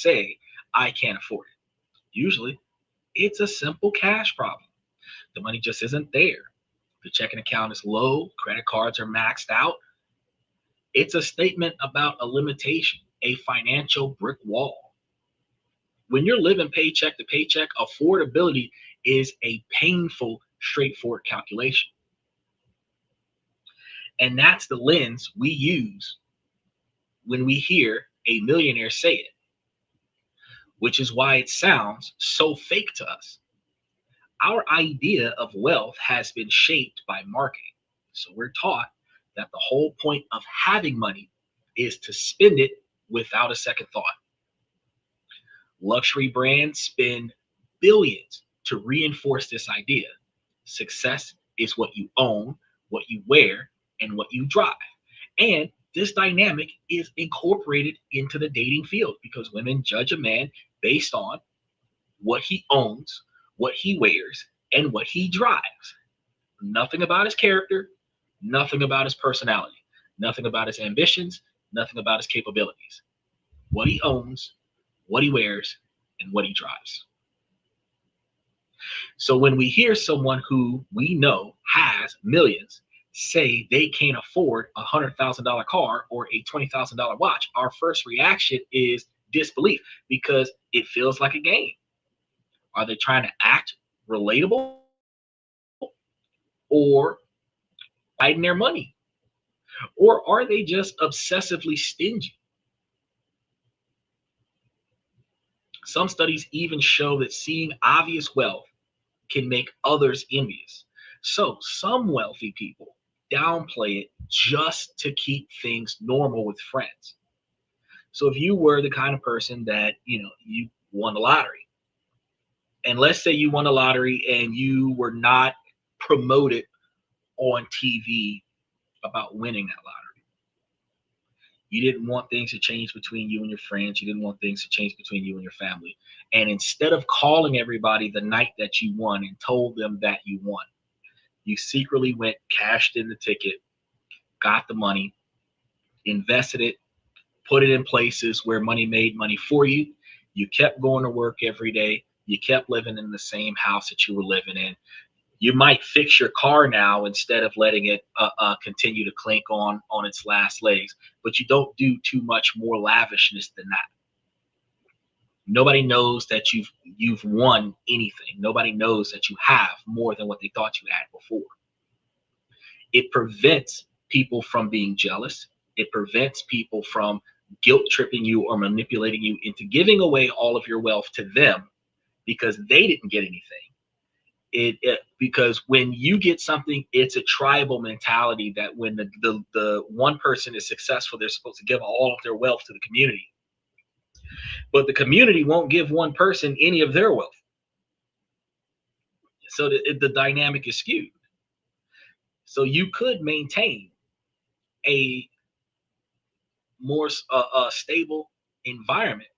say I can't afford it? Usually, it's a simple cash problem. The money just isn't there. The checking account is low, credit cards are maxed out. It's a statement about a limitation, a financial brick wall. When you're living paycheck to paycheck, affordability is a painful, straightforward calculation. And that's the lens we use when we hear a millionaire say it, which is why it sounds so fake to us. Our idea of wealth has been shaped by marketing. So we're taught that the whole point of having money is to spend it without a second thought. Luxury brands spend billions to reinforce this idea. Success is what you own, what you wear, and what you drive. And this dynamic is incorporated into the dating field because women judge a man based on what he owns, what he wears, and what he drives. Nothing about his character, nothing about his personality, nothing about his ambitions, nothing about his capabilities. What he owns, what he wears, and what he drives. So when we hear someone who we know has millions say they can't afford a $100,000 car or a $20,000 watch, our first reaction is disbelief because it feels like a game. Are they trying to act relatable or hiding their money? Or are they just obsessively stingy? Some studies even show that seeing obvious wealth can make others envious. So some wealthy people downplay it just to keep things normal with friends. So if you were the kind of person that, you won the lottery, and let's say you won the lottery and you were not promoted on TV about winning that lottery. You didn't want things to change between you and your friends. You didn't want things to change between you and your family. And instead of calling everybody the night that you won and told them that you won, you secretly went, cashed in the ticket, got the money, invested it, put it in places where money made money for you. You kept going to work every day. You kept living in the same house that you were living in. You might fix your car now instead of letting it continue to clink on its last legs, but you don't do too much more lavishness than that. Nobody knows that you've won anything. Nobody knows that you have more than what they thought you had before. It prevents people from being jealous. It prevents people from guilt tripping you or manipulating you into giving away all of your wealth to them because they didn't get anything. Because when you get something, it's a tribal mentality that when the one person is successful, they're supposed to give all of their wealth to the community. But the community won't give one person any of their wealth. So the dynamic is skewed. So you could maintain a more stable environment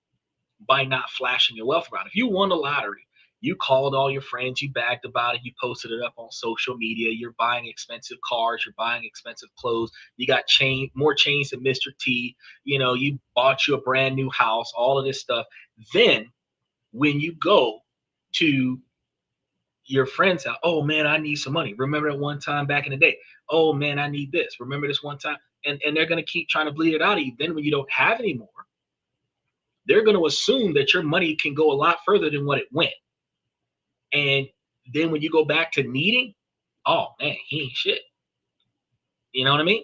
by not flashing your wealth around. If you won the lottery, you called all your friends, you bagged about it, you posted it up on social media, you're buying expensive cars, you're buying expensive clothes, you got more chains than Mr. T, you bought you a brand new house, all of this stuff. Then when you go to your friend's house, oh man, I need some money. Remember that one time back in the day? Oh man, I need this. Remember this one time? And they're going to keep trying to bleed it out of you. Then when you don't have any more, they're going to assume that your money can go a lot further than what it went. And then when you go back to needing, oh man, he ain't shit. You know what I mean?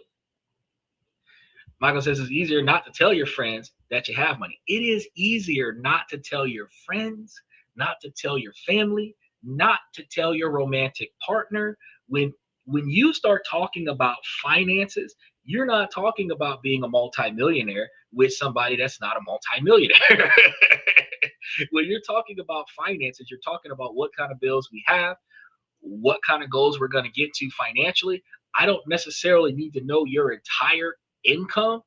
Michael says it's easier not to tell your friends that you have money. It is easier not to tell your friends, not to tell your family, not to tell your romantic partner. When you start talking about finances, you're not talking about being a multimillionaire with somebody that's not a multimillionaire. When you're talking about finances, you're talking about what kind of bills we have, what kind of goals we're going to get to financially. I don't necessarily need to know your entire income.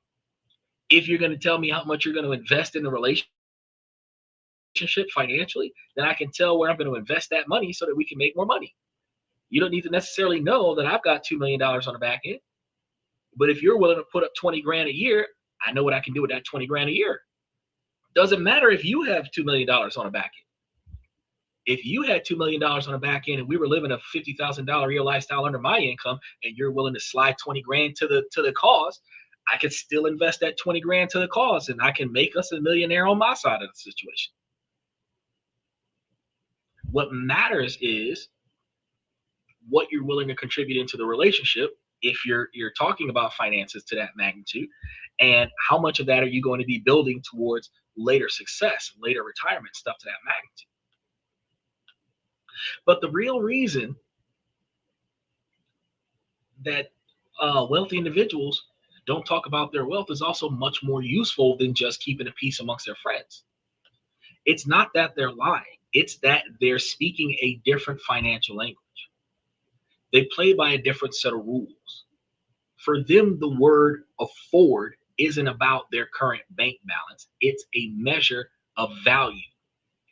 If you're going to tell me how much you're going to invest in the relationship financially, then I can tell where I'm going to invest that money so that we can make more money. You don't need to necessarily know that I've got $2 million on the back end. But if you're willing to put up 20 grand a year, I know what I can do with that 20 grand a year. Doesn't matter if you have $2 million on a back end. If you had $2 million on the back end and we were living a $50,000 real lifestyle under my income, and you're willing to slide 20 grand to the cause, I could still invest that 20 grand to the cause, and I can make us a millionaire on my side of the situation. What matters is what you're willing to contribute into the relationship if you're talking about finances to that magnitude, and how much of that are you going to be building towards later success, later retirement, stuff to that magnitude. But the real reason that wealthy individuals don't talk about their wealth is also much more useful than just keeping a peace amongst their friends. It's not that they're lying, it's that they're speaking a different financial language. They play by a different set of rules. For them, the word afford isn't about their current bank balance, it's a measure of value,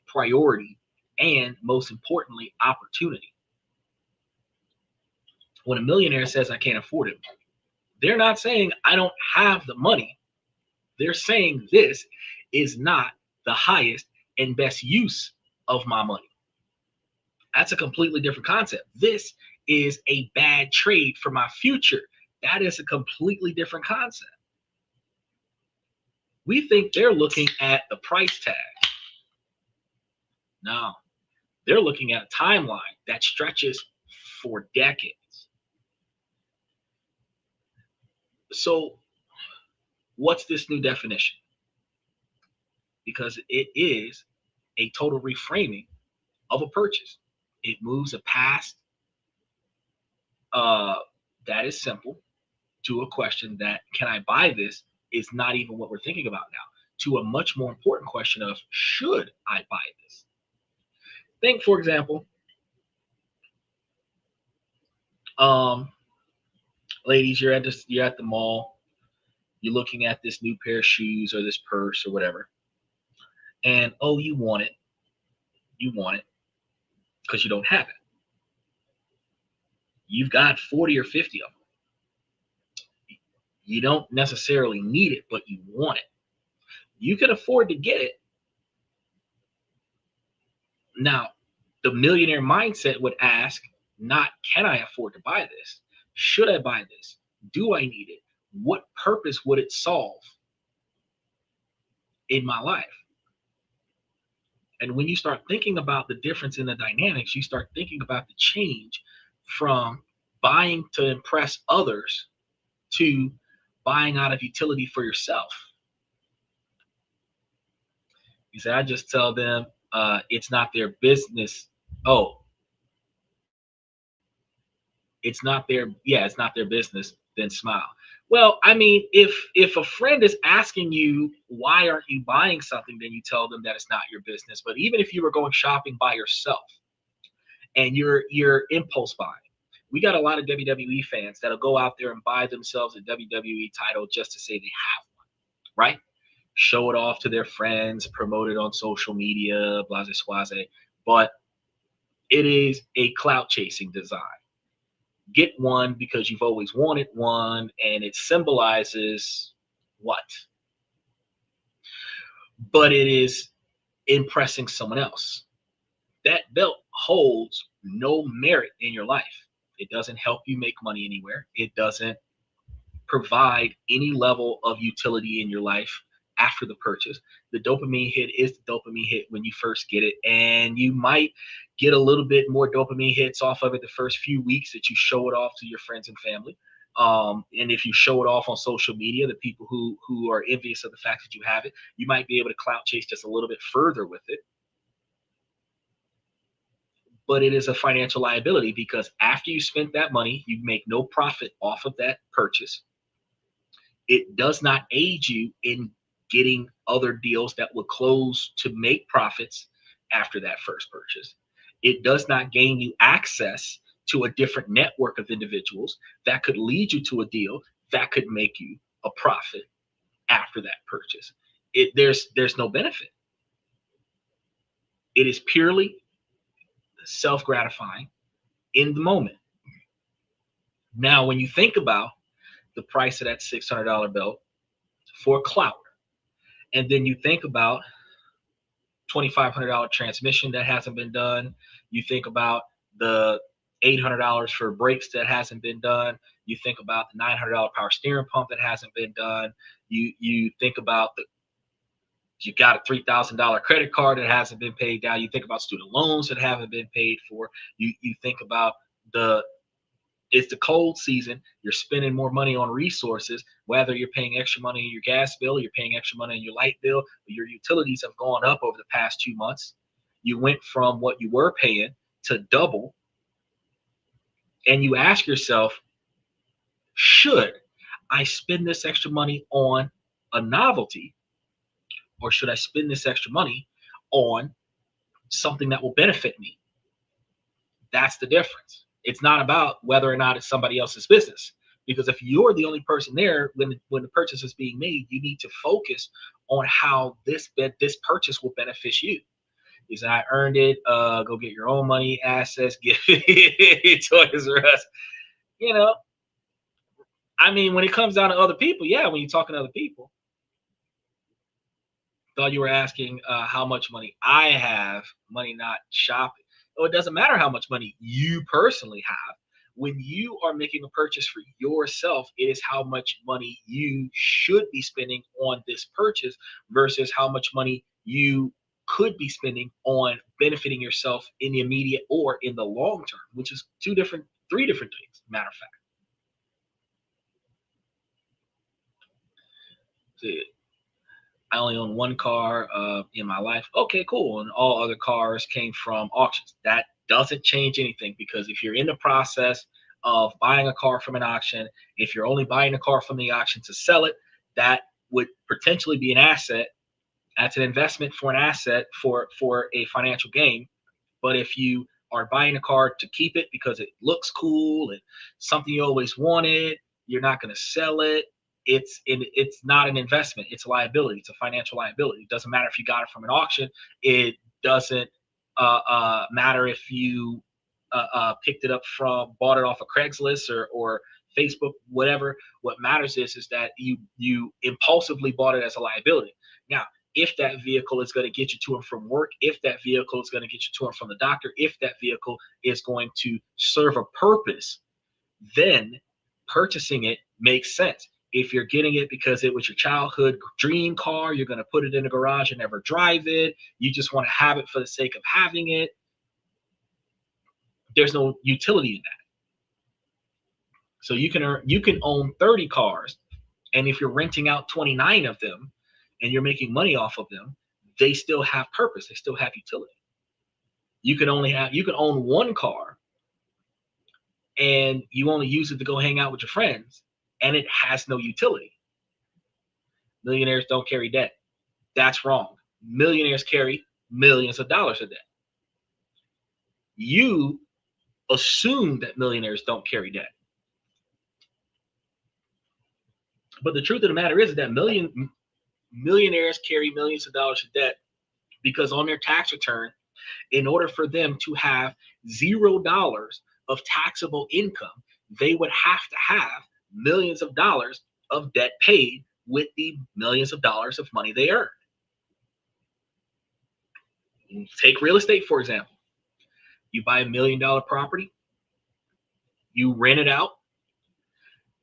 priority, and most importantly, opportunity. When a millionaire says, I can't afford it, they're not saying, I don't have the money. They're saying, this is not the highest and best use of my money. That's a completely different concept. This is a bad trade for my future. That is a completely different concept. We think they're looking at the price tag. No, they're looking at a timeline that stretches for decades. So, what's this new definition? Because it is a total reframing of a purchase. It moves a past that is simple to a question that, can I buy this, is not even what we're thinking about now, to a much more important question of, should I buy this? Think, for example, ladies, you're at the mall, you're looking at this new pair of shoes or this purse or whatever, and oh, you want it because you don't have it. You've got 40 or 50 of them. You don't necessarily need it, but you want it. You can afford to get it. Now, the millionaire mindset would ask, not can I afford to buy this? Should I buy this? Do I need it? What purpose would it solve in my life? And when you start thinking about the difference in the dynamics, you start thinking about the change from buying to impress others to buying out of utility for yourself. You say, I just tell them it's not their business. Oh, it's not their business, then smile. Well, I mean, if a friend is asking you, why aren't you buying something, then you tell them that it's not your business. But even if you were going shopping by yourself and you're impulse buying, we got a lot of WWE fans that'll go out there and buy themselves a WWE title just to say they have one, right? Show it off to their friends, promote it on social media, blase swaze. But it is a clout chasing design. Get one because you've always wanted one, and it symbolizes what? But it is impressing someone else. That belt holds no merit in your life. It doesn't help you make money anywhere. It doesn't provide any level of utility in your life after the purchase. The dopamine hit is the dopamine hit when you first get it, and you might get a little bit more dopamine hits off of it the first few weeks that you show it off to your friends and family. And if you show it off on social media, the people who are envious of the fact that you have it, you might be able to clout chase just a little bit further with it. But it is a financial liability, because after you spent that money, you make no profit off of that purchase. It does not aid you in getting other deals that will close to make profits after that first purchase. It does not gain you access to a different network of individuals that could lead you to a deal that could make you a profit after that purchase. There's no benefit. It is purely self-gratifying in the moment. Now, when you think about the price of that $600 belt for clout, And then you think about $2,500 transmission that hasn't been done. You think about the $800 for brakes that hasn't been done. You think about the $900 power steering pump that hasn't been done. You think about you got a $3,000 credit card that hasn't been paid down. You think about student loans that haven't been paid for. You think about the it's the cold season. You're spending more money on resources, whether you're paying extra money in your gas bill, or you're paying extra money in your light bill, but your utilities have gone up over the past 2 months. You went from what you were paying to double, and you ask yourself, should I spend this extra money on a novelty, or should I spend this extra money on something that will benefit me? That's the difference. It's not about whether or not it's somebody else's business. Because if you're the only person there when the purchase is being made, you need to focus on how this purchase will benefit you. He said, I earned it. Go get your own money, assets, give it Toys R Us. You know, I mean, when it comes down to other people, yeah, when you're talking to other people, thought you were asking how much money I have, money not shopping. Oh, it doesn't matter how much money you personally have. When you are making a purchase for yourself, it is how much money you should be spending on this purchase versus how much money you could be spending on benefiting yourself in the immediate or in the long term, which is three different things, matter of fact. So, I only own one car in my life. Okay, cool. And all other cars came from auctions. That doesn't change anything, because if you're in the process of buying a car from an auction, if you're only buying a car from the auction to sell it, that would potentially be an asset. That's an investment for an asset for a financial gain. But if you are buying a car to keep it because it looks cool and something you always wanted, you're not going to sell it. It's not an investment. It's a liability. It's a financial liability. It doesn't matter if you got it from an auction. It doesn't matter if you picked it up from, bought it off of Craigslist or Facebook, whatever. What matters is that you impulsively bought it as a liability. Now, if that vehicle is going to get you to and from work, if that vehicle is going to get you to and from the doctor, if that vehicle is going to serve a purpose, then purchasing it makes sense. If you're getting it because it was your childhood dream car, you're going to put it in the garage and never drive it, you just want to have it for the sake of having it, there's no utility in that. So you can own 30 cars, and if you're renting out 29 of them and you're making money off of them, they still have purpose. They still have utility. You can own one car and you only use it to go hang out with your friends, and it has no utility. Millionaires don't carry debt. That's wrong. Millionaires carry millions of dollars of debt. You assume that millionaires don't carry debt. But the truth of the matter is that millionaires carry millions of dollars of debt because on their tax return, in order for them to have $0 of taxable income, they would have to have millions of dollars of debt paid with the millions of dollars of money they earn. Take real estate, for example. You buy $1 million property, you rent it out.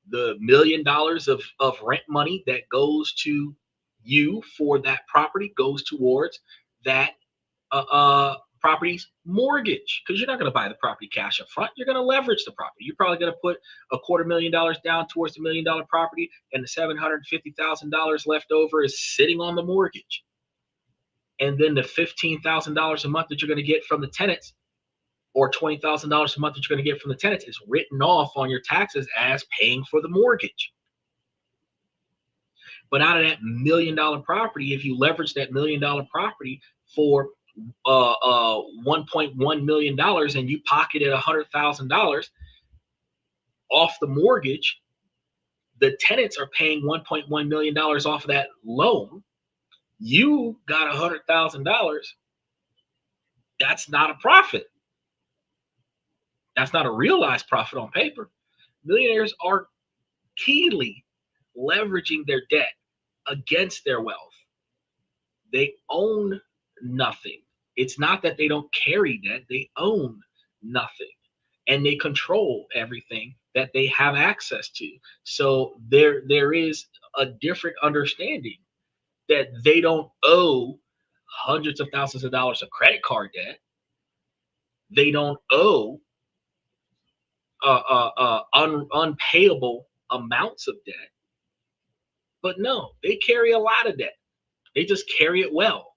The $1 million of rent money that goes to you for that property goes towards that property's mortgage, because you're not going to buy the property cash up front. You're going to leverage the property. You're probably going to put $250,000 down towards the $1 million property, and the $750,000 left over is sitting on the mortgage. And then the $15,000 a month that you're going to get from the tenants, or $20,000 a month that you're going to get from the tenants, is written off on your taxes as paying for the mortgage. But out of that $1 million property, if you leverage that $1 million property for $1.1 million and you pocketed $100,000 off the mortgage, the tenants are paying $1.1 million off of that loan. You got $100,000. That's not a profit. That's not a realized profit on paper. Millionaires are keenly leveraging their debt against their wealth. They own nothing. It's not that they don't carry debt, they own nothing. And they control everything that they have access to. So there is a different understanding that they don't owe hundreds of thousands of dollars of credit card debt. They don't owe unpayable amounts of debt. But no, they carry a lot of debt. They just carry it well.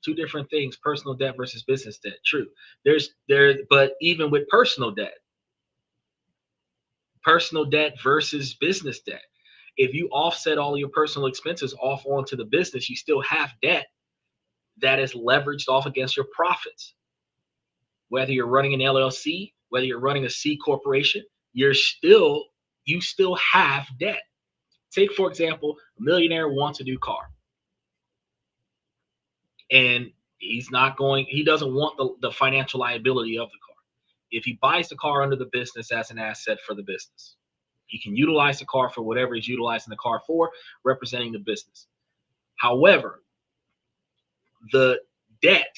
Two different things: personal debt versus business debt. True. But even with personal debt versus business debt. If you offset all your personal expenses off onto the business, you still have debt that is leveraged off against your profits. Whether you're running an LLC, whether you're running a C corporation, you still have debt. Take, for example, a millionaire wants a new car. And he doesn't want the financial liability of the car. If he buys the car under the business as an asset for the business, he can utilize the car for whatever he's utilizing the car for, representing the business. However, the debt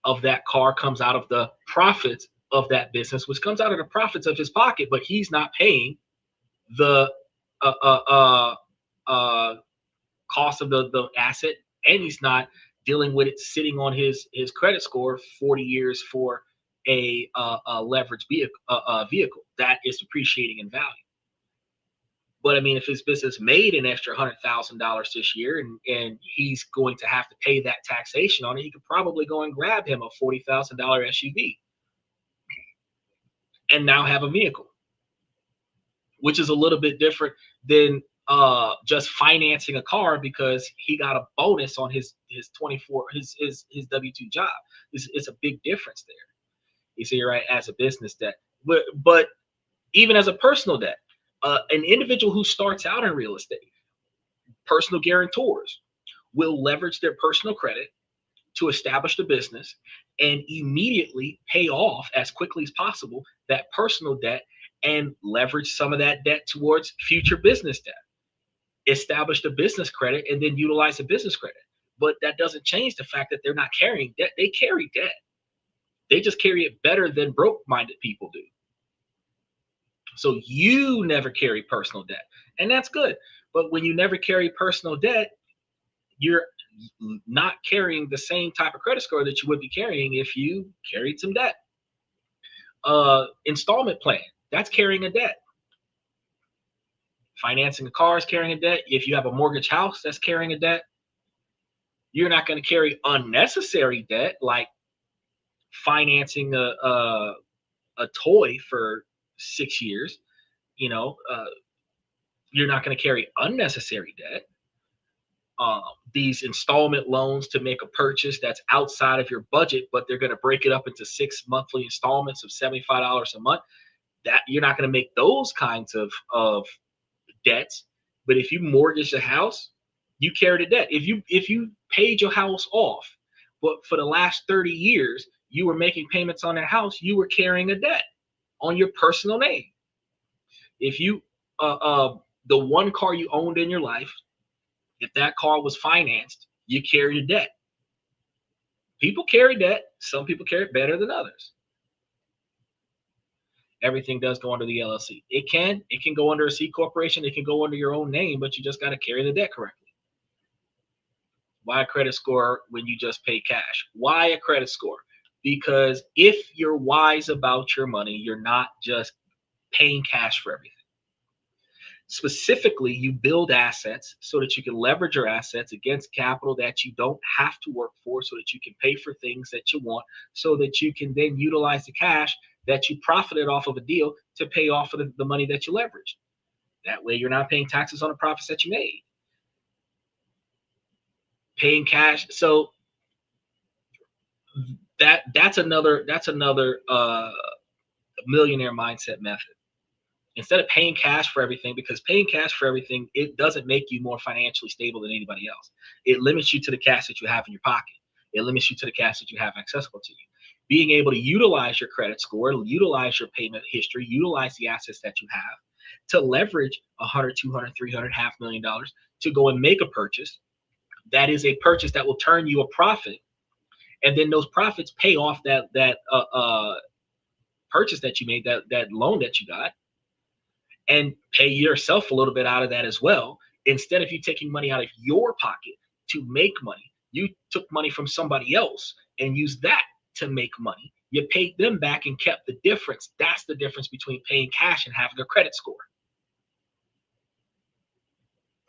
of that car comes out of the profits of that business, which comes out of the profits of his pocket, but he's not paying the uh, uh, cost of the asset, and he's not dealing with it sitting on his credit score 40 years for a leveraged vehicle that is depreciating in value. But I mean, if his business made an extra $100,000 this year, and he's going to have to pay that taxation on it, he could probably go and grab him a $40,000 SUV and now have a vehicle, which is a little bit different than just financing a car because he got a bonus on his W-2 job. It's a big difference there. You see, right, as a business debt, but even as a personal debt, an individual who starts out in real estate, personal guarantors will leverage their personal credit to establish the business and immediately pay off as quickly as possible that personal debt and leverage some of that debt towards future business debt. Establish the business credit and then utilize the business credit. But that doesn't change the fact that they're not carrying debt. They carry debt. They just carry it better than broke-minded people do. So you never carry personal debt, and that's good. But when you never carry personal debt, you're not carrying the same type of credit score that you would be carrying if you carried some debt. Installment plan, that's carrying a debt. Financing a car is carrying a debt. If you have a mortgage house, that's carrying a debt. You're not going to carry unnecessary debt like financing a toy for 6 years. You know, you're not going to carry unnecessary debt. These installment loans to make a purchase that's outside of your budget, but they're going to break it up into 6 monthly installments of $75 a month. That you're not going to make those kinds of debts. But if you mortgage a house, you carry the debt. If you paid your house off, but for the last 30 years you were making payments on that house, you were carrying a debt on your personal name. If you the one car you owned in your life, if that car was financed, you carried a debt. People carry debt. Some people carry it better than others. Everything does go under the LLC. It can go under a C corporation. It can go under your own name, but you just got to carry the debt correctly. Why a credit score when you just pay cash? Why a credit score? Because if you're wise about your money, you're not just paying cash for everything. Specifically, you build assets so that you can leverage your assets against capital that you don't have to work for, so that you can pay for things that you want, so that you can then utilize the cash that you profited off of a deal to pay off of the money that you leveraged. That way you're not paying taxes on the profits that you made. Paying cash. So that's another millionaire mindset method. Instead of paying cash for everything, because paying cash for everything, it doesn't make you more financially stable than anybody else. It limits you to the cash that you have in your pocket. It limits you to the cash that you have accessible to you. Being able to utilize your credit score, utilize your payment history, utilize the assets that you have to leverage $100, $200, $300, $500,000 to go and make a purchase, That is a purchase that will turn you a profit, and then those profits pay off that purchase that you made, that loan that you got, and pay yourself a little bit out of that as well. Instead of you taking money out of your pocket to make money, you took money from somebody else and used that to make money. You paid them back and kept the difference. That's the difference between paying cash and having a credit score.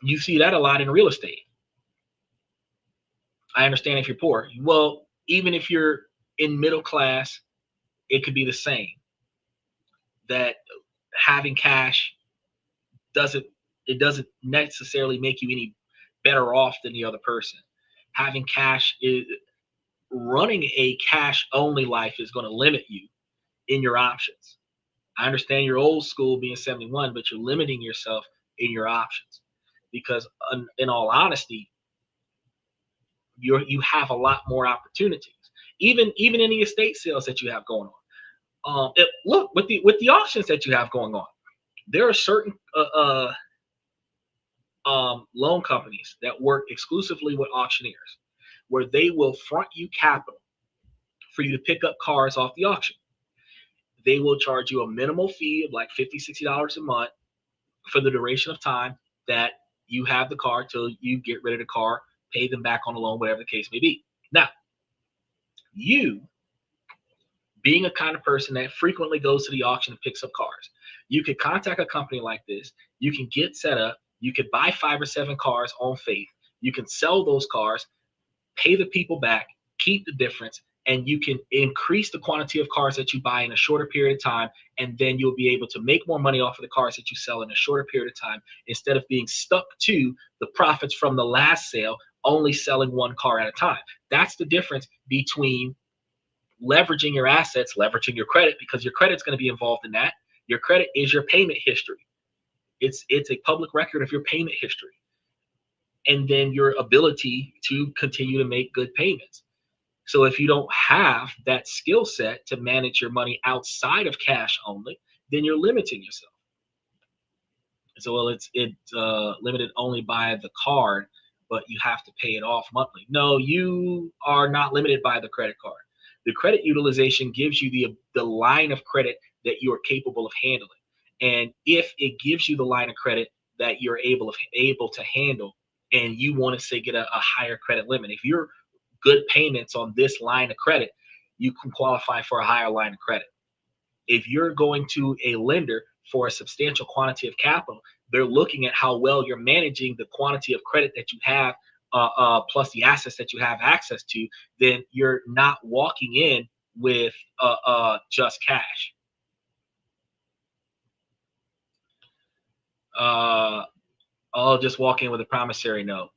You see that a lot in real estate. I understand if you're poor. Well, even if you're in middle class, it could be the same. That having cash doesn't it doesn't necessarily make you any better off than the other person. Having cash is running a cash only life is going to limit you in your options. I understand you're old school being 71, but you're limiting yourself in your options because in all honesty, you have a lot more opportunities. Even in the estate sales that you have going on. Look with the auctions that you have going on. There are certain loan companies that work exclusively with auctioneers, where they will front you capital for you to pick up cars off the auction. They will charge you a minimal fee of like $50, $60 a month for the duration of time that you have the car till you get rid of the car, pay them back on the loan, whatever the case may be. Now, you being a kind of person that frequently goes to the auction and picks up cars, you could contact a company like this. You can get set up. You could buy 5 or 7 cars on faith. You can sell those cars, pay the people back, keep the difference, and you can increase the quantity of cars that you buy in a shorter period of time, and then you'll be able to make more money off of the cars that you sell in a shorter period of time instead of being stuck to the profits from the last sale, only selling one car at a time. That's the difference between leveraging your assets, leveraging your credit, because your credit's going to be involved in that. Your credit is your payment history. It's a public record of your payment history. And then your ability to continue to make good payments. So if you don't have that skill set to manage your money outside of cash only, then you're limiting yourself. So, well, it's limited only by the card, but you have to pay it off monthly. No, you are not limited by the credit card. The credit utilization gives you the line of credit that you are capable of handling. And if it gives you the line of credit that you're able to handle, and you want to say get a higher credit limit, if you're good payments on this line of credit, you can qualify for a higher line of credit. If you're going to a lender for a substantial quantity of capital, they're looking at how well you're managing the quantity of credit that you have, plus the assets that you have access to. Then you're not walking in with just cash. I'll just walk in with a promissory note.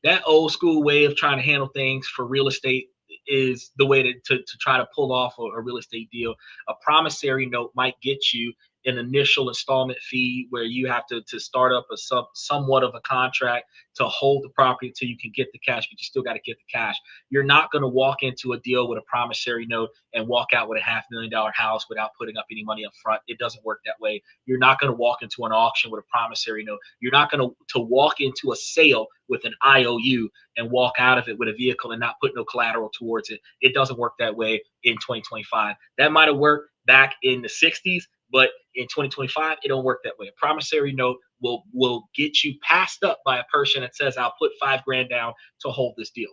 That old school way of trying to handle things for real estate is the way to try to pull off a real estate deal. A promissory note might get you an initial installment fee where you have to start up a somewhat of a contract to hold the property until you can get the cash, but you still got to get the cash. You're not going to walk into a deal with a promissory note and walk out with a $500,000 house without putting up any money up front. It doesn't work that way. You're not going to walk into an auction with a promissory note. You're not going to walk into a sale with an IOU and walk out of it with a vehicle and not put no collateral towards it. It doesn't work that way in 2025. That might have worked back in the 60s, but in 2025, it don't work that way. A promissory note will get you passed up by a person that says, I'll put $5,000 down to hold this deal.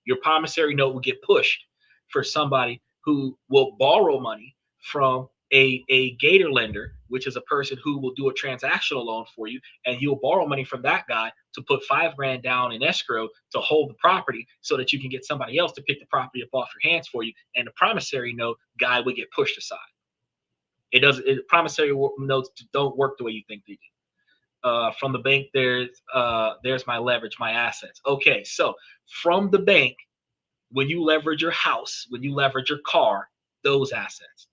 Your promissory note will get pushed for somebody who will borrow money from a gator lender, which is a person who will do a transactional loan for you, and you'll borrow money from that guy to put $5,000 down in escrow to hold the property so that you can get somebody else to pick the property up off your hands for you, and the promissory note guy will get pushed aside. It doesn't. Promissory notes don't work the way you think they do. From the bank, there's my leverage, my assets. Okay, so from the bank, when you leverage your house, when you leverage your car, those assets.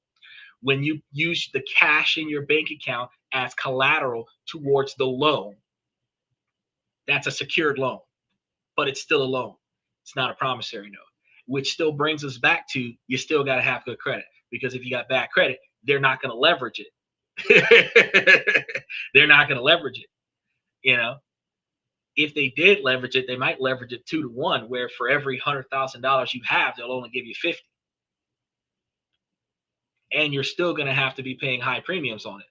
When you use the cash in your bank account as collateral towards the loan, that's a secured loan, but it's still a loan. It's not a promissory note, which still brings us back to you still got to have good credit, because if you got bad credit, they're not going to leverage it. They're not going to leverage it, you know? If they did leverage it, they might leverage it 2 to 1, where for every $100,000 you have, they'll only give you 50, and you're still going to have to be paying high premiums on it.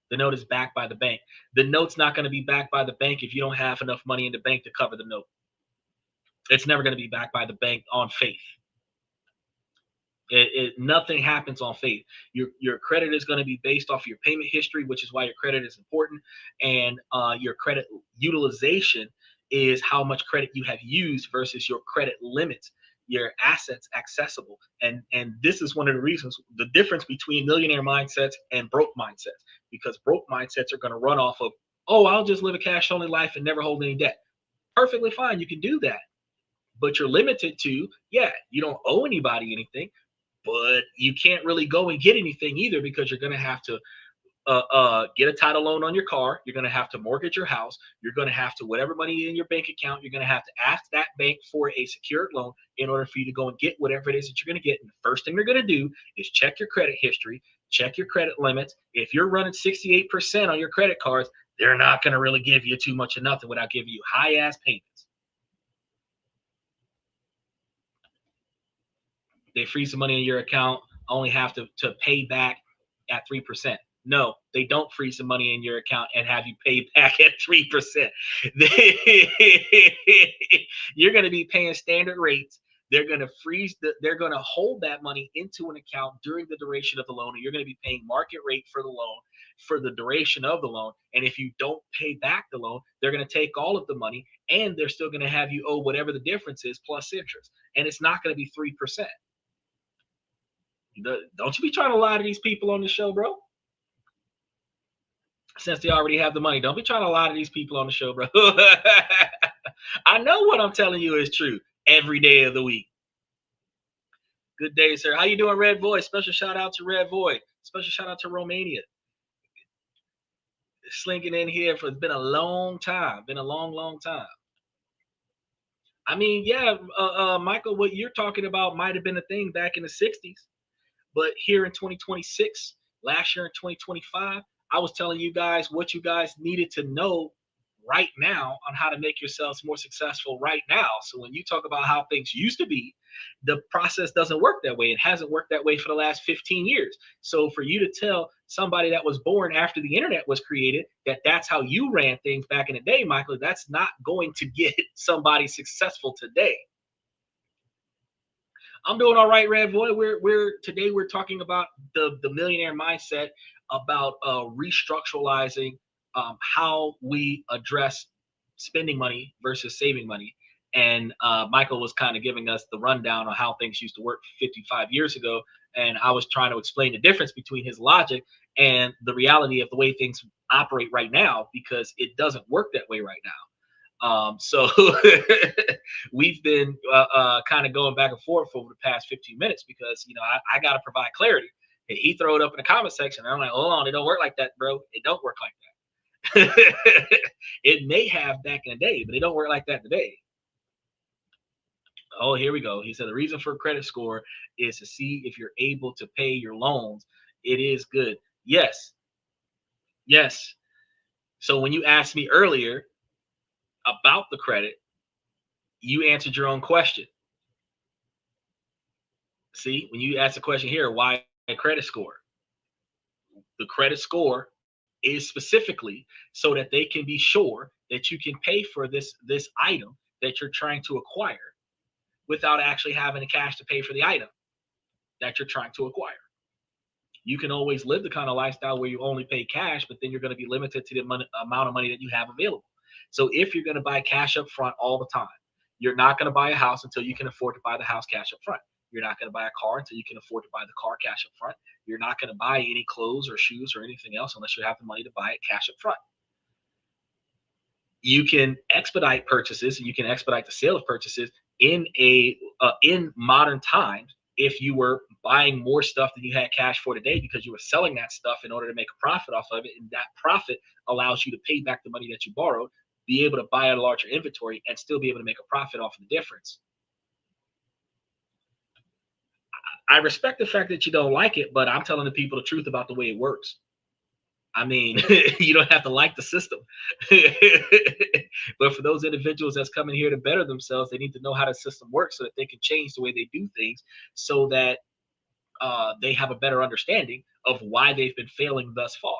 The note is backed by the bank. The note's not going to be backed by the bank if you don't have enough money in the bank to cover the note. It's never going to be backed by the bank on faith. Nothing happens on faith. Your credit is going to be based off your payment history, which is why your credit is important. And your credit utilization is how much credit you have used versus your credit limits, your assets accessible. And this is one of the reasons, the difference between millionaire mindsets and broke mindsets, because broke mindsets are going to run off of, oh, I'll just live a cash only life and never hold any debt. Perfectly fine. You can do that. But you're limited to, yeah, you don't owe anybody anything, but you can't really go and get anything either, because you're going to have to get a title loan on your car. You're going to have to mortgage your house. You're going to have to, whatever money in your bank account, you're going to have to ask that bank for a secured loan in order for you to go and get whatever it is that you're going to get. And the first thing they're going to do is check your credit history, check your credit limits. If you're running 68% on your credit cards, they're not going to really give you too much of nothing without giving you high ass payments. They freeze the money in your account, only have to pay back at 3%. No, they don't freeze the money in your account and have you pay back at 3%. You're going to be paying standard rates. They're going to they're going to hold that money into an account during the duration of the loan, and you're going to be paying market rate for the loan for the duration of the loan. And if you don't pay back the loan, they're going to take all of the money, and they're still going to have you owe whatever the difference is plus interest. And it's not going to be 3%. Don't you be trying to lie to these people on the show, bro. Since they already have the money, don't be trying to lie to these people on the show, bro. I know what I'm telling you is true every day of the week. Good day, sir. How you doing, Red Void? Special shout out to Red Void. Special shout out to Romania. Slinking in here for, it's been a long time. Been a long, long time. I mean, yeah, Michael, what you're talking about might have been a thing back in the 60s. But here in 2026, last year in 2025, I was telling you guys what you guys needed to know right now on how to make yourselves more successful right now. So when you talk about how things used to be, the process doesn't work that way. It hasn't worked that way for the last 15 years. So for you to tell somebody that was born after the internet was created that that's how you ran things back in the day, Michael, that's not going to get somebody successful today. I'm doing all right, Red Boy. Today we're talking about the millionaire mindset, about restructuralizing how we address spending money versus saving money. And Michael was kind of giving us the rundown on how things used to work 55 years ago, and I was trying to explain the difference between his logic and the reality of the way things operate right now, because it doesn't work that way right now. So we've been kind of going back and forth over the past 15 minutes, because I got to provide clarity. And he throw it up in the comment section, and I'm like, hold on, it don't work like that, bro. It don't work like that. It may have back in the day, but it don't work like that today. Oh, here we go. He said the reason for a credit score is to see if you're able to pay your loans. It is good. Yes. Yes. So when you asked me earlier about the credit, you answered your own question. See, when you ask the question here, why a credit score? The credit score is specifically so that they can be sure that you can pay for this item that you're trying to acquire without actually having the cash to pay for the item that you're trying to acquire. You can always live the kind of lifestyle where you only pay cash, but then you're going to be limited to the amount of money that you have available. So if you're going to buy cash up front all the time, you're not going to buy a house until you can afford to buy the house cash up front. You're not going to buy a car until you can afford to buy the car cash up front. You're not going to buy any clothes or shoes or anything else unless you have the money to buy it cash up front. You can expedite purchases, and you can expedite the sale of purchases in modern times if you were buying more stuff than you had cash for today, because you were selling that stuff in order to make a profit off of it, and that profit allows you to pay back the money that you borrowed, be able to buy a larger inventory, and still be able to make a profit off of the difference. I respect the fact that you don't like it, but I'm telling the people the truth about the way it works. I mean, you don't have to like the system. But for those individuals that's coming here to better themselves, they need to know how the system works so that they can change the way they do things so that they have a better understanding of why they've been failing thus far.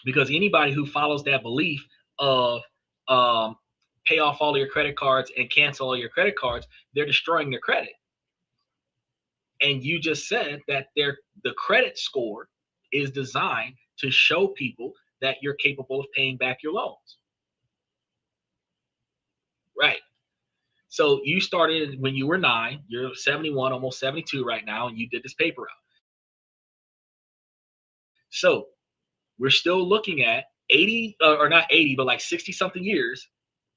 Because anybody who follows that belief of um, pay off all of your credit cards and cancel all your credit cards, they're destroying their credit. And you just said that the credit score is designed to show people that you're capable of paying back your loans. Right. So you started when you were 9, you're 71, almost 72 right now, and you did this paper out. So we're still looking at 80, or not 80, but like 60 something years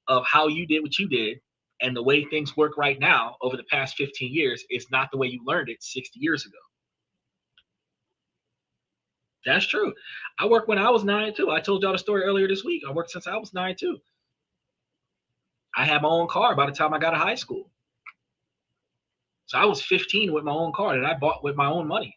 of how you did what you did. And the way things work right now over the past 15 years is not the way you learned it 60 years ago. That's true. I worked when I was 9 too. I told y'all the story earlier this week. I worked since I was 9 too. I had my own car by the time I got to high school. So I was 15 with my own car that I bought with my own money.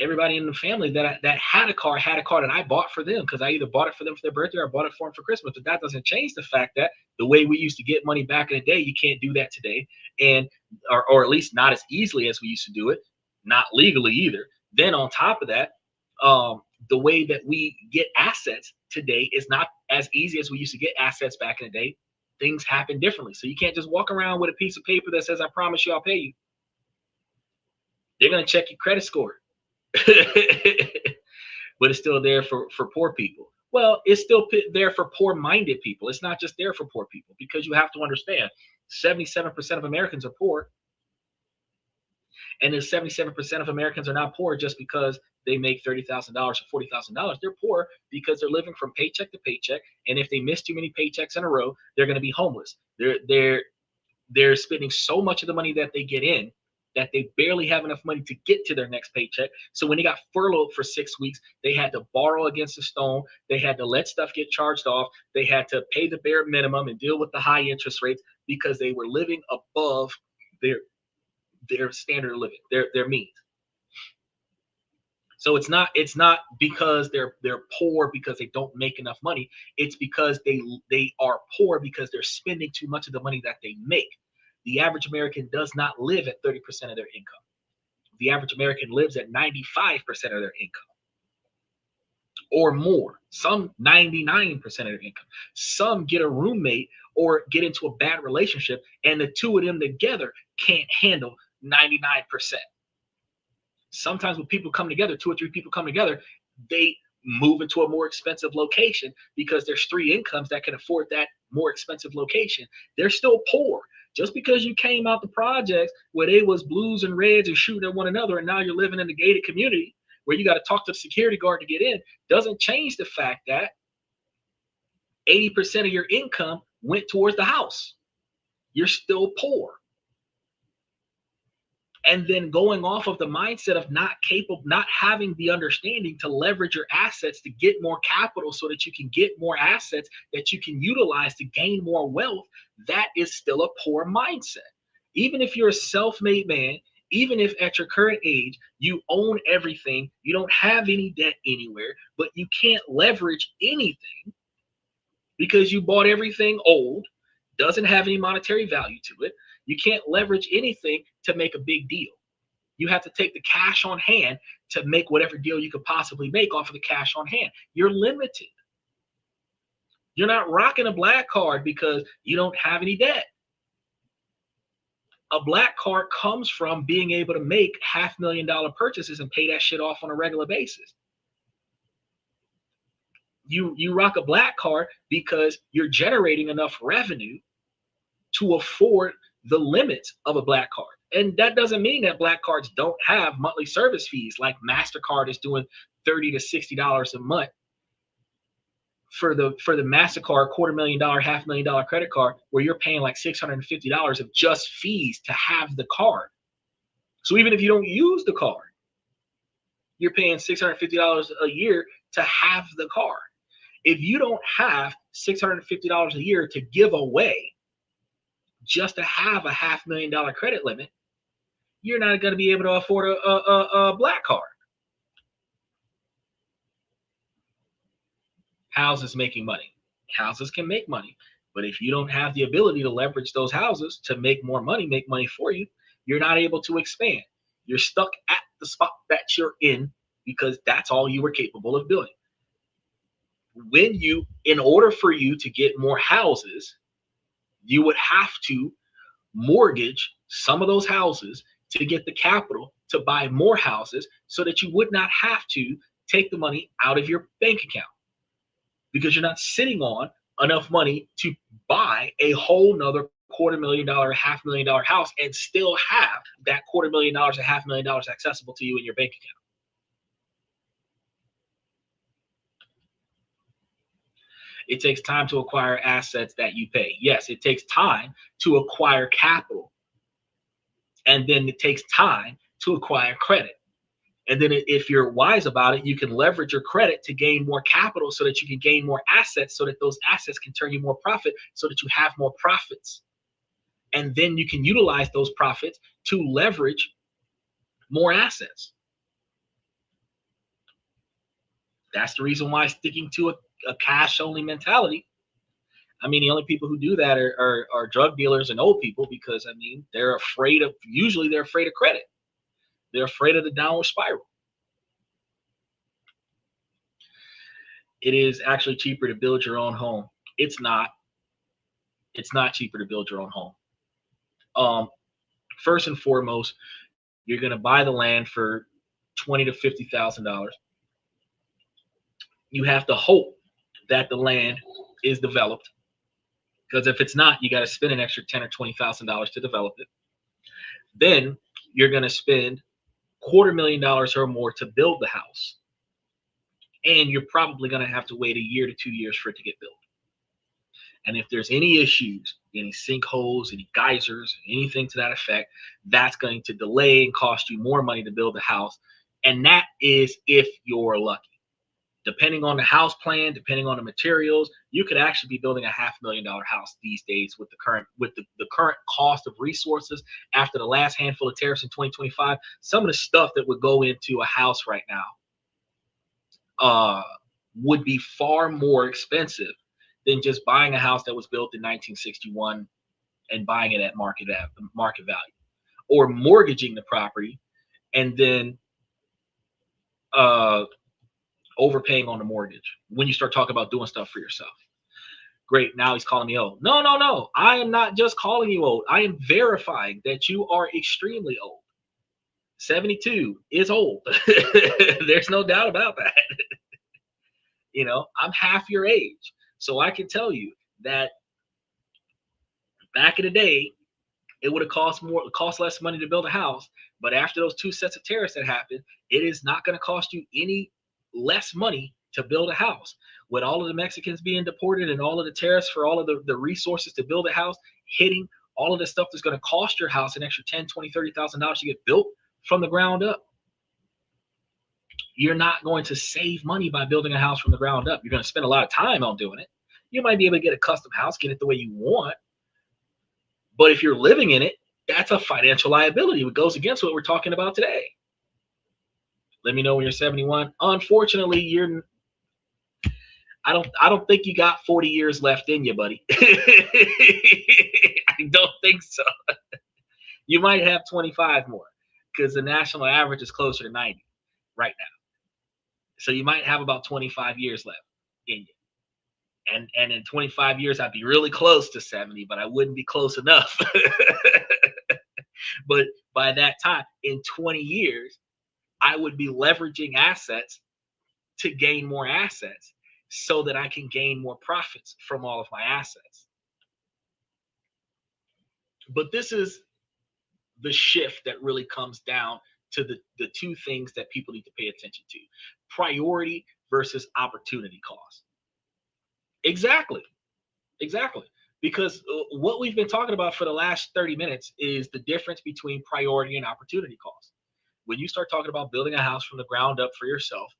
Everybody in the family that had a car that I bought for them because I either bought it for them for their birthday or bought it for them for Christmas. But that doesn't change the fact that the way we used to get money back in the day, you can't do that today, and or at least not as easily as we used to do it, not legally either. Then on top of that, the way that we get assets today is not as easy as we used to get assets back in the day. Things happen differently, so you can't just walk around with a piece of paper that says, "I promise you, I'll pay you." They're gonna check your credit score. But it's still there for poor people. Well, it's still there for poor-minded people. It's not just there for poor people because you have to understand 77% of Americans are poor. And then 77% of Americans are not poor just because they make $30,000 or $40,000. They're poor because they're living from paycheck to paycheck. And if they miss too many paychecks in a row, they're going to be homeless. They're spending so much of the money that they get in that they barely have enough money to get to their next paycheck. So when they got furloughed for 6 weeks, they had to borrow against a stone. They had to let stuff get charged off. They had to pay the bare minimum and deal with the high interest rates because they were living above their standard of living, their means. So it's not because they're poor because they don't make enough money. It's because they are poor because they're spending too much of the money that they make. The average American does not live at 30% of their income. The average American lives at 95% of their income or more. Some 99% of their income. Some get a roommate or get into a bad relationship, and the two of them together can't handle 99%. Sometimes when people come together, 2 or 3 people come together, they move into a more expensive location because there's 3 incomes that can afford that more expensive location. They're still poor. Just because you came out the projects where they was blues and reds and shooting at one another, and now you're living in the gated community where you got to talk to the security guard to get in, doesn't change the fact that 80% of your income went towards the house. You're still poor. And then going off of the mindset of not having the understanding to leverage your assets to get more capital so that you can get more assets that you can utilize to gain more wealth, that is still a poor mindset. Even if you're a self-made man, even if at your current age you own everything, you don't have any debt anywhere, but you can't leverage anything because you bought everything old, doesn't have any monetary value to it. You can't leverage anything to make a big deal. You have to take the cash on hand to make whatever deal you could possibly make off of the cash on hand. You're limited. You're not rocking a black card because you don't have any debt. A black card comes from being able to make $500,000 purchases and pay that shit off on a regular basis. You rock a black card because you're generating enough revenue to afford the limits of a black card. And that doesn't mean that black cards don't have monthly service fees like MasterCard is doing $30 to $60 a month for the MasterCard $250,000, $500,000 credit card, where you're paying like $650 of just fees to have the card. So even if you don't use the card, you're paying $650 a year to have the card. If you don't have $650 a year to give away just to have a $500,000 credit limit, you're not going to be able to afford a black card. houses making money. Houses can make money, but if you don't have the ability to leverage those houses to make more money, make money for you, you're not able to expand. You're stuck at the spot that you're in because that's all you were capable of doing. In order for you to get more houses, you would have to mortgage some of those houses to get the capital to buy more houses so that you would not have to take the money out of your bank account, because you're not sitting on enough money to buy a whole nother $250,000, $500,000 house and still have that $250,000, $500,000 accessible to you in your bank account. It takes time to acquire assets that you pay. Yes, it takes time to acquire capital. And then it takes time to acquire credit. And then if you're wise about it, you can leverage your credit to gain more capital so that you can gain more assets, so that those assets can turn you more profit, so that you have more profits. And then you can utilize those profits to leverage more assets. That's the reason why sticking to a cash-only mentality. I mean, the only people who do that are drug dealers and old people, because, I mean, usually they're afraid of credit. They're afraid of the downward spiral. It is actually cheaper to build your own home. It's not. It's not cheaper to build your own home. First and foremost, you're going to buy the land for $20,000 to $50,000. You have to hope that the land is developed, because if it's not, you got to spend an extra $10,000 or $20,000 to develop it. Then you're going to spend $250,000 or more to build the house, and you're probably going to have to wait a year to 2 years for it to get built. And if there's any issues, any sinkholes, any geysers, anything to that effect, that's going to delay and cost you more money to build the house. And that is if you're lucky. Depending on the house plan, depending on the materials, you could actually be building a $500,000 house these days with the current cost of resources after the last handful of tariffs in 2025. Some of the stuff that would go into a house right now would be far more expensive than just buying a house that was built in 1961 and buying it at market value, or mortgaging the property and then overpaying on the mortgage when you start talking about doing stuff for yourself. Great, now he's calling me old. No. I am not just calling you old. I am verifying that you are extremely old. 72 is old. There's no doubt about that. You know, I'm half your age. So I can tell you that back in the day, it would have cost less money to build a house. But after those 2 sets of tariffs that happened, it is not going to cost you any less money to build a house. With all of the Mexicans being deported and all of the tariffs for all of the resources to build a house hitting, all of the stuff that's going to cost your house an extra $10,000, $20,000, $30,000 to get built from the ground up. You're not going to save money by building a house from the ground up. You're going to spend a lot of time on doing it. You might be able to get a custom house, get it the way you want. But if you're living in it, that's a financial liability. It goes against what we're talking about today. Let me know when you're 71. Unfortunately, I don't think you got 40 years left in you, buddy. I don't think so. You might have 25 more, because the national average is closer to 90 right now. So you might have about 25 years left in you. And in 25 years, I'd be really close to 70, but I wouldn't be close enough. But by that time, in 20 years, I would be leveraging assets to gain more assets so that I can gain more profits from all of my assets. But this is the shift that really comes down to the 2 things that people need to pay attention to: priority versus opportunity cost. Exactly. Because what we've been talking about for the last 30 minutes is the difference between priority and opportunity cost. When you start talking about building a house from the ground up for yourself,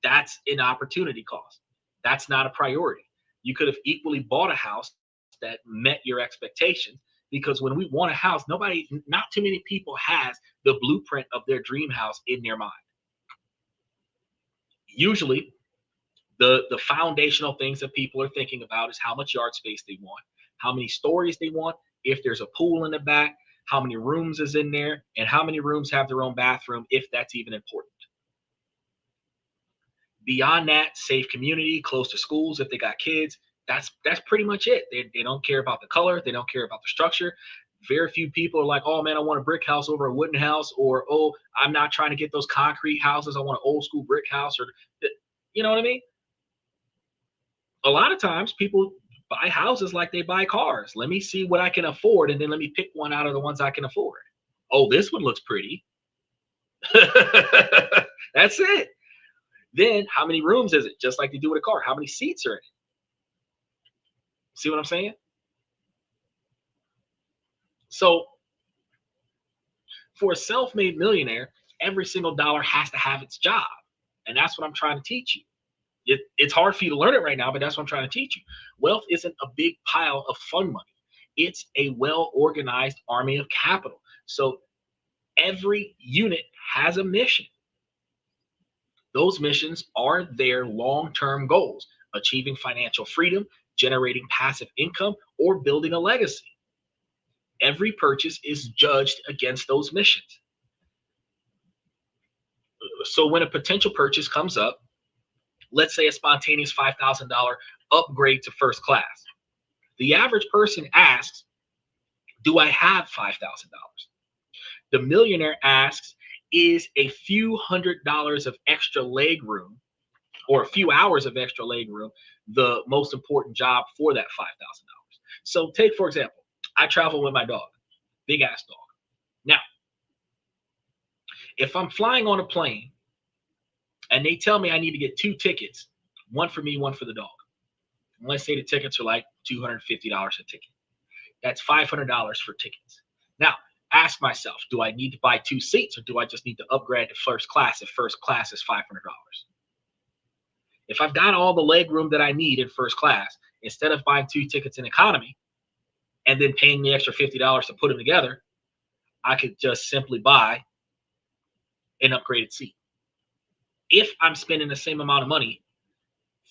that's an opportunity cost. That's not a priority. You could have equally bought a house that met your expectations, because when we want a house, not too many people has the blueprint of their dream house in their mind. Usually, The foundational things that people are thinking about is how much yard space they want, how many stories they want, if there's a pool in the back, how many rooms is in there, and how many rooms have their own bathroom, if that's even important. Beyond that, safe community, close to schools if they got kids. That's pretty much it. They don't care about the color, they don't care about the structure. Very few people are like, oh man, I want a brick house over a wooden house, or oh, I'm not trying to get those concrete houses. I want an old school brick house, or you know what I mean? A lot of times people buy houses like they buy cars. Let me see what I can afford, and then let me pick one out of the ones I can afford. Oh, this one looks pretty. That's it. Then how many rooms is it? Just like they do with a car. How many seats are in it? See what I'm saying? So for a self-made millionaire, every single dollar has to have its job. And that's what I'm trying to teach you. It's hard for you to learn it right now, but that's what I'm trying to teach you. Wealth isn't a big pile of fun money. It's a well-organized army of capital. So every unit has a mission. Those missions are their long-term goals: achieving financial freedom, generating passive income, or building a legacy. Every purchase is judged against those missions. So when a potential purchase comes up, let's say a spontaneous $5,000 upgrade to first class, the average person asks, do I have $5,000? The millionaire asks, is a few $100s of extra leg room or a few hours of extra leg room the most important job for that $5,000? So take, for example, I travel with my dog, big ass dog. Now, if I'm flying on a plane and they tell me I need to get 2 tickets, one for me, one for the dog. And let's say the tickets are like $250 a ticket. That's $500 for tickets. Now, ask myself, do I need to buy 2 seats, or do I just need to upgrade to first class if first class is $500? If I've got all the leg room that I need in first class, instead of buying 2 tickets in economy and then paying the extra $50 to put them together, I could just simply buy an upgraded seat. If I'm spending the same amount of money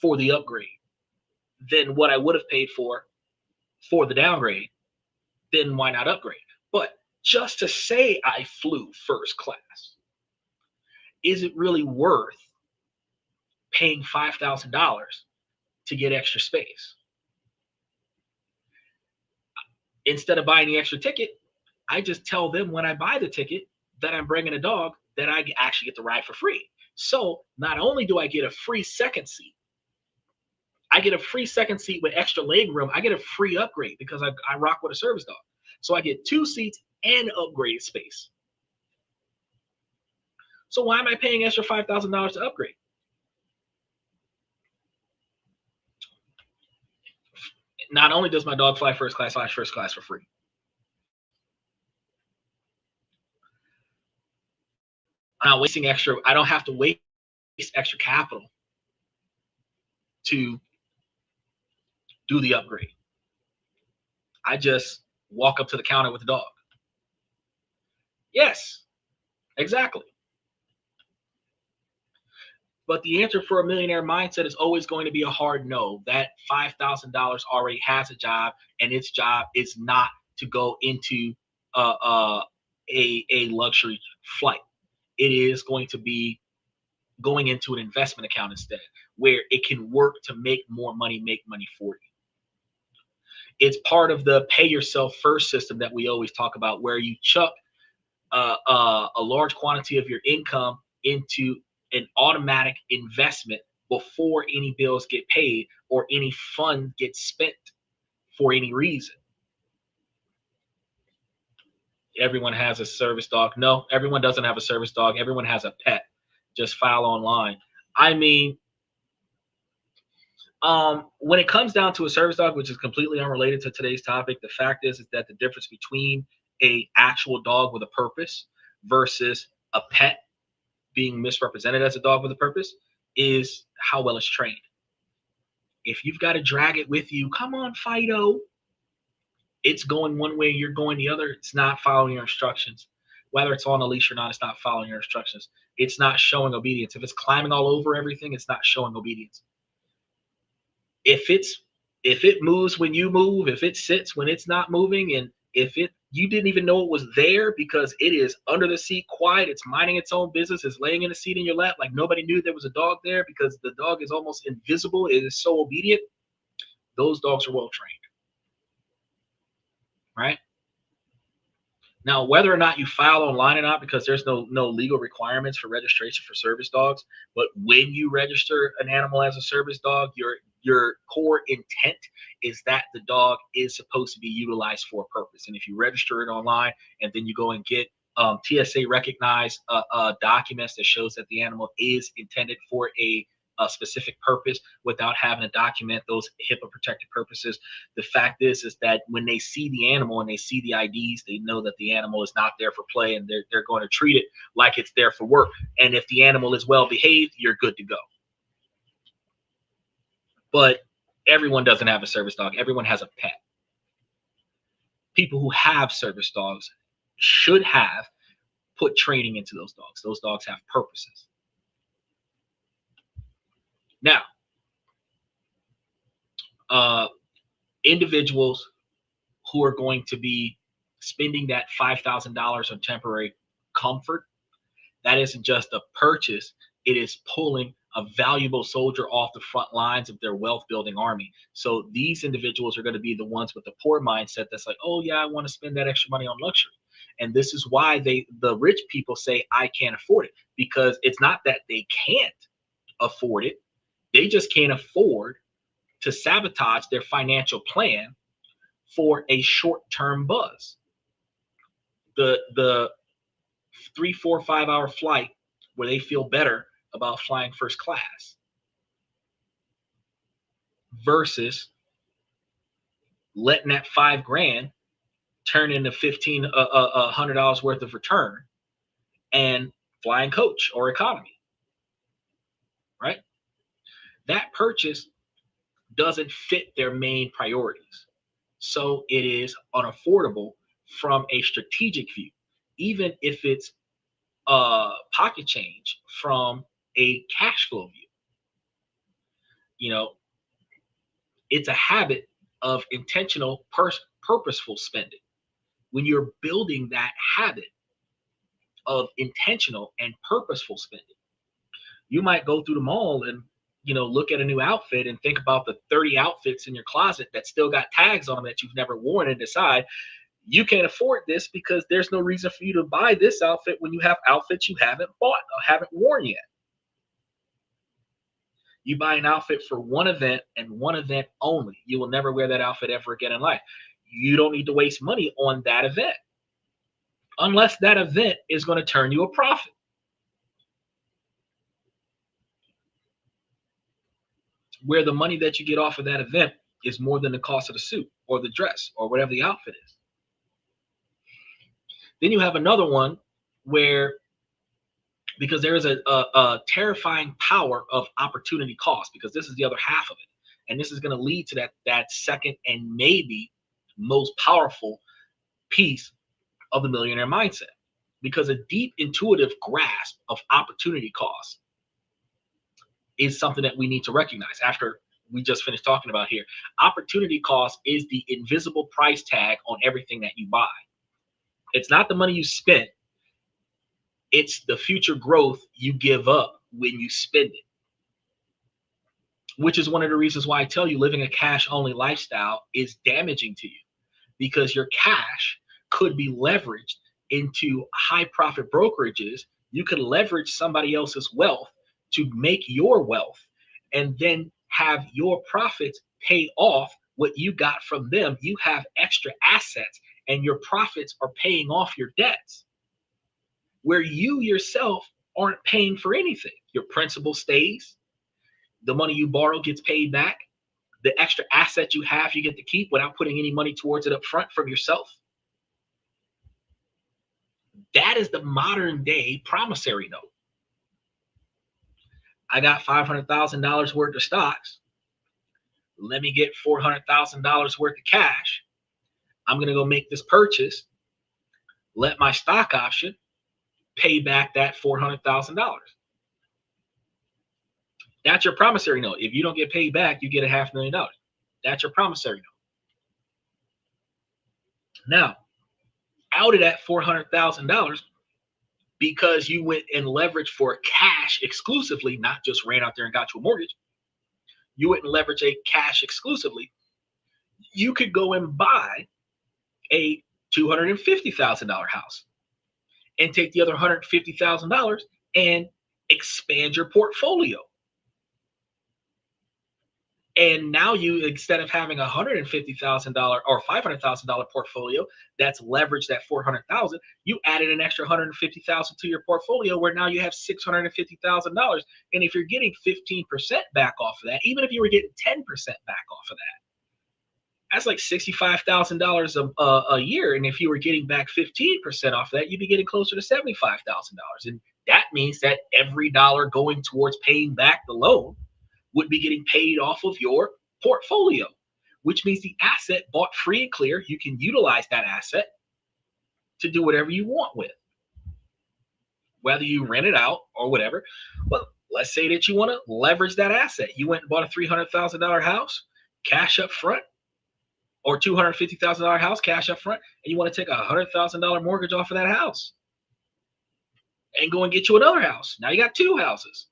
for the upgrade than what I would have paid for the downgrade, then why not upgrade? But just to say I flew first class, is it really worth paying $5,000 to get extra space? Instead of buying the extra ticket, I just tell them when I buy the ticket that I'm bringing a dog that I actually get to ride for free. So not only do I get a free second seat, I get a free second seat with extra leg room. I get a free upgrade because I rock with a service dog. So I get 2 seats and upgrade space. So why am I paying extra $5,000 to upgrade? Not only does my dog fly first class, fly first class for free. I'm not wasting extra. I don't have to waste extra capital to do the upgrade. I just walk up to the counter with the dog. Yes, exactly. But the answer for a millionaire mindset is always going to be a hard no. That $5,000 already has a job, and its job is not to go into a luxury flight. It is going to be going into an investment account instead, where it can work to make more money, make money for you. It's part of the pay yourself first system that we always talk about, where you chuck a large quantity of your income into an automatic investment before any bills get paid or any fund gets spent for any reason. Everyone has a service dog. No, everyone doesn't have a service dog. Everyone has a pet. Just file online. I mean, when it comes down to a service dog, which is completely unrelated to today's topic, the fact is that the difference between a actual dog with a purpose versus a pet being misrepresented as a dog with a purpose is how well it's trained. If you've got to drag it with you, come on, Fido. It's going one way, you're going the other. It's not following your instructions. Whether it's on a leash or not, it's not following your instructions. It's not showing obedience. If it's climbing all over everything, it's not showing obedience. If it moves when you move, if it sits when it's not moving, and if it you didn't even know it was there because it is under the seat, quiet, it's minding its own business, it's laying in a seat in your lap like nobody knew there was a dog there because the dog is almost invisible, it is so obedient. Those dogs are well trained, right? Now, whether or not you file online or not, because there's no legal requirements for registration for service dogs, but when you register an animal as a service dog, your core intent is that the dog is supposed to be utilized for a purpose. And if you register it online and then you go and get TSA recognized documents that shows that the animal is intended for a specific purpose without having to document those HIPAA protected purposes. The fact is that when they see the animal and they see the IDs, they know that the animal is not there for play, and they're going to treat it like it's there for work. And if the animal is well behaved, you're good to go. But everyone doesn't have a service dog. Everyone has a pet. People who have service dogs should have put training into those dogs. Those dogs have purposes. Now, individuals who are going to be spending that $5,000 on temporary comfort, that isn't just a purchase, it is pulling a valuable soldier off the front lines of their wealth building army. So these individuals are going to be the ones with the poor mindset that's like, oh yeah, I want to spend that extra money on luxury. And this is why the rich people say I can't afford it, because it's not that they can't afford it, they just can't afford to sabotage their financial plan for a short-term buzz. The 3, 4, 5 hour flight where they feel better about flying first class versus letting that $5,000 turn into $1,500 worth of return and flying coach or economy, right? That purchase doesn't fit their main priorities. So it is unaffordable from a strategic view, even if it's pocket change from a cash flow view. You know, it's a habit of intentional, purposeful spending. When you're building that habit of intentional and purposeful spending, you might go through the mall and look at a new outfit and think about the 30 outfits in your closet that still got tags on them that you've never worn and decide you can't afford this because there's no reason for you to buy this outfit when you have outfits you haven't bought or haven't worn yet. You buy an outfit for one event and one event only. You will never wear that outfit ever again in life. You don't need to waste money on that event unless that event is going to turn you a profit. Where the money that you get off of that event is more than the cost of the suit or the dress or whatever the outfit is. Then you have another one where, because there is a terrifying power of opportunity cost, because this is the other half of it. And this is going to lead to that second and maybe most powerful piece of the millionaire mindset, because a deep intuitive grasp of opportunity cost is something that we need to recognize after we just finished talking about here. Opportunity cost is the invisible price tag on everything that you buy. It's not the money you spent. It's the future growth you give up when you spend it, which is one of the reasons why I tell you living a cash only lifestyle is damaging to you, because your cash could be leveraged into high profit brokerages. You could leverage somebody else's wealth to make your wealth and then have your profits pay off what you got from them. You have extra assets and your profits are paying off your debts, where you yourself aren't paying for anything. Your principal stays, the money you borrow gets paid back, the extra asset you have you get to keep without putting any money towards it up front from yourself. That is the modern day promissory note. I got $500,000 worth of stocks. Let me get $400,000 worth of cash. I'm going to go make this purchase. Let my stock option pay back that $400,000. That's your promissory note. If you don't get paid back, you get a $500,000. That's your promissory note. Now, out of that $400,000, because you went and leveraged for cash exclusively, not just ran out there and got you a mortgage, you went and leveraged a cash exclusively, you could go and buy a $250,000 house and take the other $150,000 and expand your portfolio. And now you, instead of having a $150,000 or $500,000 portfolio that's leveraged at 400,000, you added an extra 150,000 to your portfolio, where now you have $650,000. And if you're getting 15% back off of that, even if you were getting 10% back off of that, that's like $65,000 a year. And if you were getting back 15% off of that, you'd be getting closer to $75,000. And that means that every dollar going towards paying back the loan would be getting paid off of your portfolio, which means the asset bought free and clear, you can utilize that asset to do whatever you want with, whether you rent it out or whatever. Well, let's say that you want to leverage that asset. You went and bought a $300,000 house, cash up front, or $250,000 house, cash up front, and you want to take a $100,000 mortgage off of that house and go and get you another house. Now you got two houses.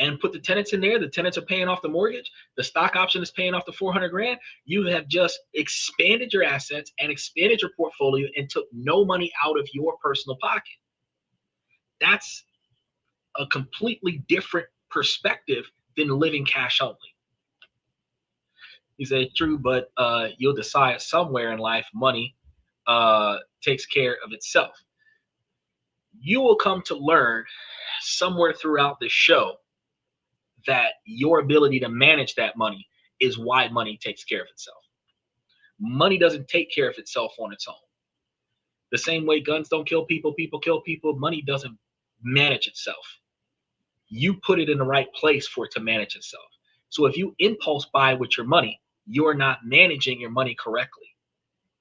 And put the tenants in there. The tenants are paying off the mortgage. The stock option is paying off the 400 grand. You have just expanded your assets and expanded your portfolio and took no money out of your personal pocket. That's a completely different perspective than living cash only. You say, true, but you'll decide somewhere in life money takes care of itself. You will come to learn somewhere throughout the show that your ability to manage that money is why money takes care of itself. Money doesn't take care of itself on its own. The same way guns don't kill people, people kill people, money doesn't manage itself. You put it in the right place for it to manage itself. So if you impulse buy with your money, you're not managing your money correctly,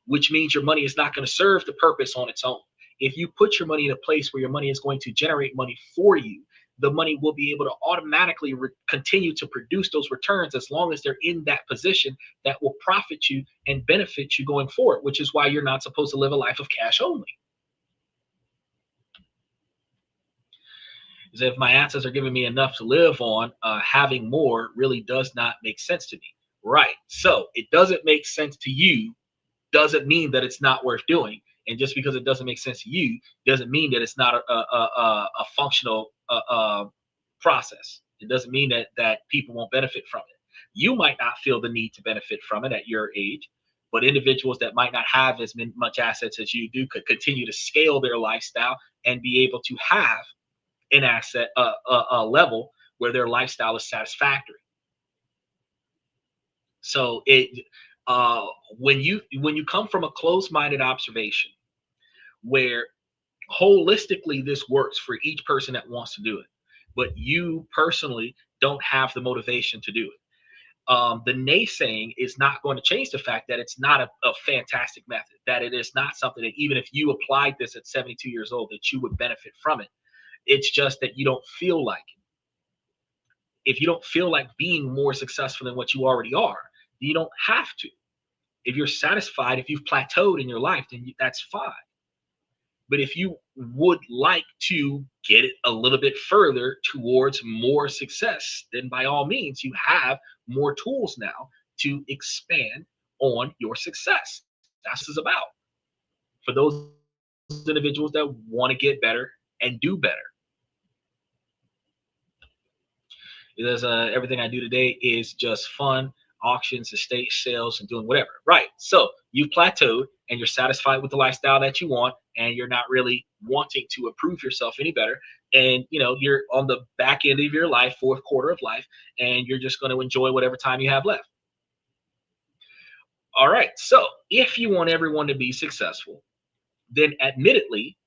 which means your money is not going to serve the purpose on its own. If you put your money in a place where your money is going to generate money for you, the money will be able to automatically continue to produce those returns as long as they're in that position that will profit you and benefit you going forward, which is why you're not supposed to live a life of cash only. Is if my assets are giving me enough to live on, having more really does not make sense to me. Right. So it doesn't make sense to you doesn't mean that it's not worth doing. And just because it doesn't make sense to you doesn't mean that it's not a functional process. It doesn't mean that people won't benefit from it. You might not feel the need to benefit from it at your age, but individuals that might not have as much assets as you do could continue to scale their lifestyle and be able to have an asset a level where their lifestyle is satisfactory. So when you come from a closed-minded observation where holistically this works for each person that wants to do it, but you personally don't have the motivation to do it, the naysaying is not going to change the fact that it's not a fantastic method, that it is not something that even if you applied this at 72 years old that you would benefit from it. It's just that you don't feel like it. If you don't feel like being more successful than what you already are, you don't have to. If you're satisfied, if you've plateaued in your life, then that's fine. But if you would like to get it a little bit further towards more success, then by all means, you have more tools now to expand on your success. That's what it's about. For those individuals that want to get better and do better. Because everything I do today is just fun, auctions, estate sales, and doing whatever. Right. So you've plateaued and you're satisfied with the lifestyle that you want, and you're not really wanting to improve yourself any better. And you're on the back end of your life, fourth quarter of life, and you're just going to enjoy whatever time you have left. All right. So if you want everyone to be successful, then admittedly,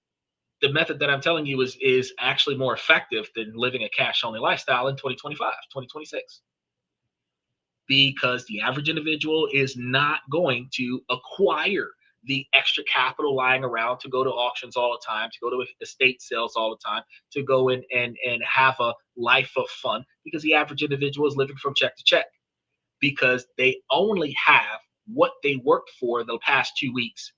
the method that I'm telling you is actually more effective than living a cash only lifestyle in 2025, 2026. Because the average individual is not going to acquire the extra capital lying around to go to auctions all the time, to go to estate sales all the time, to go in and have a life of fun, because the average individual is living from check to check, because they only have what they worked for the past 2 weeks.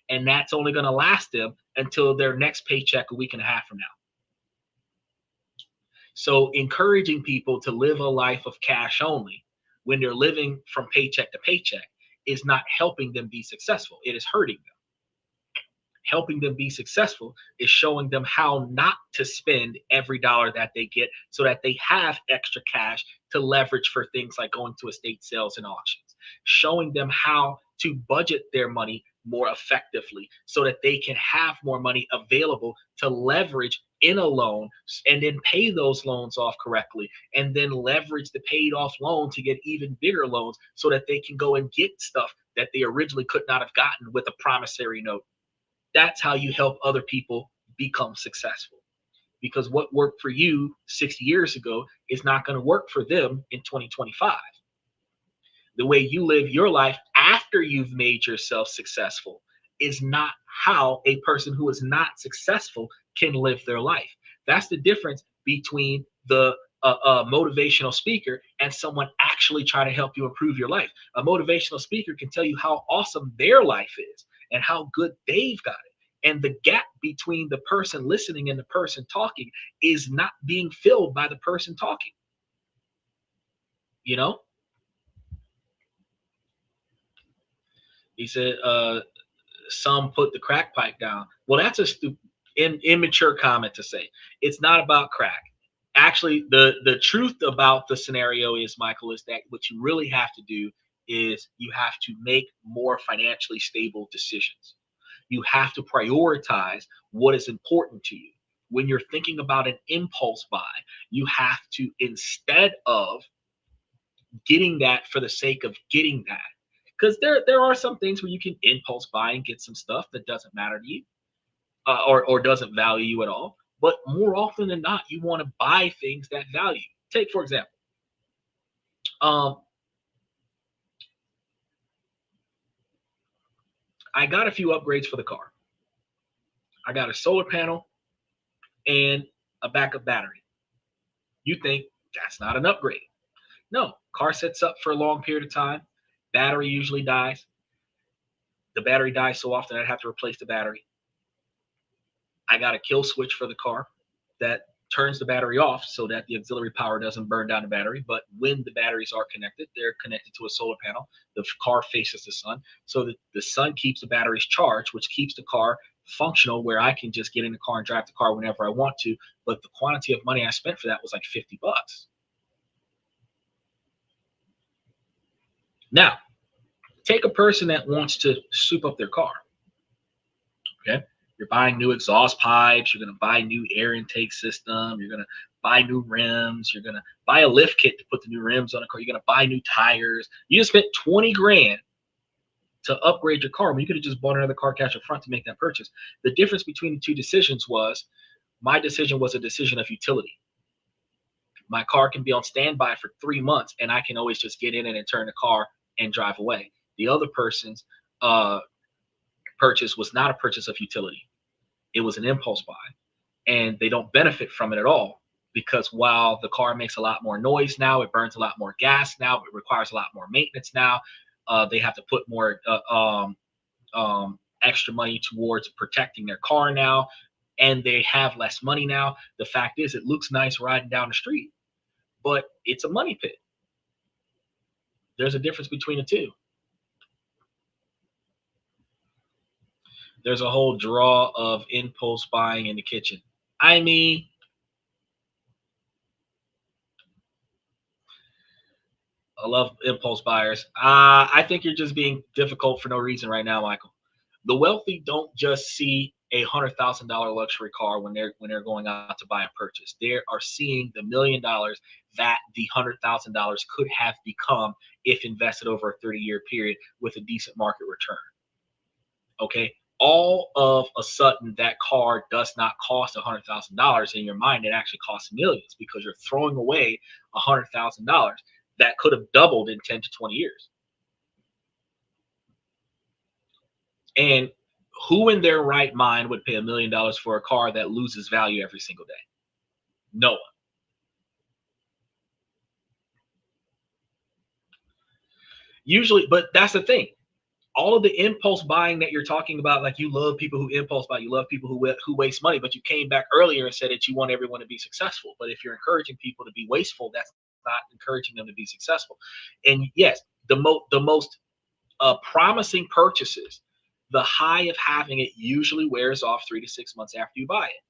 And that's only going to last them until their next paycheck a week and a half from now. So encouraging people to live a life of cash only when they're living from paycheck to paycheck is not helping them be successful. It is hurting them. Helping them be successful is showing them how not to spend every dollar that they get, so that they have extra cash to leverage for things like going to estate sales and auctions. Showing them how to budget their money more effectively so that they can have more money available to leverage in a loan, and then pay those loans off correctly, and then leverage the paid off loan to get even bigger loans so that they can go and get stuff that they originally could not have gotten with a promissory note. That's how you help other people become successful, because what worked for you 60 years ago is not going to work for them in 2025. The way you live your life after you've made yourself successful is not how a person who is not successful can live their life. That's the difference between the motivational speaker and someone actually trying to help you improve your life. A motivational speaker can tell you how awesome their life is and how good they've got it. And the gap between the person listening and the person talking is not being filled by the person talking. You know, he said, some put the crack pipe down. Well, that's a immature comment to say. It's not about crack. Actually, the truth about the scenario is, Michael, is that what you really have to do is you have to make more financially stable decisions. You have to prioritize what is important to you. When you're thinking about an impulse buy, you have to, instead of getting that for the sake of getting that, because there are some things where you can impulse buy and get some stuff that doesn't matter to you, or doesn't value you at all. But more often than not, you want to buy things that value. Take, for example, um, I got a few upgrades for the car. I got a solar panel and a backup battery. You think that's not an upgrade? No, car sets up for a long period of time. Battery usually dies. The battery dies so often I'd have to replace the battery. I got a kill switch for the car that turns the battery off so that the auxiliary power doesn't burn down the battery. But when the batteries are connected, they're connected to a solar panel. The car faces the sun, so that the sun keeps the batteries charged, which keeps the car functional, where I can just get in the car and drive the car whenever I want to. But the quantity of money I spent for that was like $50. Now, take a person that wants to soup up their car. Okay. You're buying new exhaust pipes. You're going to buy new air intake system. You're going to buy new rims. You're going to buy a lift kit to put the new rims on a car. You're going to buy new tires. You just spent 20 grand to upgrade your car when you could have just bought another car cash up front to make that purchase. The difference between the two decisions was, my decision was a decision of utility. My car can be on standby for 3 months and I can always just get in it and turn the car and drive away. The other person's purchase was not a purchase of utility. It was an impulse buy, and they don't benefit from it at all, because while the car makes a lot more noise now, it burns a lot more gas now, it requires a lot more maintenance now. They have to put more extra money towards protecting their car now, and they have less money now. The fact is, it looks nice riding down the street, but it's a money pit. There's a difference between the two. There's a whole draw of impulse buying in the kitchen. I mean, I love impulse buyers. I think you're just being difficult for no reason right now, Michael. The wealthy don't just see $100,000 luxury car when they're going out to buy a purchase. They are seeing the $1,000,000 that the $100,000 could have become if invested over a 30-year period with a decent market return. Okay. All of a sudden, that car does not cost $100,000. In your mind, it actually costs millions, because you're throwing away $100,000 that could have doubled in 10 to 20 years. And who in their right mind would pay $1 million for a car that loses value every single day? No one. Usually, but that's the thing. All of the impulse buying that you're talking about, like you love people who impulse buy, you love people who waste money, but you came back earlier and said that you want everyone to be successful. But if you're encouraging people to be wasteful, that's not encouraging them to be successful. And yes, the most promising purchases, the high of having it usually wears off 3 to 6 months after you buy it,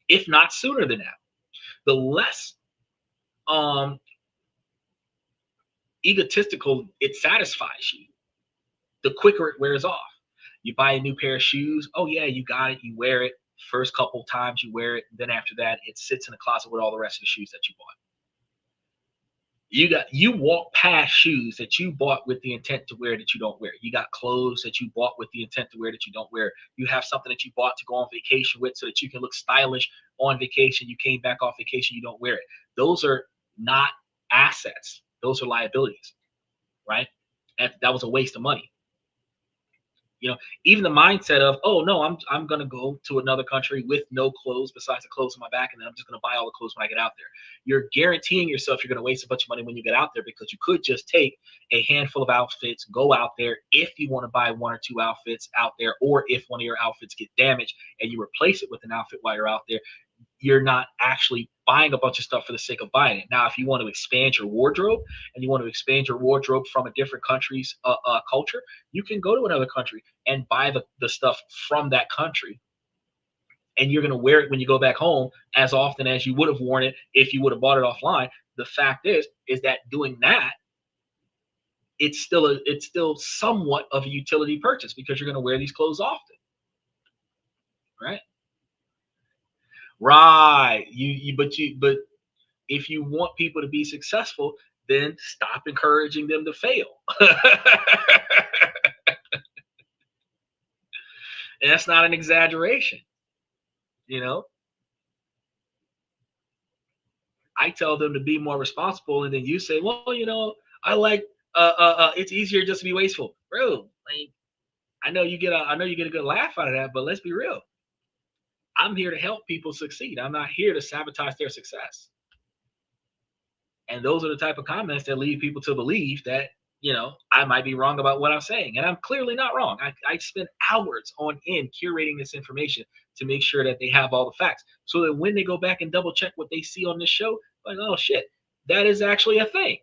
if not sooner than that. The less um, egotistical it satisfies you, the quicker it wears off. You buy a new pair of shoes. Oh yeah, you got it. You wear it. First couple times you wear it. Then after that, it sits in the closet with all the rest of the shoes that you bought. You walk past shoes that you bought with the intent to wear that you don't wear. You got clothes that you bought with the intent to wear that you don't wear. You have something that you bought to go on vacation with so that you can look stylish on vacation. You came back off vacation, you don't wear it. Those are not assets. Those are liabilities, right? That was a waste of money. Even the mindset of, oh no, I'm gonna go to another country with no clothes besides the clothes on my back, and then I'm just gonna buy all the clothes when I get out there. You're guaranteeing yourself you're gonna waste a bunch of money when you get out there, because you could just take a handful of outfits, go out there if you want to buy 1 or 2 outfits out there, or if one of your outfits get damaged and you replace it with an outfit while you're out there. You're not actually buying a bunch of stuff for the sake of buying it. Now, if you want to expand your wardrobe and you want to expand your wardrobe from a different country's culture, you can go to another country and buy the stuff from that country. And you're going to wear it when you go back home as often as you would have worn it if you would have bought it offline. The fact is that doing that, it's still somewhat of a utility purchase, because you're going to wear these clothes often, right? Right. But if you want people to be successful, then stop encouraging them to fail. And that's not an exaggeration. You know, I tell them to be more responsible, and then you say, well, I like it's easier just to be wasteful. Bro, like, I know you get a good laugh out of that, but let's be real. I'm here to help people succeed. I'm not here to sabotage their success. And those are the type of comments that lead people to believe that, I might be wrong about what I'm saying. And I'm clearly not wrong. I spend hours on end curating this information to make sure that they have all the facts, so that when they go back and double check what they see on this show, like, oh shit, that is actually a thing.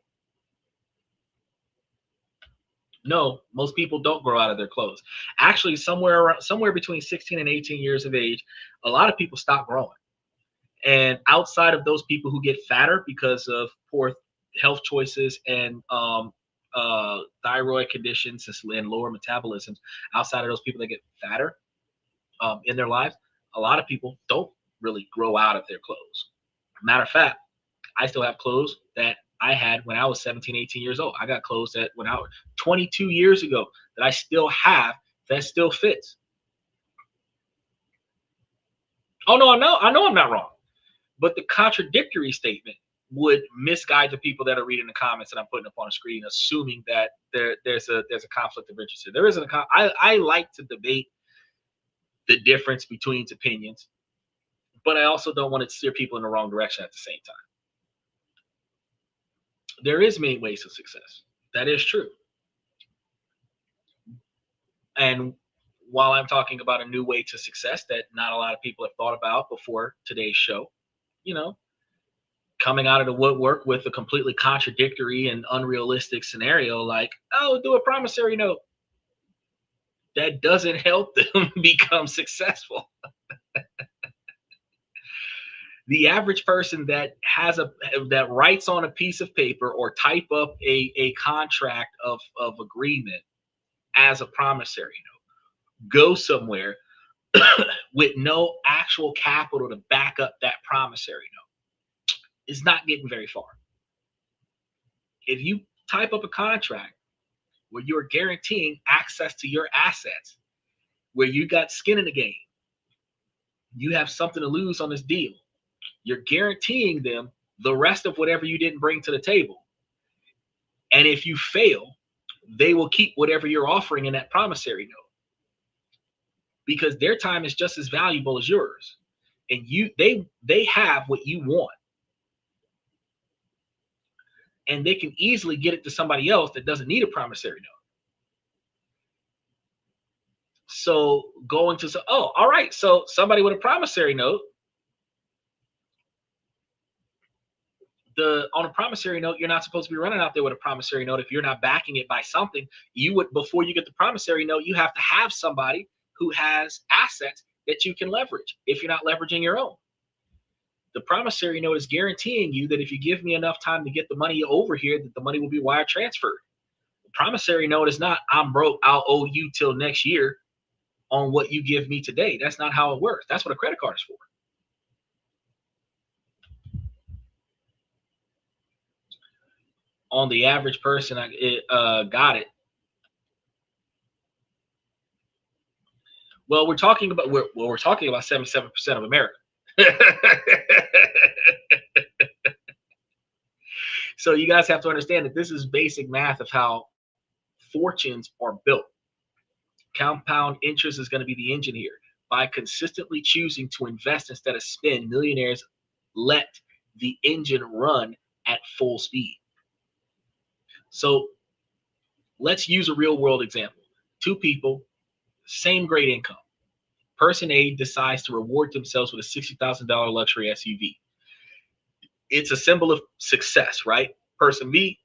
No, most people don't grow out of their clothes. Actually, somewhere between 16 and 18 years of age, a lot of people stop growing. And outside of those people who get fatter because of poor health choices and thyroid conditions and lower metabolisms, outside of those people that get fatter in their lives, a lot of people don't really grow out of their clothes. Matter of fact, I still have clothes that I had when I was 17, 18 years old. I got clothes that when I was 22 years ago that I still have, that still fits. Oh no, I know I'm not wrong. But the contradictory statement would misguide the people that are reading the comments that I'm putting up on the screen, assuming that there's a conflict of interest. There isn't I like to debate the difference between opinions, but I also don't want to steer people in the wrong direction at the same time. There is many ways to success. That is true. And while I'm talking about a new way to success that not a lot of people have thought about before today's show, you know, coming out of the woodwork with a completely contradictory and unrealistic scenario, like, oh, do a promissory note. That doesn't help them become successful. The average person that writes on a piece of paper or type up a contract of agreement as a promissory note, go somewhere with no actual capital to back up that promissory note, is not getting very far. If you type up a contract where you're guaranteeing access to your assets, where you got skin in the game, you have something to lose on this deal, you're guaranteeing them the rest of whatever you didn't bring to the table. And if you fail, they will keep whatever you're offering in that promissory note. because their time is just as valuable as yours. And they have what you want. And they can easily get it to somebody else that doesn't need a promissory note. So going to, oh, all right. So somebody with a promissory note, on a promissory note, you're not supposed to be running out there with a promissory note if you're not backing it by something. You would, before you get the promissory note, you have to have somebody who has assets that you can leverage if you're not leveraging your own. The promissory note is guaranteeing you that if you give me enough time to get the money over here, that the money will be wire transferred. The promissory note is not, I'm broke, I'll owe you till next year on what you give me today. That's not how it works. That's what a credit card is for. On the average person, got it. Well, we're talking about 77% of America. So you guys have to understand that this is basic math of how fortunes are built. Compound interest is going to be the engine here. By consistently choosing to invest instead of spend, millionaires let the engine run at full speed. So let's use a real world example. Two people, same great income. Person A decides to reward themselves with a $60,000 luxury SUV. It's a symbol of success, right? Person B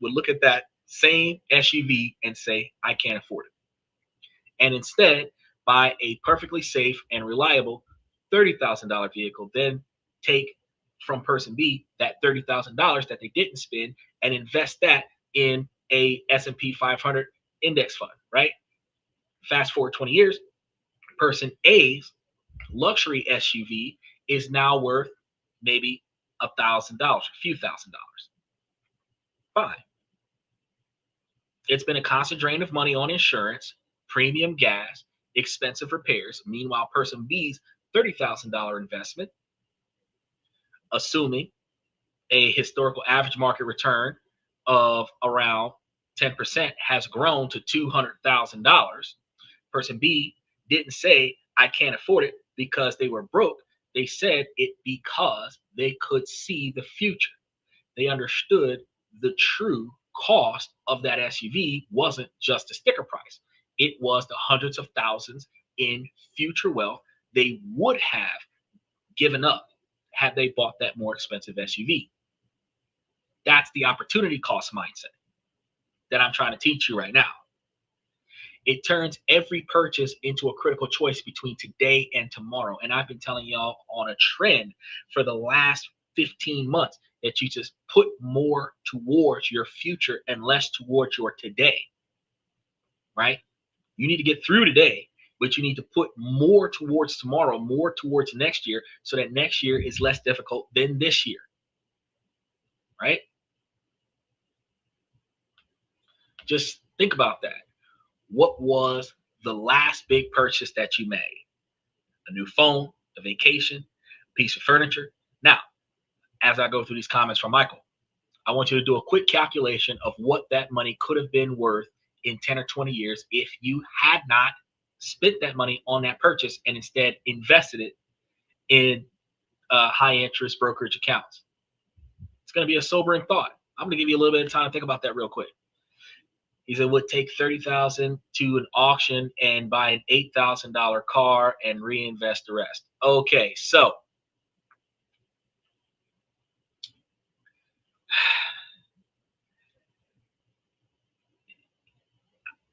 would look at that same SUV and say, I can't afford it. And instead buy a perfectly safe and reliable $30,000 vehicle, then take from person B that $30,000 that they didn't spend and invest that in a S&P 500 index fund, right? Fast forward 20 years, person A's luxury SUV is now worth maybe $1,000, a few $1,000s. Fine. It's been a constant drain of money on insurance, premium gas, expensive repairs. Meanwhile, person B's $30,000 investment, assuming a historical average market return of around 10%, has grown to $200,000. Person B didn't say, I can't afford it because they were broke. They said it because they could see the future. They understood the true cost of that SUV wasn't just a sticker price. It was the hundreds of thousands in future wealth they would have given up had they bought that more expensive SUV. That's the opportunity cost mindset that I'm trying to teach you right now. It turns every purchase into a critical choice between today and tomorrow. And I've been telling y'all on a trend for the last 15 months that you just put more towards your future and less towards your today, right? You need to get through today, but you need to put more towards tomorrow, more towards next year, so that next year is less difficult than this year, right? Just think about that. What was the last big purchase that you made? A new phone, a vacation, a piece of furniture? Now, as I go through these comments from Michael, I want you to do a quick calculation of what that money could have been worth in 10 or 20 years if you had not spent that money on that purchase and instead invested it in high interest brokerage accounts. It's going to be a sobering thought. I'm going to give you a little bit of time to think about that real quick. He said, would take $30,000 to an auction and buy an $8,000 car and reinvest the rest. Okay, so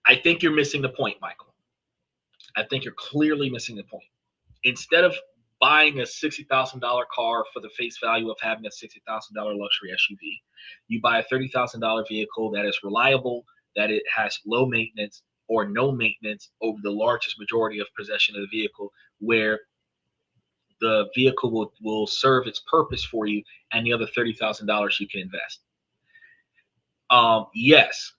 I think you're missing the point, Michael. I think you're clearly missing the point. Instead of buying a $60,000 car for the face value of having a $60,000 luxury SUV, you buy a $30,000 vehicle that is reliable, that it has low maintenance or no maintenance over the largest majority of possession of the vehicle, where the vehicle will serve its purpose for you, and the other $30,000 you can invest. Yes,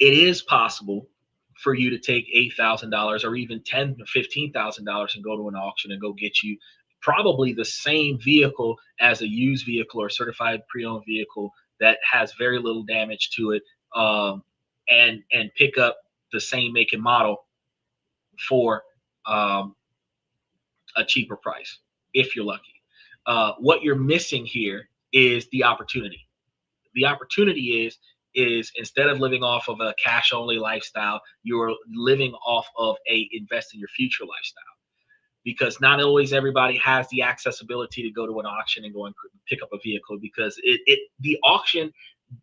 it is possible for you to take $8,000 or even $10,000 or $15,000 and go to an auction and go get you probably the same vehicle as a used vehicle or certified pre-owned vehicle that has very little damage to it, and pick up the same make and model for um, a cheaper price if you're lucky. What you're missing here is the opportunity. The opportunity is instead of living off of a cash only lifestyle, you're living off of a invest in your future lifestyle, because not always everybody has the accessibility to go to an auction and go and pick up a vehicle, because the auction,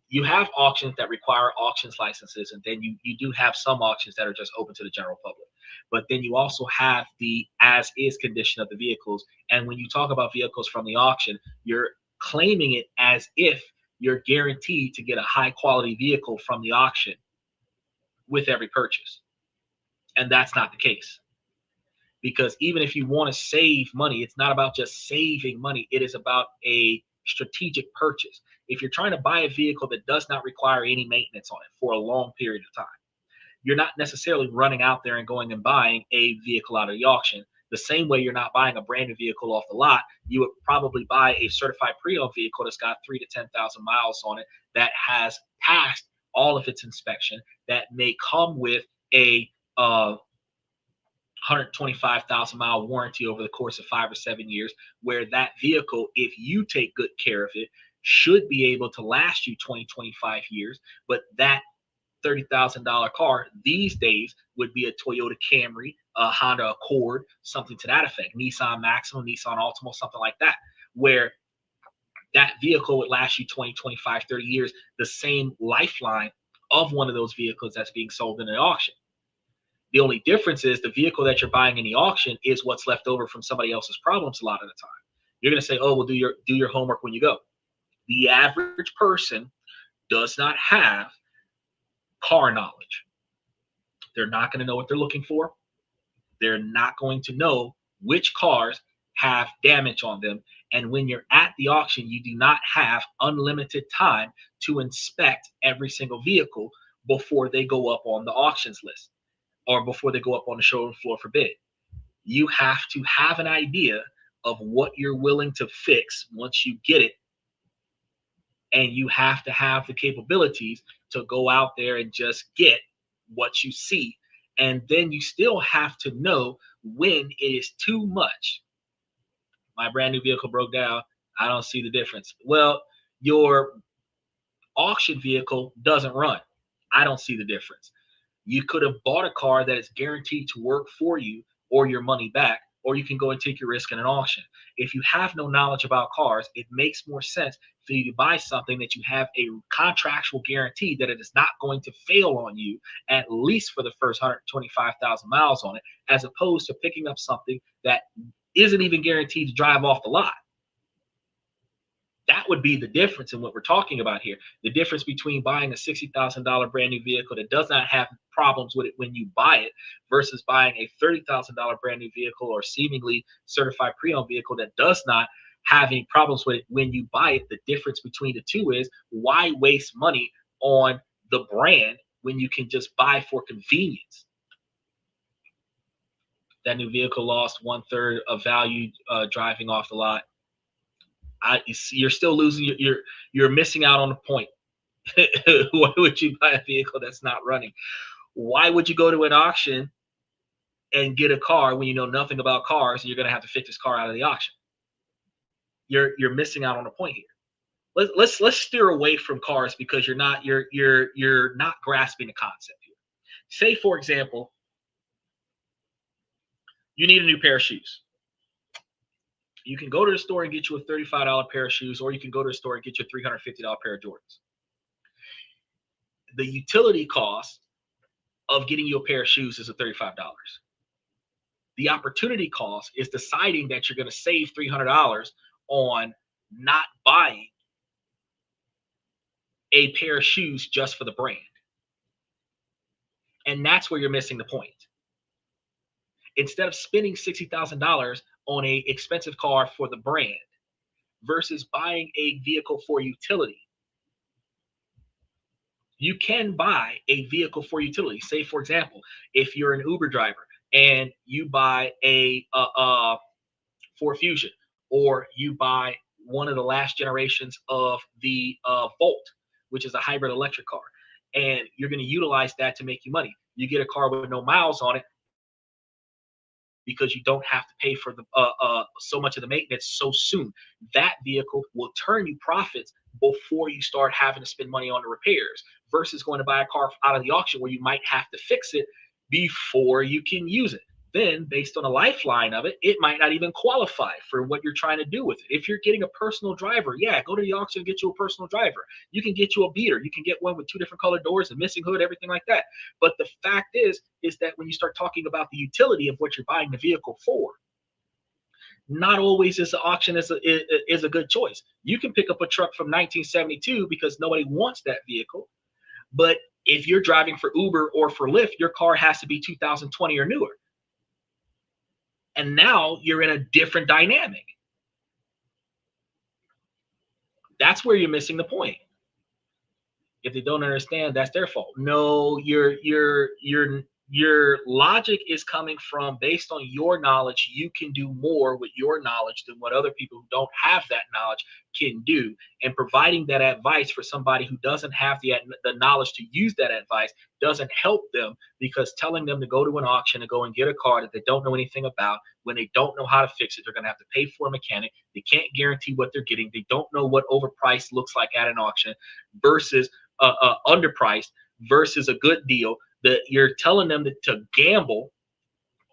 you have auctions that require auctions licenses, and then you do have some auctions that are just open to the general public. But then you also have the as is condition of the vehicles. And when you talk about vehicles from the auction, you're claiming it as if you're guaranteed to get a high quality vehicle from the auction with every purchase. And that's not the case. Because even if you want to save money, it's not about just saving money, it is about a strategic purchase. If you're trying to buy a vehicle that does not require any maintenance on it for a long period of time, you're not necessarily running out there and going and buying a vehicle out of the auction. The same way you're not buying a brand new vehicle off the lot, you would probably buy a certified pre-owned vehicle that's got 3 to 10,000 miles on it, that has passed all of its inspection, that may come with a 125,000 mile warranty over the course of 5 or 7 years, where that vehicle, if you take good care of it, should be able to last you 20, 25 years. But that $30,000 car these days would be a Toyota Camry, a Honda Accord, something to that effect, Nissan Maxima, Nissan Altima, something like that, where that vehicle would last you 20, 25, 30 years, the same lifeline of one of those vehicles that's being sold in an auction. The only difference is the vehicle that you're buying in the auction is what's left over from somebody else's problems a lot of the time. You're going to say, "Oh, well, do your homework when you go." The average person does not have car knowledge. They're not going to know what they're looking for. They're not going to know which cars have damage on them. And when you're at the auction, you do not have unlimited time to inspect every single vehicle before they go up on the auctions list or before they go up on the showroom floor for bid. You have to have an idea of what you're willing to fix once you get it. And you have to have the capabilities to go out there and just get what you see. And then you still have to know when it is too much. My brand new vehicle broke down. I don't see the difference. Well, your auction vehicle doesn't run. I don't see the difference. You could have bought a car that is guaranteed to work for you or your money back, or you can go and take your risk in an auction. If you have no knowledge about cars, it makes more sense for you to buy something that you have a contractual guarantee that it is not going to fail on you, at least for the first 125,000 miles on it, as opposed to picking up something that isn't even guaranteed to drive off the lot. That would be the difference in what we're talking about here. The difference between buying a $60,000 brand new vehicle that does not have problems with it when you buy it versus buying a $30,000 brand new vehicle or seemingly certified pre-owned vehicle that does not have any problems with it when you buy it. The difference between the two is, why waste money on the brand when you can just buy for convenience? That new vehicle lost 1/3 of value driving off the lot. You're still losing. You're missing out on the point. Why would you buy a vehicle that's not running? Why would you go to an auction and get a car when you know nothing about cars and you're going to have to fix this car out of the auction? You're missing out on a point here. Let's steer away from cars, because you're not grasping the concept here. Say, for example, you need a new pair of shoes. You can go to the store and get you a $35 pair of shoes, or you can go to the store and get you a $350 pair of Jordans. The utility cost of getting you a pair of shoes is a $35. The opportunity cost is deciding that you're going to save $300 on not buying a pair of shoes just for the brand. And that's where you're missing the point. Instead of spending $60,000 on a expensive car for the brand versus buying a vehicle for utility, you can buy a vehicle for utility. Say, for example, if you're an Uber driver and you buy a Ford Fusion, or you buy one of the last generations of the Volt, which is a hybrid electric car, and you're going to utilize that to make you money. You get a car with no miles on it, because you don't have to pay for the so much of the maintenance so soon. That vehicle will turn you profits before you start having to spend money on the repairs, versus going to buy a car out of the auction where you might have to fix it before you can use it. Then, based on a lifeline of it, it might not even qualify for what you're trying to do with it. If you're getting a personal driver, yeah, go to the auction and get you a personal driver. You can get you a beater. You can get one with 2 different colored doors and missing hood, everything like that. But the fact is that when you start talking about the utility of what you're buying the vehicle for, not always is the auction is a good choice. You can pick up a truck from 1972 because nobody wants that vehicle. But if you're driving for Uber or for Lyft, your car has to be 2020 or newer. And now you're in a different dynamic. That's where you're missing the point. If they don't understand, that's their fault. No, your logic is coming from based on your knowledge. You can do more with your knowledge than what other people who don't have that knowledge can do. And providing that advice for somebody who doesn't have the knowledge to use that advice doesn't help them, because telling them to go to an auction and go and get a car that they don't know anything about, when they don't know how to fix it, they're going to have to pay for a mechanic. They can't guarantee what they're getting. They don't know what overpriced looks like at an auction versus underpriced versus a good deal. That you're telling them to gamble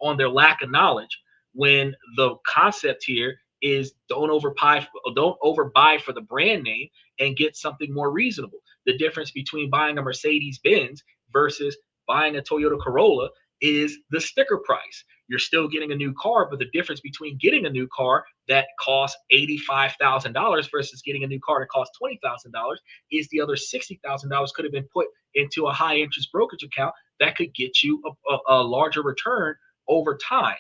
on their lack of knowledge, when the concept here is don't overbuy for the brand name and get something more reasonable. The difference between buying a Mercedes Benz versus buying a Toyota Corolla is the sticker price. You're still getting a new car, but the difference between getting a new car that costs $85,000 versus getting a new car that costs $20,000 is the other $60,000 could have been put into a high interest brokerage account that could get you a larger return over time.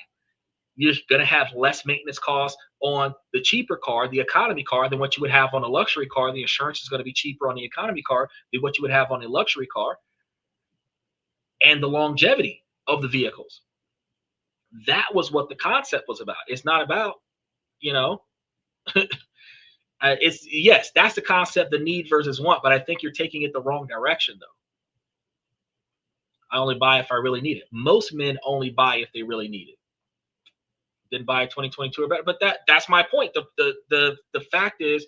You're going to have less maintenance costs on the cheaper car, the economy car, than what you would have on a luxury car. The insurance is going to be cheaper on the economy car than what you would have on a luxury car. And the longevity of the vehicles. That was what the concept was about. It's not about, it's, yes, that's the concept, the need versus want, but I think you're taking it the wrong direction though. I only buy if I really need it. Most men only buy if they really need it. Then buy 2022 or better. But that's my point. The fact is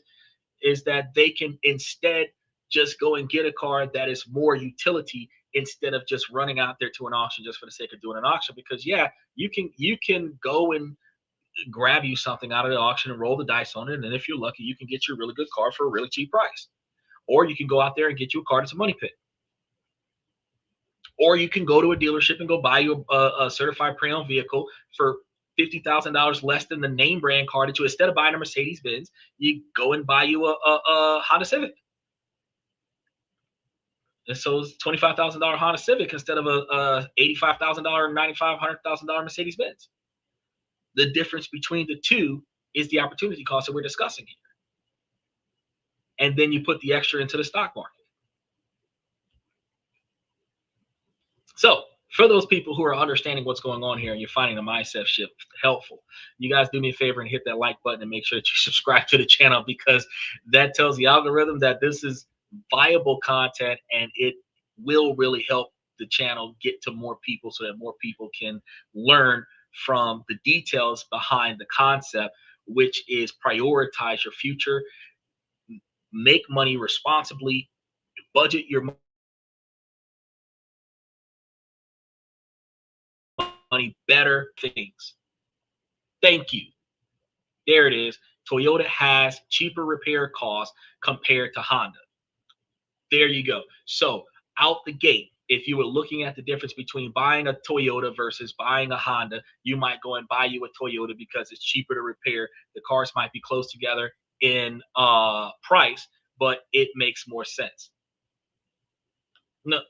that they can instead just go and get a car that is more utility instead of just running out there to an auction just for the sake of doing an auction. Because yeah, you can go and grab you something out of the auction and roll the dice on it, and then if you're lucky, you can get you a really good car for a really cheap price. Or you can go out there and get you a car that's a money pit. Or you can go to a dealership and go buy you a certified pre-owned vehicle for $50,000 less than the name brand car that you, instead of buying a Mercedes Benz, you go and buy you a Honda Civic. And so it's $25,000 Honda Civic instead of a $85,000, $95,000, $100,000 Mercedes Benz. The difference between the two is the opportunity cost that we're discussing here. And then you put the extra into the stock market. So for those people who are understanding what's going on here and you're finding the mindset shift helpful, you guys do me a favor and hit that like button and make sure that you subscribe to the channel, because that tells the algorithm that this is viable content and it will really help the channel get to more people so that more people can learn from the details behind the concept, which is prioritize your future, make money responsibly, budget your money better things. Thank you. There it is. Toyota has cheaper repair costs compared to Honda. There you go. So out the gate, if you were looking at the difference between buying a Toyota versus buying a Honda, you might go and buy you a Toyota because it's cheaper to repair. The cars might be close together in price, but it makes more sense. No,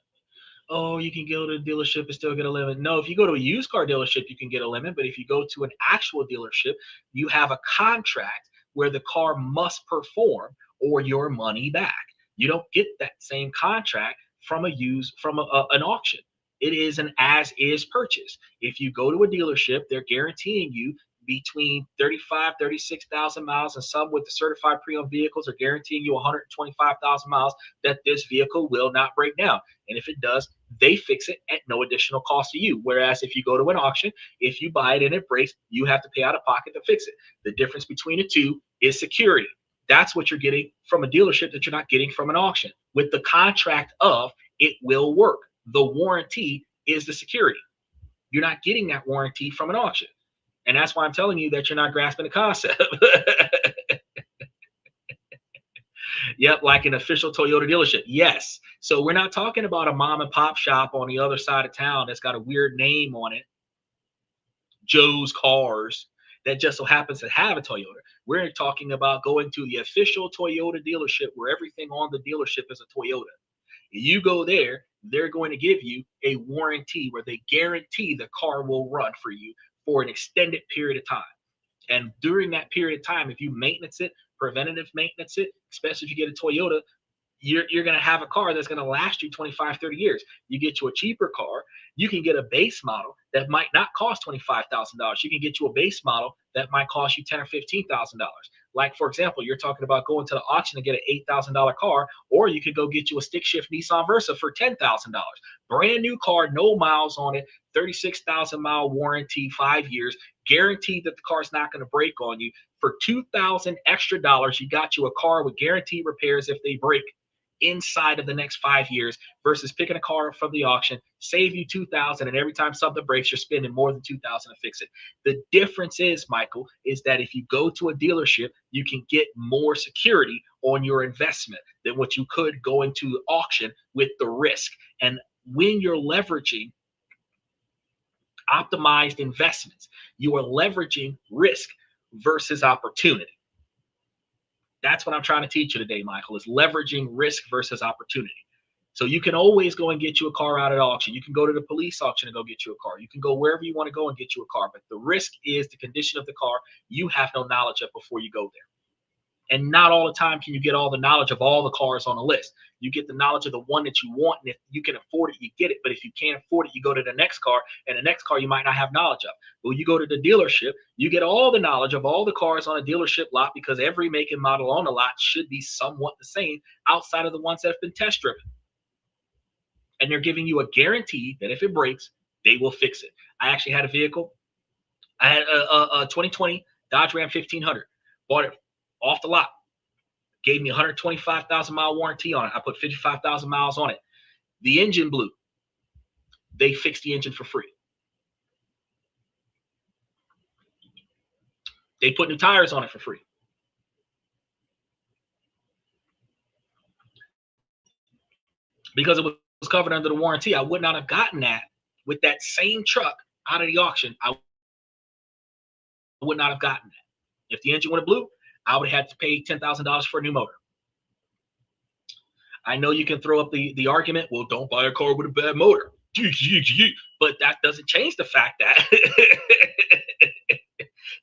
oh, you can go to a dealership and still get a limit. No, if you go to a used car dealership, you can get a limit. But if you go to an actual dealership, you have a contract where the car must perform or your money back. You don't get that same contract from an auction. It is an as-is purchase. If you go to a dealership, they're guaranteeing you between 35, 36,000 miles, and some with the certified pre-owned vehicles are guaranteeing you 125,000 miles that this vehicle will not break down. And if it does, they fix it at no additional cost to you. Whereas if you go to an auction, if you buy it and it breaks, you have to pay out of pocket to fix it. The difference between the two is security. That's what you're getting from a dealership that you're not getting from an auction. With the contract of it will work. The warranty is the security. You're not getting that warranty from an auction. And that's why I'm telling you that you're not grasping the concept. Yep, like an official Toyota dealership. Yes. So we're not talking about a mom and pop shop on the other side of town that's got a weird name on it, Joe's Cars, that just so happens to have a Toyota. We're talking about going to the official Toyota dealership where everything on the dealership is a Toyota. You go there, they're going to give you a warranty where they guarantee the car will run for you for an extended period of time. And during that period of time, if you maintenance it, preventative maintenance it, especially if you get a Toyota, you're going to have a car that's going to last you 25, 30 years. You get you a cheaper car, you can get a base model that might not cost $25,000. You can get you a base model that might cost you $10,000 or $15,000. Like, for example, you're talking about going to the auction to get an $8,000 car, or you could go get you a stick shift Nissan Versa for $10,000. Brand new car, no miles on it, 36,000 mile warranty, 5 years, guaranteed that the car's not going to break on you. For $2,000 extra dollars, you got you a car with guaranteed repairs if they break inside of the next 5 years, versus picking a car from the auction, save you $2,000, and every time something breaks, you're spending more than $2,000 to fix it. The difference is, Michael, is that if you go to a dealership, you can get more security on your investment than what you could going to auction with the risk. And when you're leveraging optimized investments, you are leveraging risk versus opportunity. That's what I'm trying to teach you today, Michael, is leveraging risk versus opportunity. So you can always go and get you a car out at auction. You can go to the police auction and go get you a car. You can go wherever you want to go and get you a car. But the risk is the condition of the car you have no knowledge of before you go there. And not all the time can you get all the knowledge of all the cars on the list. You get the knowledge of the one that you want, and if you can afford it, you get it. But if you can't afford it, you go to the next car, and the next car you might not have knowledge of. But when you go to the dealership, you get all the knowledge of all the cars on a dealership lot, because every make and model on the lot should be somewhat the same outside of the ones that have been test driven. And they're giving you a guarantee that if it breaks, they will fix it. I actually had a vehicle. I had a 2020 Dodge Ram 1500. Bought it off the lot, gave me 125,000 mile warranty on it. I put 55,000 miles on it. The engine blew. They fixed the engine for free. They put new tires on it for free. Because it was covered under the warranty. I would not have gotten that with that same truck out of the auction. I would not have gotten that. If the engine would have blew, I would have had to pay $10,000 for a new motor. I know you can throw up the argument, well, don't buy a car with a bad motor. But that doesn't change the fact that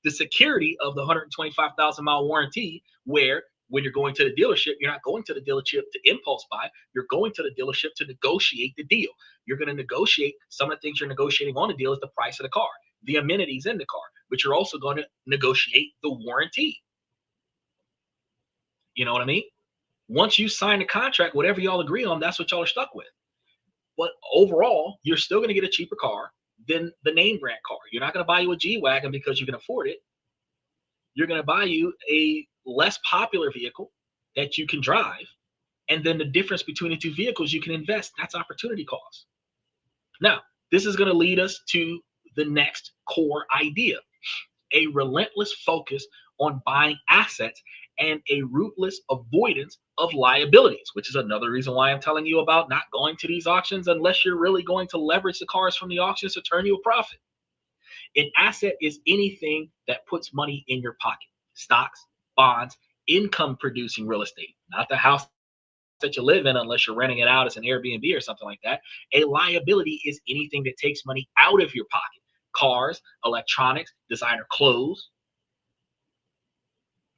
the security of the 125,000 mile warranty, where when you're going to the dealership, you're not going to the dealership to impulse buy. You're going to the dealership to negotiate the deal. You're going to negotiate. Some of the things you're negotiating on the deal is the price of the car, the amenities in the car, but you're also going to negotiate the warranty. You know what I mean? Once you sign the contract, whatever y'all agree on, that's what y'all are stuck with. But overall, you're still going to get a cheaper car than the name brand car. You're not going to buy you a G-Wagon because you can afford it. You're going to buy you a less popular vehicle that you can drive. And then the difference between the two vehicles you can invest, that's opportunity cost. Now, this is going to lead us to the next core idea, a relentless focus on buying assets and a ruthless avoidance of liabilities, which is another reason why I'm telling you about not going to these auctions unless you're really going to leverage the cars from the auctions to turn you a profit. An asset is anything that puts money in your pocket: stocks, bonds, income producing real estate, not the house that you live in unless you're renting it out as an Airbnb or something like that. A liability is anything that takes money out of your pocket: cars, electronics, designer clothes.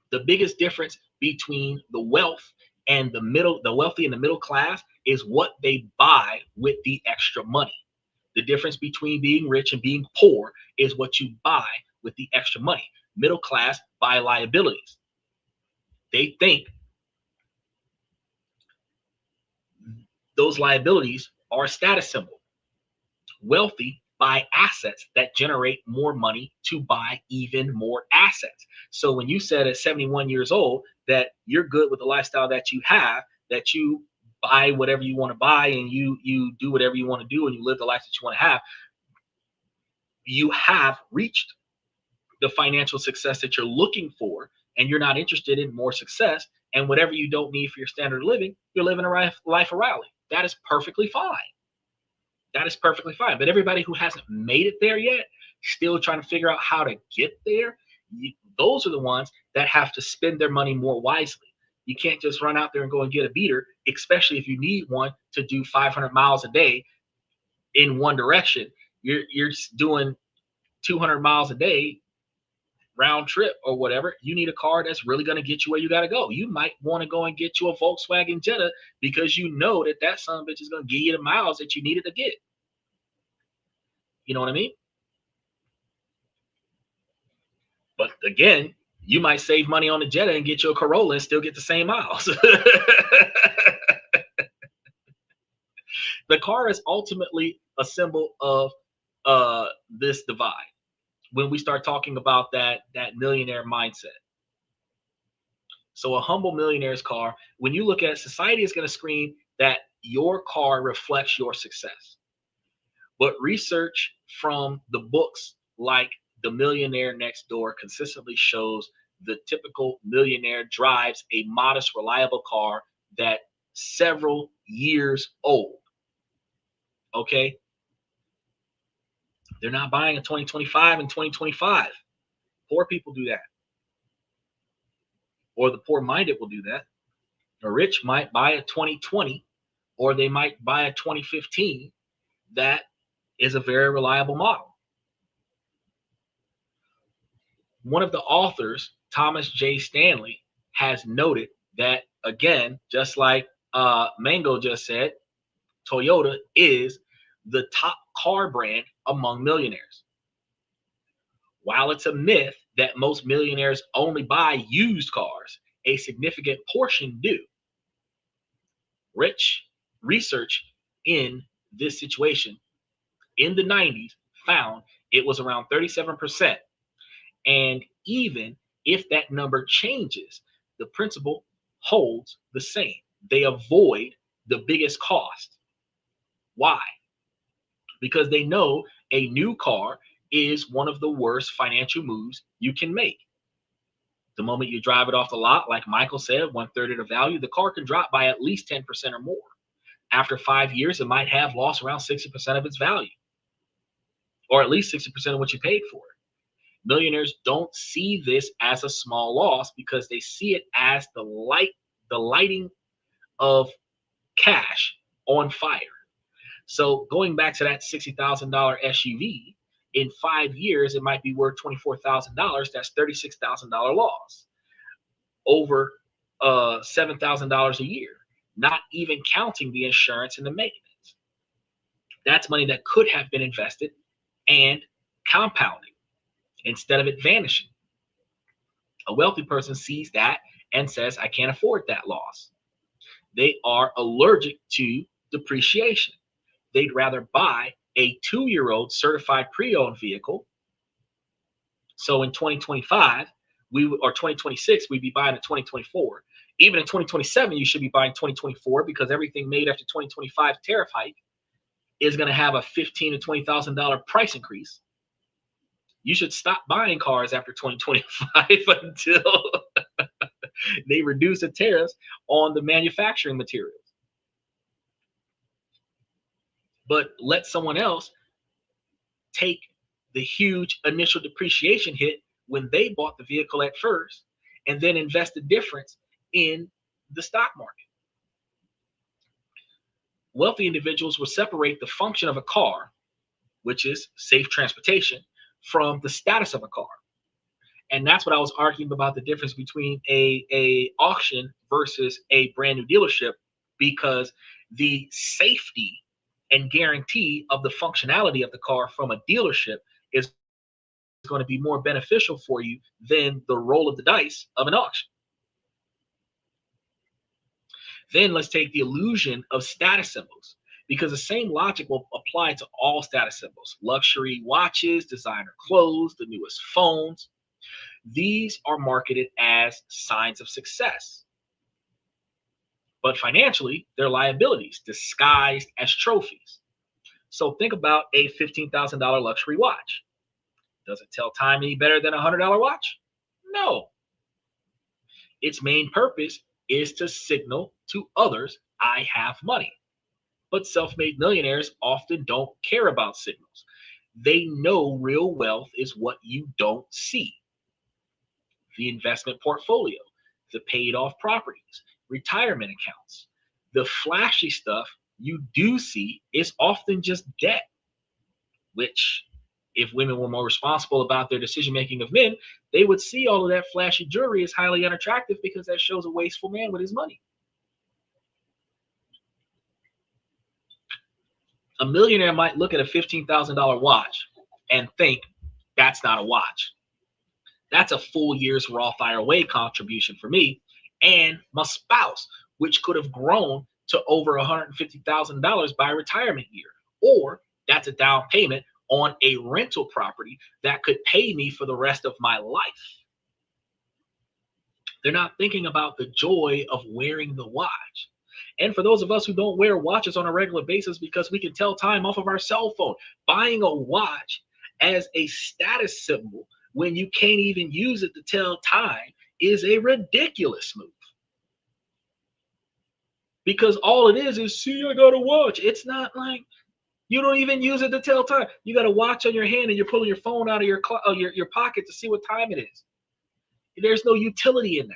The biggest difference between the wealth and the wealthy and the middle class is what they buy with the extra money. The difference between being rich and being poor is what you buy with the extra money. Middle class buy liabilities. They think those liabilities are a status symbol. Wealthy buy assets that generate more money to buy even more assets. So when you said at 71 years old that you're good with the lifestyle that you have, that you buy whatever you want to buy and you do whatever you want to do and you live the life that you want to have, you have reached the financial success that you're looking for, and you're not interested in more success, and whatever you don't need for your standard of living, you're living a life of rally. That is perfectly fine. That is perfectly fine. But everybody who hasn't made it there yet, still trying to figure out how to get there, those are the ones that have to spend their money more wisely. You can't just run out there and go and get a beater, especially if you need one to do 500 miles a day in one direction. You're doing 200 miles a day round trip or whatever. You need a car that's really going to get you where you got to go. You might want to go and get you a Volkswagen Jetta because you know that son of a bitch is going to give you the miles that you needed to get. You know what I mean? But again, you might save money on the Jetta and get you a Corolla and still get the same miles. The car is ultimately a symbol of this divide. When we start talking about that millionaire mindset. So a humble millionaire's car, when you look at it, society is going to scream that your car reflects your success. But research from the books like The Millionaire Next Door consistently shows the typical millionaire drives a modest, reliable car that several years old. Okay? They're not buying a 2025 and 2025. Poor people do that. Or the poor-minded will do that. The rich might buy a 2020, or they might buy a 2015 that is a very reliable model. One of the authors, Thomas J. Stanley, has noted that, again, just like Mango just said, Toyota is the top car brand among millionaires. While it's a myth that most millionaires only buy used cars, a significant portion do. Rich research in this situation in the 90s found it was around 37%. And even if that number changes, the principle holds the same. They avoid the biggest cost. Why? Because they know a new car is one of the worst financial moves you can make. The moment you drive it off the lot, like Michael said, 1/3 of the value, the car can drop by at least 10% or more. After 5 years, it might have lost around 60% of its value, or at least 60% of what you paid for it. Millionaires don't see this as a small loss because they see it as the lighting of cash on fire. So going back to that $60,000 SUV, in 5 years, it might be worth $24,000. That's $36,000 loss, over $7,000 a year, not even counting the insurance and the maintenance. That's money that could have been invested and compounding instead of it vanishing. A wealthy person sees that and says, I can't afford that loss. They are allergic to depreciation. They'd rather buy a 2-year-old certified pre-owned vehicle. So in 2025, or 2026, we'd be buying a 2024. Even in 2027, you should be buying 2024 because everything made after 2025 tariff hike is going to have a $15,000 to $20,000 price increase. You should stop buying cars after 2025 until they reduce the tariffs on the manufacturing materials. But let someone else take the huge initial depreciation hit when they bought the vehicle at first and then invest the difference in the stock market. Wealthy individuals will separate the function of a car, which is safe transportation, from the status of a car. And that's what I was arguing about, the difference between a auction versus a brand new dealership, because the safety and guarantee of the functionality of the car from a dealership is going to be more beneficial for you than the roll of the dice of an auction. Then let's take the illusion of status symbols. because the same logic will apply to all status symbols: luxury watches, designer clothes, the newest phones. These are marketed as signs of success, but financially, they're liabilities disguised as trophies. So think about a $15,000 luxury watch. Does it tell time any better than a $100 watch? No. Its main purpose is to signal to others, I have money. But self made millionaires often don't care about signals. They know real wealth is what you don't see: the investment portfolio, the paid off properties, retirement accounts. The flashy stuff you do see is often just debt, which, if women were more responsible about their decision making of men, they would see all of that flashy jewelry as highly unattractive because that shows a wasteful man with his money. A millionaire might look at a $15,000 watch and think, that's not a watch. That's a full year's Roth IRA contribution for me and my spouse, which could have grown to over $150,000 by retirement year. Or that's a down payment on a rental property that could pay me for the rest of my life. They're not thinking about the joy of wearing the watch. And for those of us who don't wear watches on a regular basis because we can tell time off of our cell phone, buying a watch as a status symbol when you can't even use it to tell time is a ridiculous move. Because all it is, see, I got a watch. It's not like you don't even use it to tell time. You got a watch on your hand and you're pulling your phone out of your pocket to see what time it is. There's no utility in that.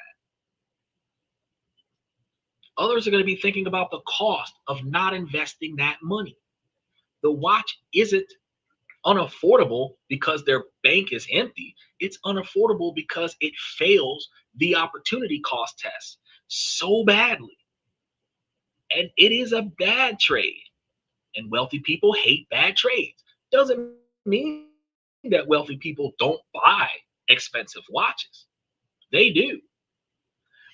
Others are going to be thinking about the cost of not investing that money. The watch isn't unaffordable because their bank is empty. It's unaffordable because it fails the opportunity cost test so badly. And it is a bad trade. And wealthy people hate bad trades. Doesn't mean that wealthy people don't buy expensive watches. They do.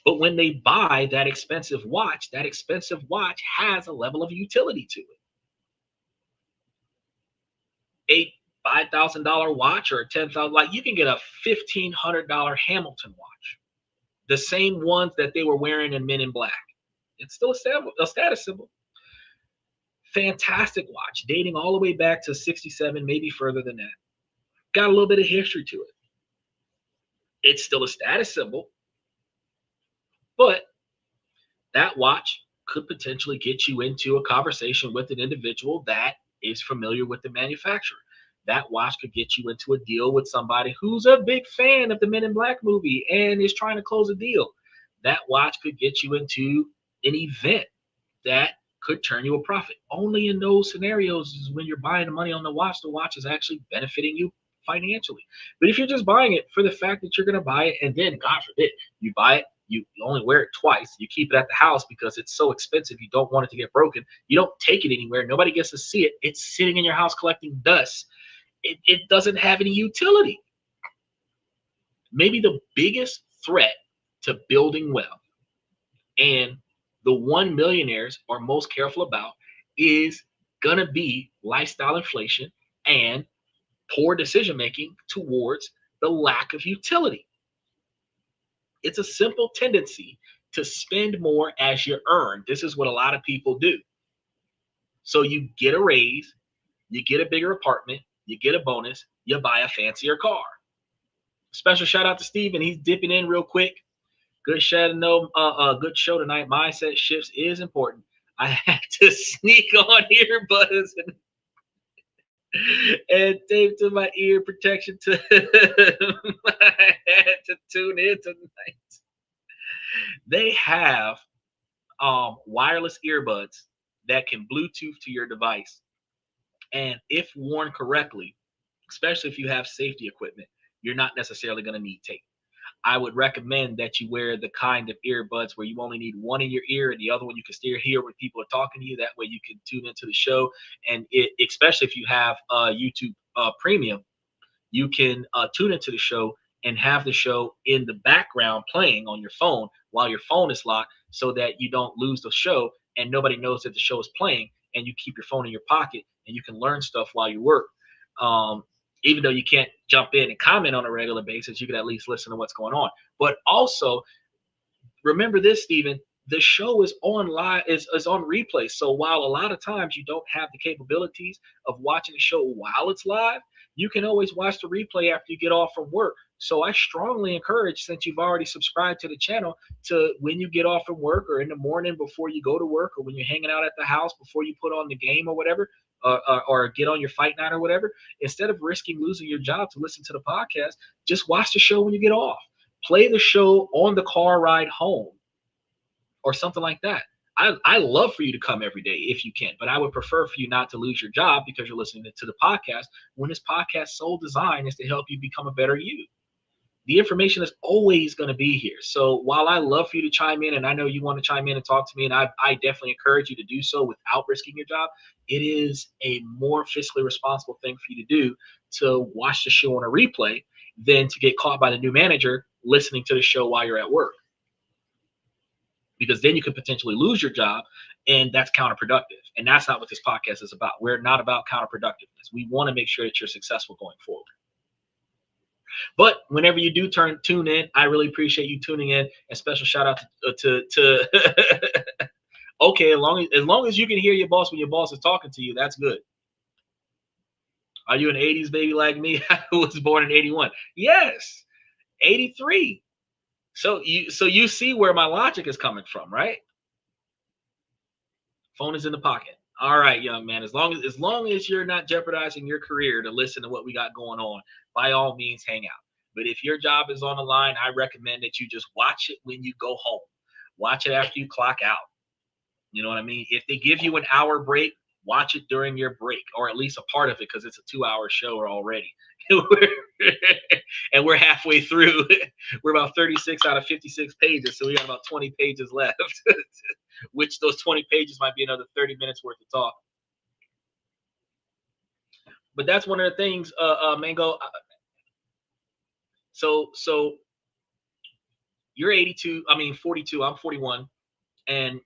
But when they buy that expensive watch has a level of utility to it. A $5,000 watch or a $10,000, like you can get a $1,500 Hamilton watch, the same ones that they were wearing in Men in Black. It's still a status symbol. Fantastic watch, dating all the way back to 67, maybe further than that. Got a little bit of history to it. It's still a status symbol, but that watch could potentially get you into a conversation with an individual that is familiar with the manufacturer. That watch could get you into a deal with somebody who's a big fan of the Men in Black movie and is trying to close a deal. That watch could get you into an event that could turn you a profit. Only in those scenarios is when you're buying the money on the watch is actually benefiting you financially. But if you're just buying it for the fact that you're going to buy it and then, God forbid, you buy it, you only wear it twice, you keep it at the house because it's so expensive, you don't want it to get broken, you don't take it anywhere, nobody gets to see it, it's sitting in your house collecting dust, it doesn't have any utility. Maybe the biggest threat to building wealth, and the one millionaires are most careful about, is going to be lifestyle inflation and poor decision making towards the lack of utility. It's a simple tendency to spend more as you earn. This is what a lot of people do. So you get a raise, you get a bigger apartment, you get a bonus, you buy a fancier car. Special shout out to Steven. He's dipping in real quick. Good show good show tonight. Mindset shifts is important. I had to sneak on earbuds and tape to my ear protection to I had to tune in tonight. They have wireless earbuds that can Bluetooth to your device. And if worn correctly, especially if you have safety equipment, you're not necessarily going to need tape. I would recommend that you wear the kind of earbuds where you only need one in your ear and the other one you can still hear when people are talking to you. That way you can tune into the show. And especially if you have YouTube Premium, you can tune into the show and have the show in the background playing on your phone while your phone is locked so that you don't lose the show and nobody knows that the show is playing and you keep your phone in your pocket and you can learn stuff while you work. Even though you can't jump in and comment on a regular basis, you can at least listen to what's going on. But also remember this, Stephen, the show is on live, is on replay. So while a lot of times you don't have the capabilities of watching the show while it's live, you can always watch the replay after you get off from work. So I strongly encourage, since you've already subscribed to the channel, to when you get off from work or in the morning before you go to work, or when you're hanging out at the house before you put on the game or whatever, or get on your fight night or whatever, instead of risking losing your job to listen to the podcast, just watch the show when you get off. Play the show on the car ride home or something like that. I love for you to come every day if you can, but I would prefer for you not to lose your job because you're listening to the podcast, when this podcast sole design is to help you become a better you. The information is always going to be here. So while I love for you to chime in, and I know you want to chime in and talk to me, and I definitely encourage you to do so without risking your job, it is a more fiscally responsible thing for you to do to watch the show on a replay than to get caught by the new manager listening to the show while you're at work. Because then you could potentially lose your job, and that's counterproductive. And that's not what this podcast is about. We're not about counterproductiveness. We want to make sure that you're successful going forward. But whenever you do tune in, I really appreciate you tuning in. And special shout out to okay, as long as you can hear your boss when your boss is talking to you, that's good. Are you an 80s baby like me who was born in 81? Yes, 83. So you see where my logic is coming from, right? Phone is in the pocket. All right, young man. As long as you're not jeopardizing your career to listen to what we got going on, by all means, hang out. But if your job is on the line, I recommend that you just watch it when you go home. Watch it after you clock out. You know what I mean? If they give you an hour break, watch it during your break, or at least a part of it, because it's a 2-hour show already. And we're halfway through. We're about 36 out of 56 pages, so we got about 20 pages left, which those 20 pages might be another 30 minutes worth of talk. But that's one of the things, Mango. So you're 82, 42, I'm 41, and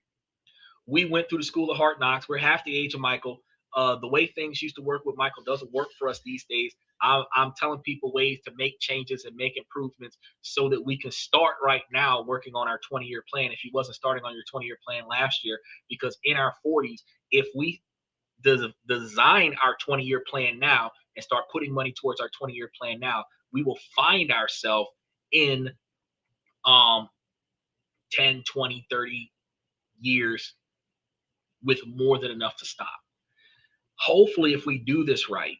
we went through the school of hard knocks. We're half the age of Michael. The way things used to work with Michael doesn't work for us these days. I'm telling people ways to make changes and make improvements so that we can start right now working on our 20-year plan. If you wasn't starting on your 20-year plan last year, because in our 40s, if we design our 20-year plan now and start putting money towards our 20-year plan now, we will find ourselves in 10, 20, 30 years with more than enough to stop. Hopefully, if we do this right,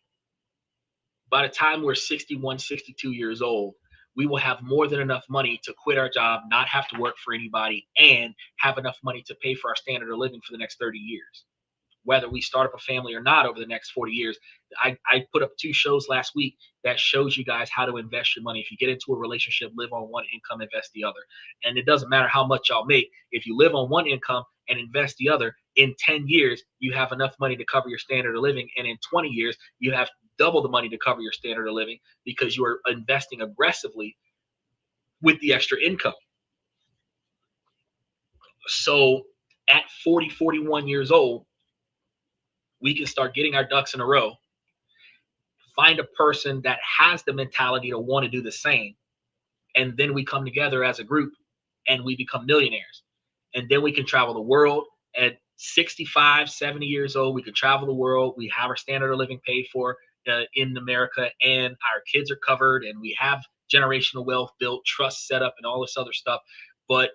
by the time we're 61, 62 years old, we will have more than enough money to quit our job, not have to work for anybody, and have enough money to pay for our standard of living for the next 30 years. Whether we start up a family or not over the next 40 years. I put up 2 shows last week that shows you guys how to invest your money. If you get into a relationship, live on one income, invest the other. And it doesn't matter how much y'all make. If you live on one income and invest the other, in 10 years, you have enough money to cover your standard of living. And in 20 years, you have double the money to cover your standard of living because you are investing aggressively with the extra income. So at 40, 41 years old, we can start getting our ducks in a row, find a person that has the mentality to want to do the same, and then we come together as a group and we become millionaires. And then we can travel the world. At 65, 70 years old, we can travel the world. We have our standard of living paid for in America, and our kids are covered, and we have generational wealth built, trust set up, and all this other stuff. But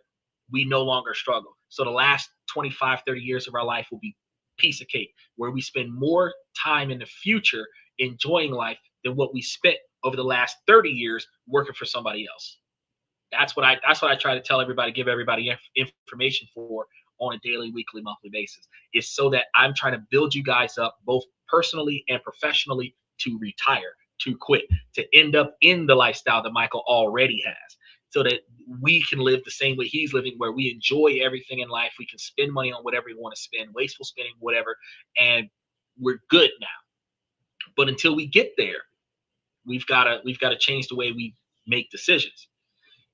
we no longer struggle. So the last 25, 30 years of our life will be piece of cake, where we spend more time in the future enjoying life than what we spent over the last 30 years working for somebody else. That's what I try to tell everybody, give everybody information for on a daily, weekly, monthly basis, is so that I'm trying to build you guys up both personally and professionally to retire, to quit, to end up in the lifestyle that Michael already has, so that we can live the same way he's living, where we enjoy everything in life. We can spend money on whatever we want to spend, wasteful spending, whatever, and we're good now. But until we get there, we've got to change the way we make decisions.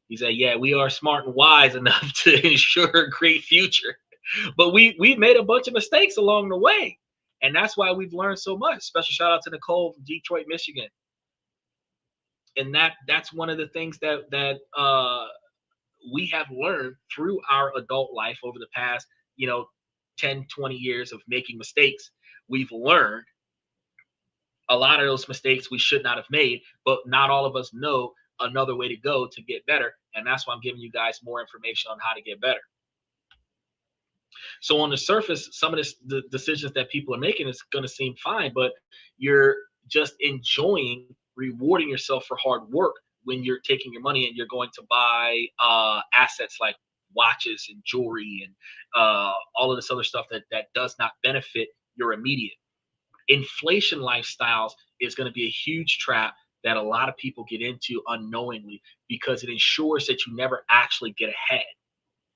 He said, yeah, we are smart and wise enough to ensure a great future. But we made a bunch of mistakes along the way. And that's why we've learned so much. Special shout out to Nicole from Detroit, Michigan. And that's one of the things that we have learned through our adult life over the past, 10, 20 years of making mistakes. We've learned a lot of those mistakes we should not have made, but not all of us know another way to go to get better. And that's why I'm giving you guys more information on how to get better. So on the surface, some of the decisions that people are making is going to seem fine, but you're just enjoying rewarding yourself for hard work when you're taking your money and you're going to buy assets like watches and jewelry and all of this other stuff that does not benefit your immediate. Inflation lifestyles is going to be a huge trap that a lot of people get into unknowingly, because it ensures that you never actually get ahead.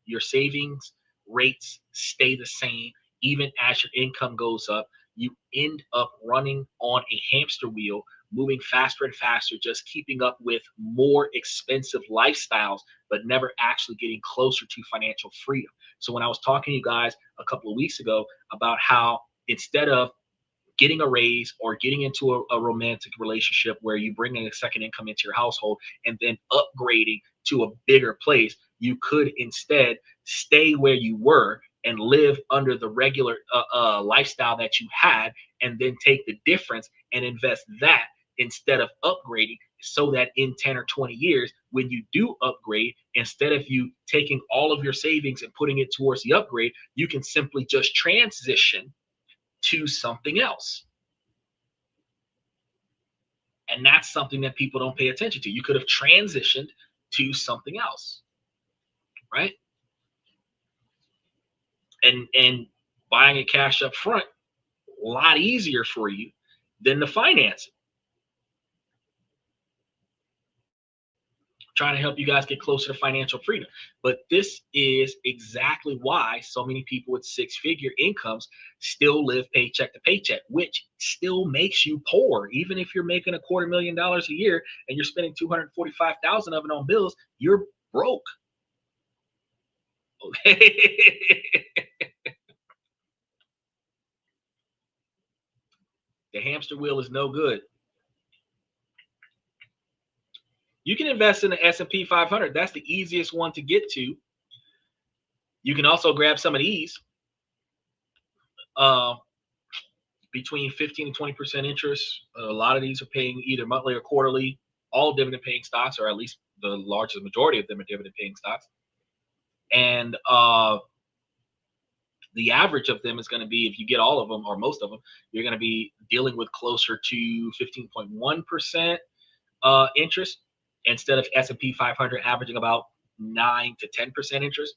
Your savings rates stay the same even as your income goes up. You end up running on a hamster wheel, moving faster and faster, just keeping up with more expensive lifestyles, but never actually getting closer to financial freedom. So when I was talking to you guys a couple of weeks ago about how instead of getting a raise or getting into a romantic relationship where you bring in a second income into your household and then upgrading to a bigger place, you could instead stay where you were and live under the regular lifestyle that you had, and then take the difference and invest that instead of upgrading, so that in 10 or 20 years, when you do upgrade, instead of you taking all of your savings and putting it towards the upgrade, you can simply just transition to something else. And that's something that people don't pay attention to. You could have transitioned to something else, right? And buying it cash up front, a lot easier for you than the financing. Trying to help you guys get closer to financial freedom. But this is exactly why so many people with six-figure incomes still live paycheck to paycheck, which still makes you poor. Even if you're making $250,000 a year and you're spending 245,000 of it on bills, you're broke. Okay. The hamster wheel is no good. You can invest in the S&P 500. That's the easiest one to get to. You can also grab some of these. Between 15 and 20% interest. A lot of these are paying either monthly or quarterly. All dividend paying stocks, or at least the largest majority of them, are dividend paying stocks. And the average of them is going to be, if you get all of them or most of them, you're going to be dealing with closer to 15.1% interest, instead of S&P 500 averaging about 9 to 10% interest.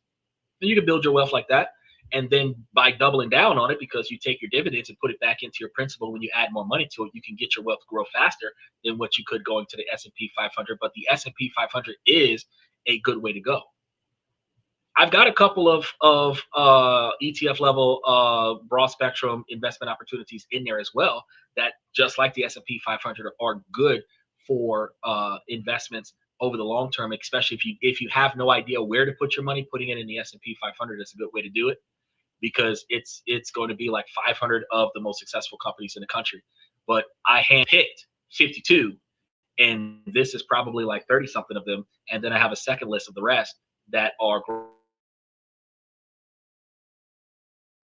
And you can build your wealth like that. And then by doubling down on it, because you take your dividends and put it back into your principal, when you add more money to it, you can get your wealth to grow faster than what you could going to the S&P 500. But the S&P 500 is a good way to go. I've got a couple of ETF level broad spectrum investment opportunities in there as well, that, just like the S&P 500, are good for investments over the long term. Especially if you have no idea where to put your money, putting it in the S&P 500 is a good way to do it, because it's going to be like 500 of the most successful companies in the country. But I handpicked 52, and this is probably like 30 something of them. And then I have a second list of the rest that are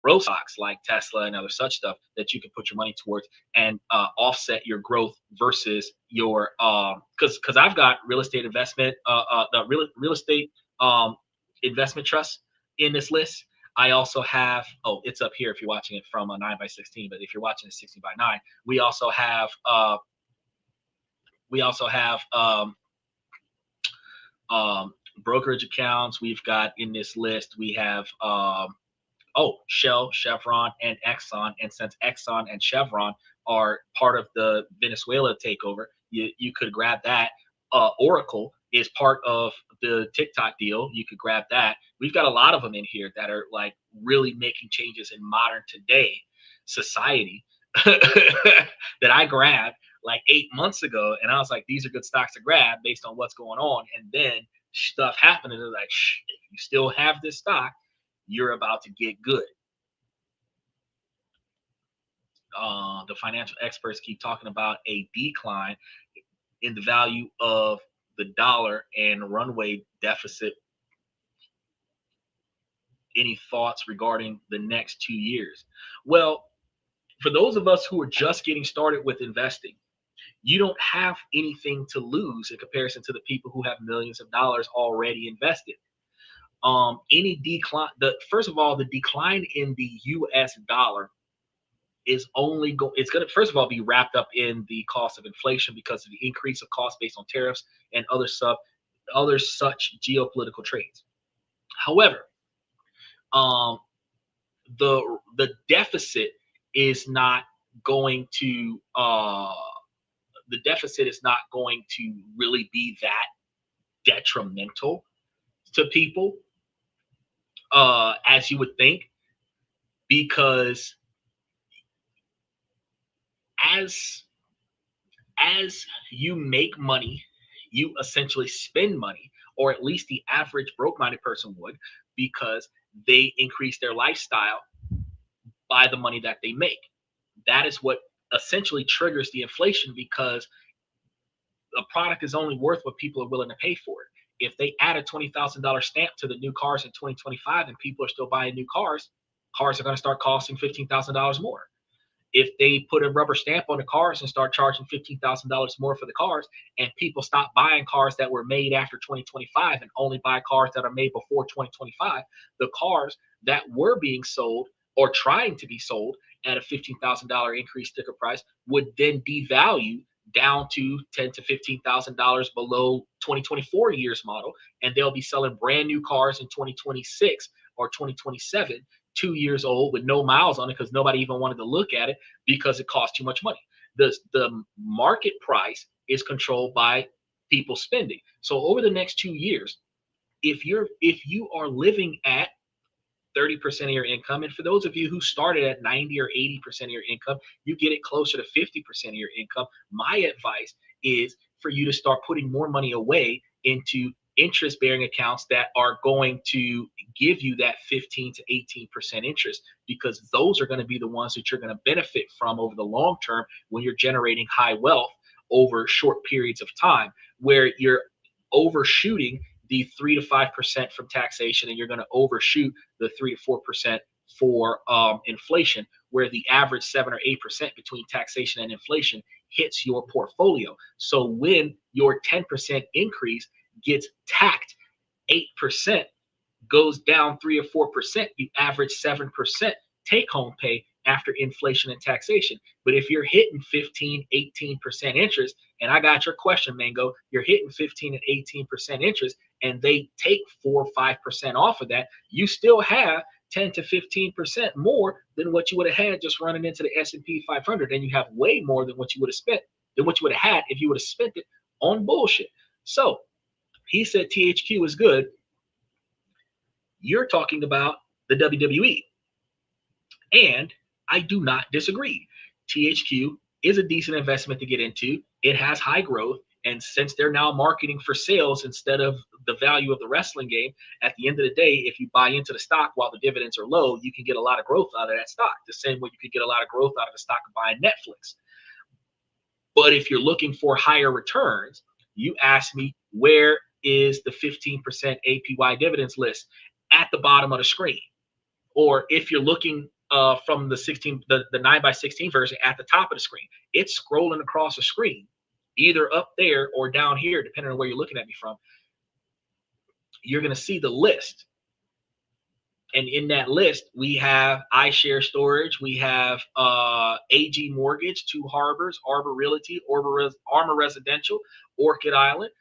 growth stocks like Tesla and other such stuff that you can put your money towards and offset your growth versus your because I've got real estate investment the real estate investment trust in this list. I also have, oh, it's up here if you're watching it from a 9x16, but if you're watching a 16x9, we also have brokerage accounts. We've got in this list, we have Shell, Chevron, and Exxon. And since Exxon and Chevron are part of the Venezuela takeover, you could grab that. Oracle is part of the TikTok deal. You could grab that. We've got a lot of them in here that are like really making changes in modern today society that I grabbed like 8 months ago. And I was like, these are good stocks to grab based on what's going on. And then stuff happened, and they're like, if you still have this stock, you're about to get good. The financial experts keep talking about a decline in the value of the dollar and runway deficit. Any thoughts regarding the next 2 years? Well, for those of us who are just getting started with investing, you don't have anything to lose in comparison to the people who have millions of dollars already invested. Any decline, first of all, the decline in the US dollar is only it's going to, first of all, be wrapped up in the cost of inflation because of the increase of cost based on tariffs and other such geopolitical trades. However, um, the deficit is not going to really be that detrimental to people as you would think, because as you make money, you essentially spend money, or at least the average broke-minded person would, because they increase their lifestyle by the money that they make. That is what essentially triggers the inflation, because a product is only worth what people are willing to pay for it. If they add a $20,000 stamp to the new cars in 2025 and people are still buying new cars, cars are going to start costing $15,000 more. If they put a rubber stamp on the cars and start charging $15,000 more for the cars, and people stop buying cars that were made after 2025 and only buy cars that are made before 2025, the cars that were being sold or trying to be sold at a $15,000 increased sticker price would then devalue down to $10,000 to $15,000 below 2024 year's model, and they'll be selling brand new cars in 2026 or 2027, 2 years old with no miles on it, because nobody even wanted to look at it because it cost too much money. The market price is controlled by people spending. So over the next 2 years, if you are living at 30% of your income, and for those of you who started at 90 or 80% of your income, you get it closer to 50% of your income. My advice is for you to start putting more money away into interest bearing accounts that are going to give you that 15 to 18% interest, because those are going to be the ones that you're going to benefit from over the long term when you're generating high wealth over short periods of time, where you're overshooting the 3 to 5% from taxation, and you're going to overshoot the 3 to 4% for inflation, where the average 7 or 8% between taxation and inflation hits your portfolio. So when your 10% increase gets tacked 8%, goes down 3 or 4%, you average 7% take home pay after inflation and taxation. But if you're hitting 15, 18% interest, and I got your question, Mango, you're hitting 15 and 18% interest, and they take 4 or 5% off of that, you still have 10 to 15% more than what you would have had just running into the S&P 500, and you have way more than what you would have spent, than what you would have had if you would have spent it on bullshit. So he said THQ is good. You're talking about the WWE. And I do not disagree. THQ is a decent investment to get into. It has high growth. And since they're now marketing for sales instead of the value of the wrestling game, at the end of the day, if you buy into the stock while the dividends are low, you can get a lot of growth out of that stock, the same way you could get a lot of growth out of the stock of buying Netflix. But if you're looking for higher returns, you ask me, where is the 15% APY dividends list? At the bottom of the screen. Or if you're looking from the 9x16 version, at the top of the screen, it's scrolling across the screen, either up there or down here, depending on where you're looking at me from. You're going to see the list. And in that list, we have iShare Storage, we have AG Mortgage, Two Harbors, Arbor Realty, Armor Residential, Orchid Island.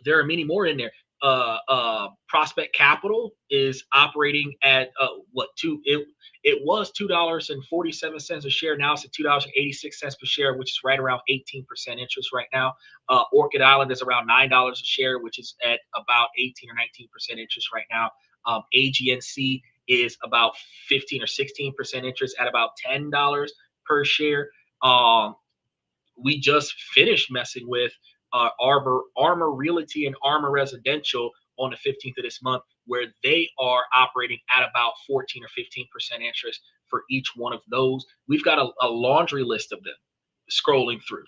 There are many more in there. Prospect Capital is operating at it was $2.47 a share. Now it's at $2.86 per share, which is right around 18% interest right now. Orchid Island is around $9 a share, which is at about 18 or 19% interest right now. AGNC is about 15 or 16% interest at about $10 per share. We just finished messing with Armor Realty and Armor Residential on the 15th of this month, where they are operating at about 14 or 15% interest for each one of those. We've got a laundry list of them scrolling through.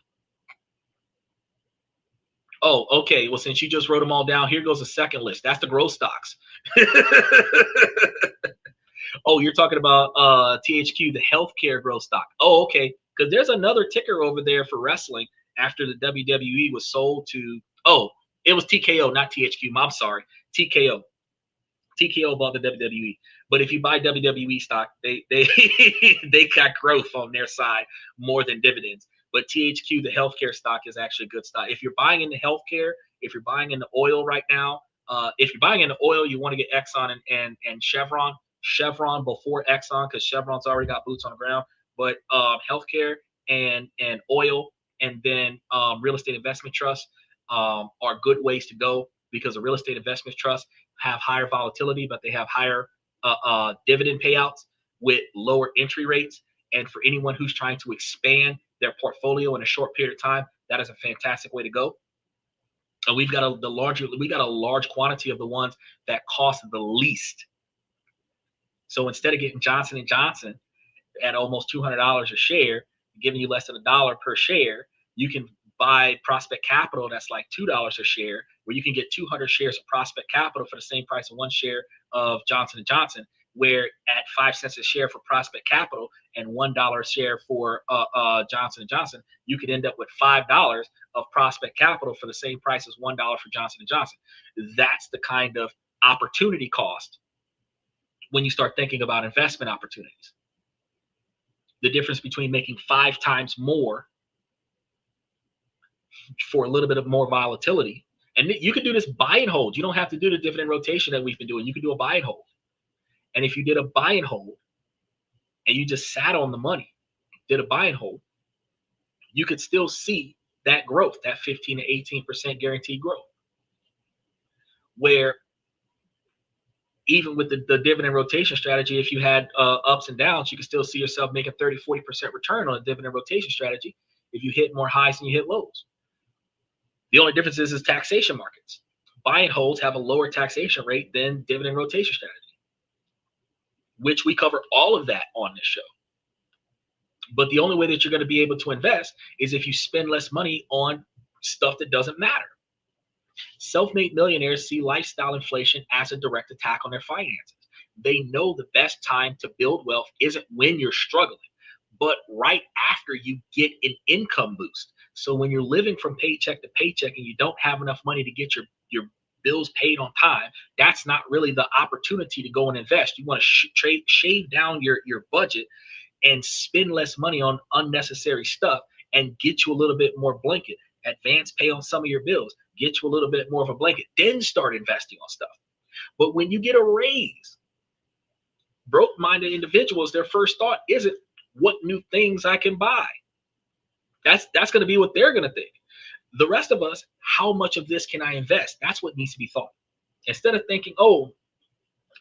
Oh, okay. Well, since you just wrote them all down, here goes a second list. That's the growth stocks. Oh, you're talking about THQ, the healthcare growth stock. Oh, okay. Because there's another ticker over there for wrestling after the WWE was sold to, oh, it was TKO, not THQ. I'm sorry. TKO. TKO bought the WWE. But if you buy WWE stock, they they got growth on their side more than dividends. But THQ, the healthcare stock, is actually good stock. If you're buying into healthcare, if you're buying into oil right now, if you're buying into oil, you want to get Exxon and Chevron. Chevron before Exxon, because Chevron's already got boots on the ground. But healthcare and oil, and then real estate investment trusts are good ways to go, because a real estate investment trust have higher volatility, but they have higher dividend payouts with lower entry rates. And for anyone who's trying to expand their portfolio in a short period of time, that is a fantastic way to go. And we've got a large quantity of the ones that cost the least. So instead of getting Johnson & Johnson at almost $200 a share, giving you less than $1 per share, you can buy Prospect Capital that's like $2 a share, where you can get 200 shares of Prospect Capital for the same price of one share of Johnson & Johnson, where at 5 cents a share for Prospect Capital and $1 a share for Johnson & Johnson, you could end up with $5 of Prospect Capital for the same price as $1 for Johnson & Johnson. That's the kind of opportunity cost when you start thinking about investment opportunities. The difference between making 5 times more for a little bit of more volatility. And you can do this buy and hold. You don't have to do the dividend rotation that we've been doing. You can do a buy and hold. And if you did a buy and hold and you just sat on the money, did a buy and hold, you could still see that growth, that 15 to 18% guaranteed growth. Where even with the dividend rotation strategy, if you had ups and downs, you can still see yourself making 30, 40% return on a dividend rotation strategy if you hit more highs than you hit lows. The only difference is taxation markets. Buy and holds have a lower taxation rate than dividend rotation strategy, which we cover all of that on this show. But the only way that you're going to be able to invest is if you spend less money on stuff that doesn't matter. Self-made millionaires see lifestyle inflation as a direct attack on their finances. They know the best time to build wealth isn't when you're struggling, but right after you get an income boost. So when you're living from paycheck to paycheck and you don't have enough money to get your bills paid on time, that's not really the opportunity to go and invest. You want to shave down your budget and spend less money on unnecessary stuff and get you a little bit more blanket. Advance pay on some of your bills, get you a little bit more of a blanket, then start investing on stuff. But when you get a raise, broke-minded individuals, their first thought isn't what new things I can buy. That's going to be what they're going to think. The rest of us, how much of this can I invest? That's what needs to be thought. Instead of thinking, oh,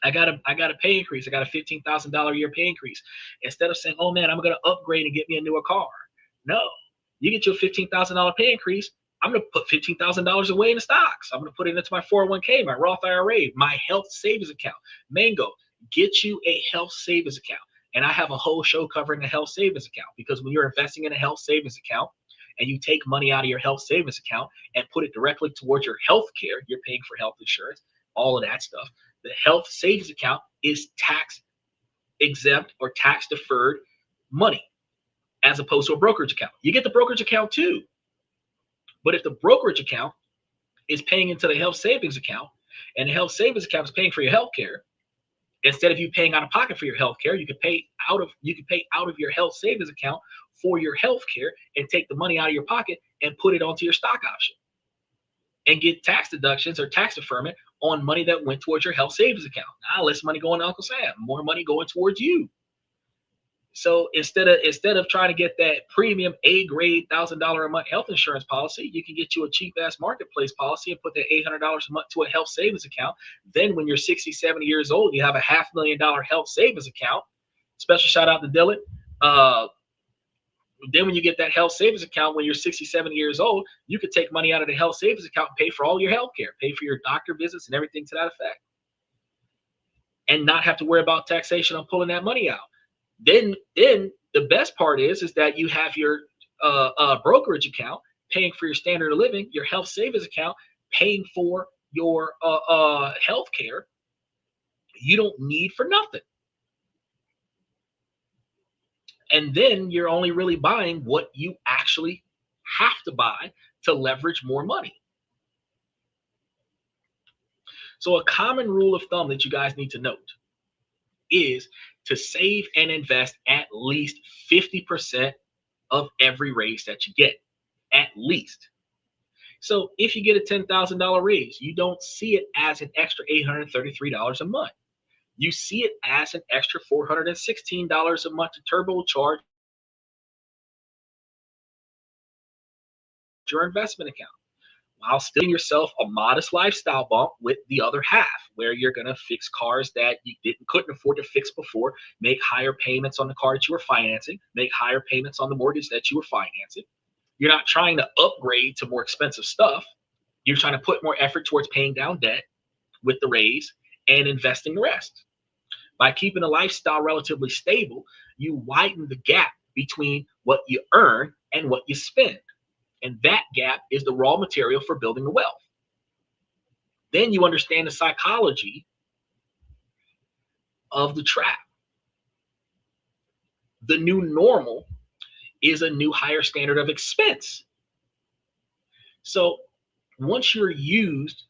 I got a pay increase. I got a $15,000 a year pay increase. Instead of saying, oh man, I'm going to upgrade and get me a newer car. No, you get your $15,000 pay increase. I'm going to put $15,000 away in the stocks. I'm going to put it into my 401k, my Roth IRA, my health savings account. Mango, get you a health savings account. And I have a whole show covering the health savings account, because when you're investing in a health savings account and you take money out of your health savings account and put it directly towards your health care, you're paying for health insurance, all of that stuff. The health savings account is tax exempt or tax deferred money, as opposed to a brokerage account. You get the brokerage account too. But if the brokerage account is paying into the health savings account and the health savings account is paying for your health care, instead of you paying out of pocket for your health care, you could pay out of your health savings account for your health care and take the money out of your pocket and put it onto your stock option and get tax deductions or tax deferment on money that went towards your health savings account. Now less money going to Uncle Sam, more money going towards you. So instead of trying to get that premium A-grade $1,000 a month health insurance policy, you can get you a cheap-ass marketplace policy and put that $800 a month to a health savings account. Then when you're 60, 70 years old, you have a $500,000 health savings account. Special shout out to Dylan. Then when you get that health savings account when you're 67 years old, you could take money out of the health savings account and pay for all your health care, pay for your doctor visits and everything to that effect, and not have to worry about taxation on pulling that money out. Then the best part is that you have your brokerage account paying for your standard of living, your health savings account paying for your health care. You don't need for nothing. And then you're only really buying what you actually have to buy to leverage more money. So a common rule of thumb that you guys need to note is to save and invest at least 50% of every raise that you get, at least. So if you get a $10,000 raise, you don't see it as an extra $833 a month. You see it as an extra $416 a month to turbocharge your investment account, while still giving yourself a modest lifestyle bump with the other half, where you're going to fix cars that you couldn't afford to fix before, make higher payments on the car that you were financing, make higher payments on the mortgage that you were financing. You're not trying to upgrade to more expensive stuff. You're trying to put more effort towards paying down debt with the raise and investing the rest. By keeping a lifestyle relatively stable, you widen the gap between what you earn and what you spend. And that gap is the raw material for building the wealth. Then you understand the psychology of the trap. The new normal is a new higher standard of expense. So once you're used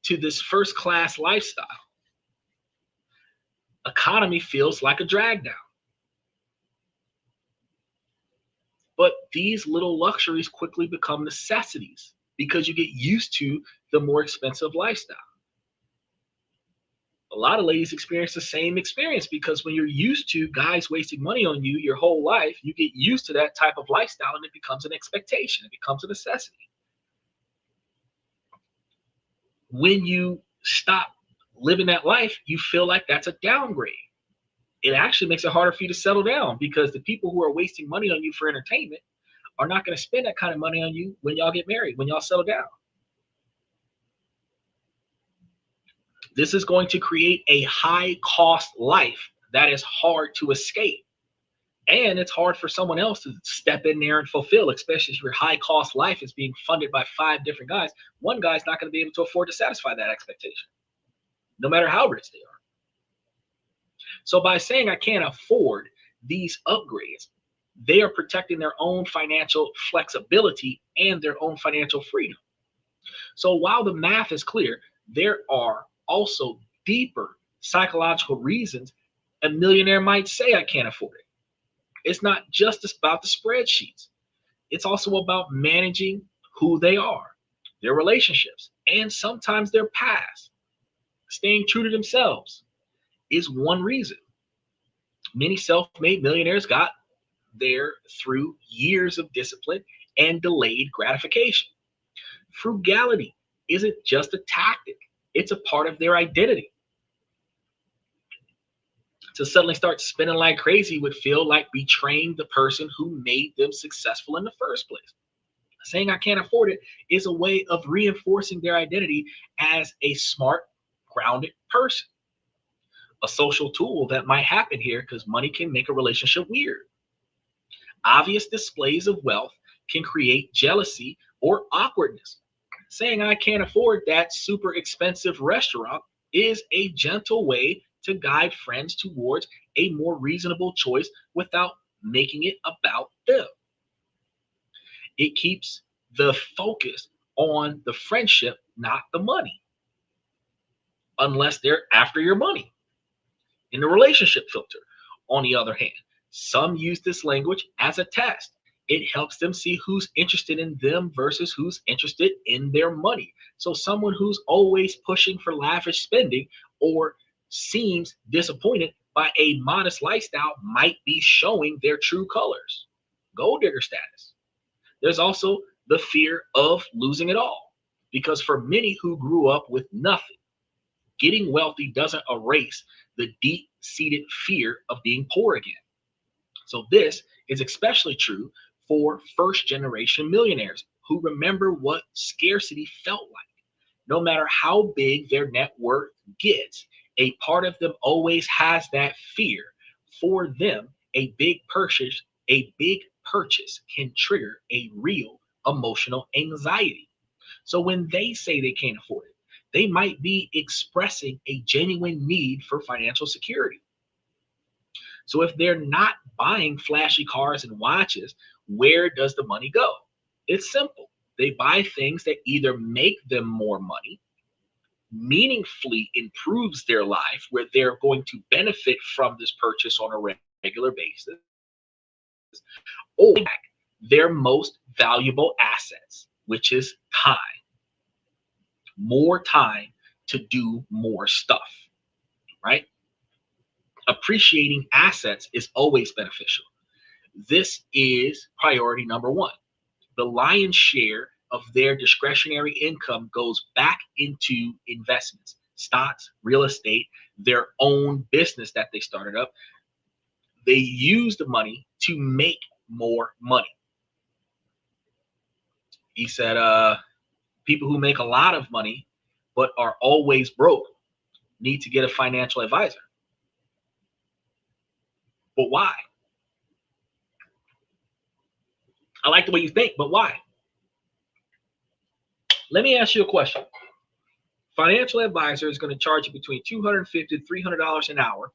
to this first class lifestyle, economy feels like a drag down. But these little luxuries quickly become necessities because you get used to the more expensive lifestyle. A lot of ladies experience the same experience because when you're used to guys wasting money on you your whole life, you get used to that type of lifestyle and it becomes an expectation. It becomes a necessity. When you stop living that life, you feel like that's a downgrade. It actually makes it harder for you to settle down because the people who are wasting money on you for entertainment are not going to spend that kind of money on you when y'all get married, when y'all settle down. This is going to create a high cost life that is hard to escape. And it's hard for someone else to step in there and fulfill, especially if your high cost life is being funded by 5 different guys. One guy's not going to be able to afford to satisfy that expectation, no matter how rich they are. So by saying I can't afford these upgrades, they are protecting their own financial flexibility and their own financial freedom. So while the math is clear, there are also deeper psychological reasons a millionaire might say I can't afford it. It's not just about the spreadsheets. It's also about managing who they are, their relationships, and sometimes their past. Staying true to themselves is one reason. Many self-made millionaires got there through years of discipline and delayed gratification. Frugality isn't just a tactic, it's a part of their identity. To suddenly start spending like crazy would feel like betraying the person who made them successful in the first place. Saying I can't afford it is a way of reinforcing their identity as a smart, grounded person. A social tool that might happen here because money can make a relationship weird. Obvious displays of wealth can create jealousy or awkwardness. Saying I can't afford that super expensive restaurant is a gentle way to guide friends towards a more reasonable choice without making it about them. It keeps the focus on the friendship, not the money, unless they're after your money. In the relationship filter, on the other hand, some use this language as a test. It helps them see who's interested in them versus who's interested in their money. So someone who's always pushing for lavish spending or seems disappointed by a modest lifestyle might be showing their true colors. Gold digger status. There's also the fear of losing it all, because for many who grew up with nothing, getting wealthy doesn't erase the deep-seated fear of being poor again. So this is especially true for first generation millionaires who remember what scarcity felt like. No matter how big their net worth gets, a part of them always has that fear. For them, a big purchase can trigger a real emotional anxiety. So when they say they can't afford it, they might be expressing a genuine need for financial security. So if they're not buying flashy cars and watches, where does the money go? It's simple. They buy things that either make them more money, meaningfully improves their life, where they're going to benefit from this purchase on a regular basis, or their most valuable assets, which is time. More time to do more stuff, right? Appreciating assets is always beneficial. This is priority number one. The lion's share of their discretionary income goes back into investments, stocks, real estate, their own business that they started up. They use the money to make more money. He said, people who make a lot of money but are always broke need to get a financial advisor. But why? I like the way you think, but why? Let me ask you a question. Financial advisor is going to charge you between $250 to $300 an hour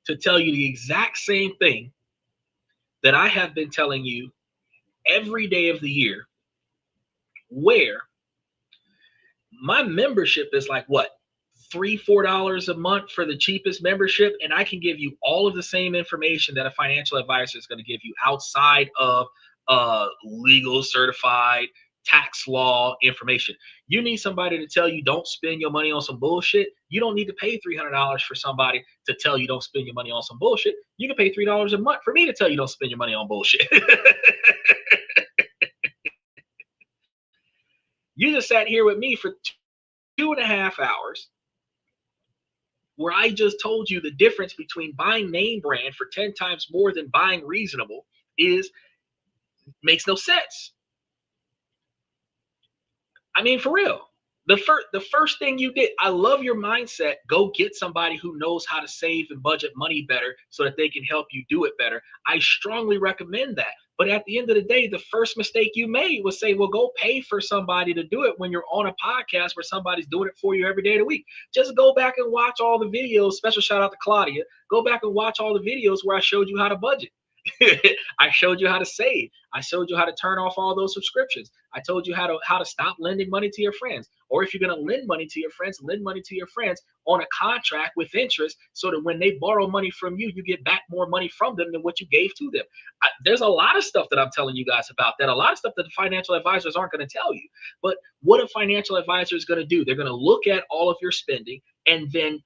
to tell you the exact same thing that I have been telling you every day of the year, where my membership is like what, $3 or $4 a month for the cheapest membership, and I can give you all of the same information that a financial advisor is going to give you outside of legal certified tax law information. You need somebody to tell you don't spend your money on some bullshit. You don't need to pay $300 for somebody to tell you don't spend your money on some bullshit. You can pay $3 a month for me to tell you don't spend your money on bullshit. You just sat here with me for 2.5 hours where I just told you the difference between buying name brand for 10 times more than buying reasonable is makes no sense. I mean, for real. The first thing you did, I love your mindset. Go get somebody who knows how to save and budget money better so that they can help you do it better. I strongly recommend that. But at the end of the day, the first mistake you made was say, well, go pay for somebody to do it when you're on a podcast where somebody's doing it for you every day of the week. Just go back and watch all the videos. Special shout out to Claudia. Go back and watch all the videos where I showed you how to budget. I showed you how to save. I showed you how to turn off all those subscriptions. I told you how to stop lending money to your friends. Or if you're going to lend money to your friends, lend money to your friends on a contract with interest so that when they borrow money from you, you get back more money from them than what you gave to them. There's a lot of stuff that I'm telling you guys about that. A lot of stuff that the financial advisors aren't going to tell you. But what a financial advisor is going to do, they're going to look at all of your spending and then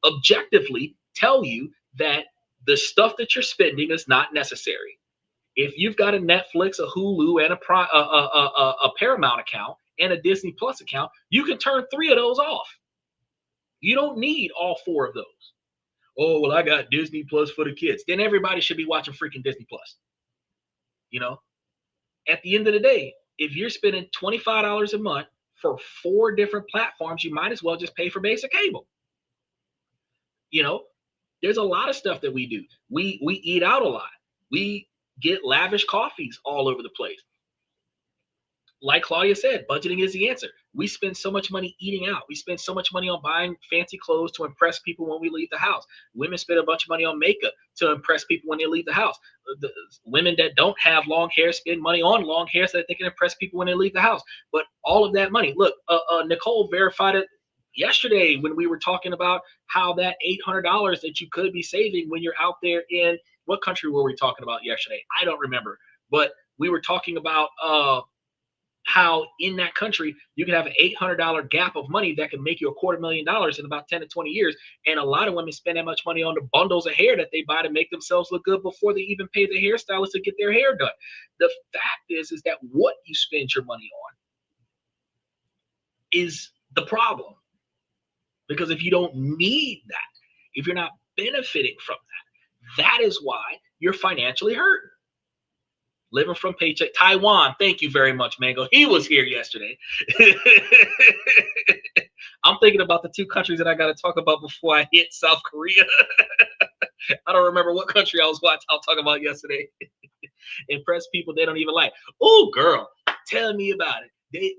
objectively tell you that the stuff that you're spending is not necessary. If you've got a Netflix, a Hulu, and a Paramount account and a Disney Plus account, you can turn 3 of those off. You don't need all 4 of those. Oh, well, I got Disney Plus for the kids. Then everybody should be watching freaking Disney Plus. You know, at the end of the day, if you're spending $25 a month for 4 different platforms, you might as well just pay for basic cable. You know, there's a lot of stuff that we do. We eat out a lot. We get lavish coffees all over the place. Like Claudia said, budgeting is the answer. We spend so much money eating out. We spend so much money on buying fancy clothes to impress people when we leave the house. Women spend a bunch of money on makeup to impress people when they leave the house. The women that don't have long hair spend money on long hair so that they can impress people when they leave the house. But all of that money, look, Nicole verified it yesterday when we were talking about how that $800 that you could be saving when you're out there in, what country were we talking about yesterday? I don't remember, but we were talking about how in that country you can have an $800 gap of money that can make you $250,000 in about 10 to 20 years. And a lot of women spend that much money on the bundles of hair that they buy to make themselves look good before they even pay the hairstylist to get their hair done. The fact is that what you spend your money on is the problem. Because if you don't need that, if you're not benefiting from that, That is why you're financially hurt. Living from paycheck. Taiwan, thank you very much, Mango. He was here yesterday. I'm thinking about the two countries that I got to talk about before I hit South Korea. I don't remember what country I was talking about yesterday. Impress people they don't even like. Oh, girl, tell me about it.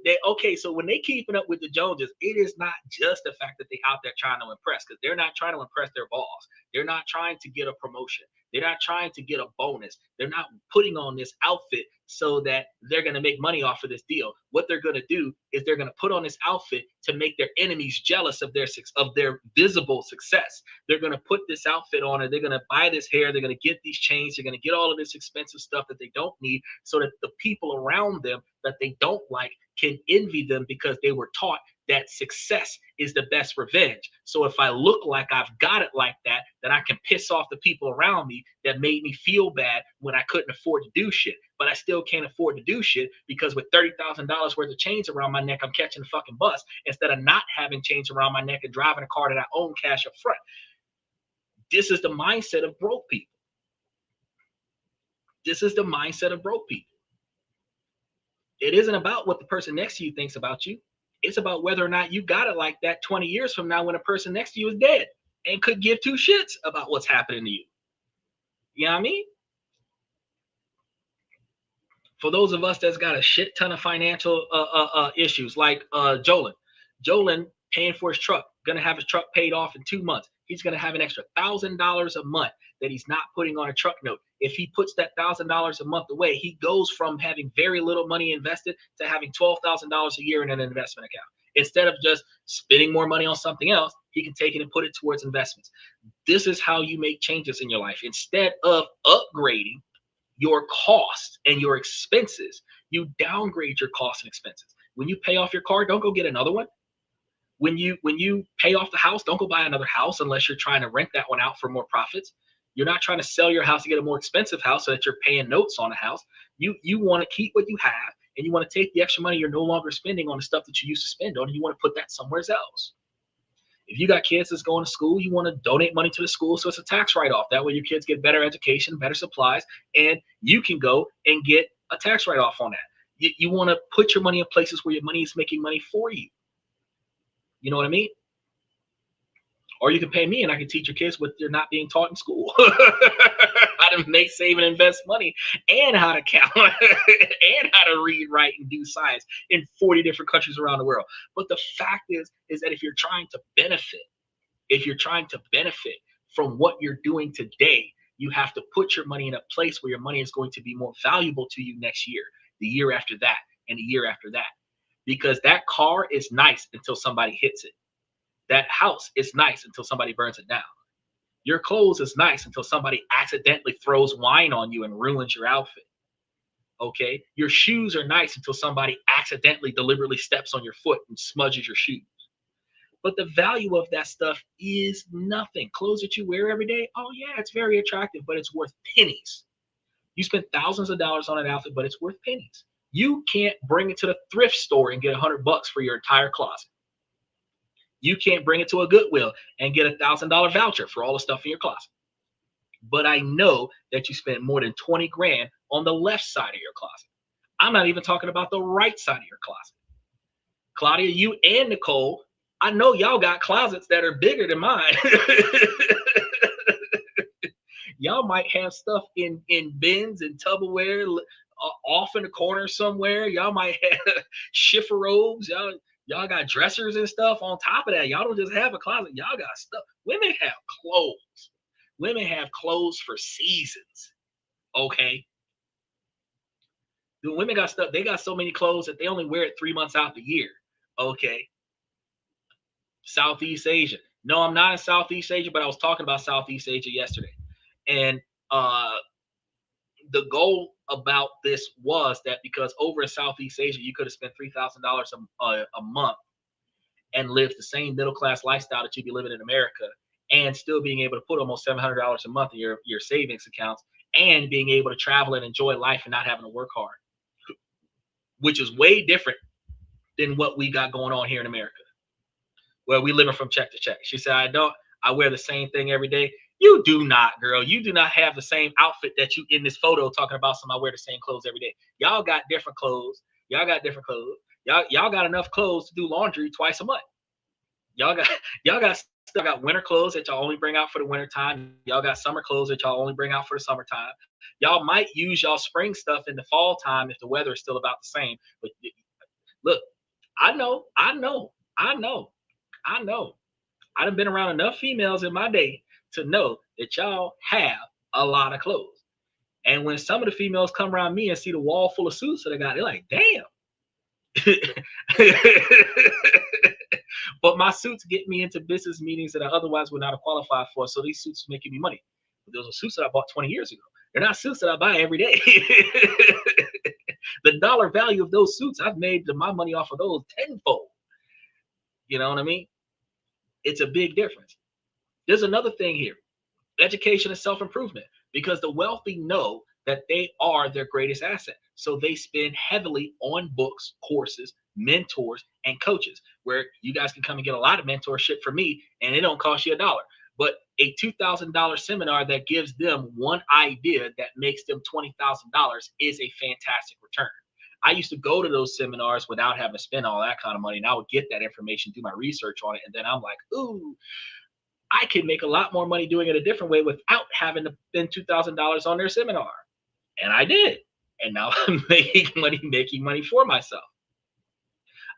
They okay. So when they keeping up with the Joneses, it is not just the fact that they out there trying to impress, because they're not trying to impress their boss. They're not trying to get a promotion. They're not trying to get a bonus. They're not putting on this outfit so that they're going to make money off of this deal. What they're going to do is they're going to put on this outfit to make their enemies jealous of their visible success. They're going to put this outfit on, and they're going to buy this hair. They're going to get these chains. They're going to get all of this expensive stuff that they don't need, so that the people around them that they don't like can envy them, because they were taught that success is the best revenge. So if I look like I've got it like that, then I can piss off the people around me that made me feel bad when I couldn't afford to do shit. But I still can't afford to do shit, because with $30,000 worth of chains around my neck, I'm catching a fucking bus instead of not having chains around my neck and driving a car that I own cash up front. This is the mindset of broke people. This is the mindset of broke people. It isn't about what the person next to you thinks about you. It's about whether or not you got it like that 20 years from now, when a person next to you is dead and could give two shits about what's happening to you. You know what I mean? For those of us that's got a shit ton of financial issues, like Jolin paying for his truck, gonna have his truck paid off in 2 months. He's gonna have an extra $1,000 a month that he's not putting on a truck note. If he puts that $1,000 a month away, he goes from having very little money invested to having $12,000 a year in an investment account. Instead of just spending more money on something else, he can take it and put it towards investments. This is how you make changes in your life. Instead of upgrading your costs and your expenses, you downgrade your costs and expenses. When you pay off your car, don't go get another one. When you pay off the house, don't go buy another house unless you're trying to rent that one out for more profits. You're not trying to sell your house to get a more expensive house so that you're paying notes on a house. You want to keep what you have, and you want to take the extra money you're no longer spending on the stuff that you used to spend on, and you want to put that somewhere else. If you got kids that's going to school, you want to donate money to the school so it's a tax write-off. That way your kids get better education, better supplies, and you can go and get a tax write-off on that. You want to put your money in places where your money is making money for you. You know what I mean? Or you can pay me and I can teach your kids what they're not being taught in school. How to make, save, and invest money, and how to count, and how to read, write, and do science in 40 different countries around the world. But the fact is that if you're trying to benefit from what you're doing today, you have to put your money in a place where your money is going to be more valuable to you next year, the year after that, and the year after that. Because that car is nice until somebody hits it. That house is nice until somebody burns it down. Your clothes is nice until somebody accidentally throws wine on you and ruins your outfit. Okay? Your shoes are nice until somebody accidentally, deliberately steps on your foot and smudges your shoes. But the value of that stuff is nothing. Clothes that you wear every day, oh yeah, it's very attractive, but it's worth pennies. You spend thousands of dollars on an outfit, but it's worth pennies. You can't bring it to the thrift store and get $100 for your entire closet. You can't bring it to a Goodwill and get $1,000 voucher for all the stuff in your closet. But I know that you spent more than 20 grand on the left side of your closet. I'm not even talking about the right side of your closet. Claudia, you and Nicole, I know y'all got closets that are bigger than mine. Y'all might have stuff in bins and Tupperware off in the corner somewhere. Y'all might have shiffer robes. Y'all got dressers and stuff on top of that. Y'all don't just have a closet. Y'all got stuff. Women have clothes. Women have clothes for seasons. Okay? The women got stuff. They got so many clothes that they only wear it 3 months out the year. Okay? Southeast Asia. No, I'm not in Southeast Asia, but I was talking about Southeast Asia yesterday. And the goal about this was that because over in Southeast Asia, you could have spent $3,000 a month and lived the same middle-class lifestyle that you'd be living in America, and still being able to put almost $700 a month in your savings accounts, and being able to travel and enjoy life and not having to work hard, which is way different than what we got going on here in America, where we living from check to check. She said, I wear the same thing every day. You do not, girl. You do not have the same outfit that you in this photo talking about somebody wear the same clothes every day. Y'all got different clothes. Y'all got different clothes. Y'all got enough clothes to do laundry twice a month. Y'all got y'all got still got winter clothes that y'all only bring out for the winter time. Y'all got summer clothes that y'all only bring out for the summertime. Y'all might use y'all spring stuff in the fall time if the weather is still about the same. But look, I know, I know, I know, I know. I done been around enough females in my day to know that y'all have a lot of clothes. And when some of the females come around me and see the wall full of suits that I got, they're like, damn. But my suits get me into business meetings that I otherwise would not have qualified for. So these suits are making me money. But those are suits that I bought 20 years ago. They're not suits that I buy every day. The dollar value of those suits, I've made my money off of those tenfold. You know what I mean? It's a big difference. There's another thing here. Education and self-improvement, because the wealthy know that they are their greatest asset. So they spend heavily on books, courses, mentors, and coaches, where you guys can come and get a lot of mentorship from me, and it don't cost you $1. But a $2,000 seminar that gives them one idea that makes them $20,000 is a fantastic return. I used to go to those seminars without having to spend all that kind of money, and I would get that information, do my research on it, and then I'm like, ooh, I can make a lot more money doing it a different way without having to spend $2,000 on their seminar. And I did. And now I'm making money for myself.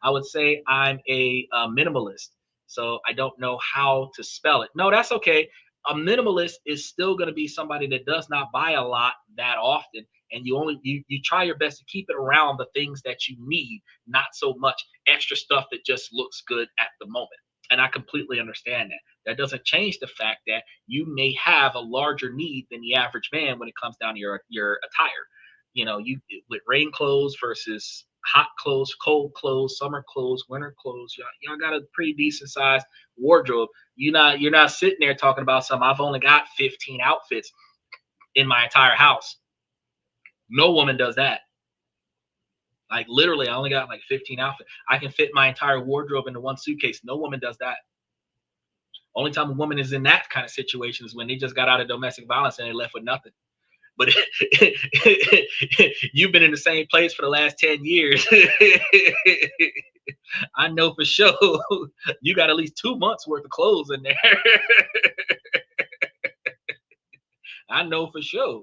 I would say I'm a minimalist. So I don't know how to spell it. No, that's okay. A minimalist is still going to be somebody that does not buy a lot that often. And you try your best to keep it around the things that you need, not so much extra stuff that just looks good at the moment. And I completely understand that. That doesn't change the fact that you may have a larger need than the average man when it comes down to your attire. You know, you with rain clothes versus hot clothes, cold clothes, summer clothes, winter clothes. Y'all got a pretty decent sized wardrobe. You're not sitting there talking about some. I've only got 15 outfits in my entire house. No woman does that. Like literally, I only got like 15 outfits. I can fit my entire wardrobe into one suitcase. No woman does that. Only time a woman is in that kind of situation is when they just got out of domestic violence and they left with nothing. But you've been in the same place for the last 10 years. I know for sure you got at least 2 months worth of clothes in there. I know for sure.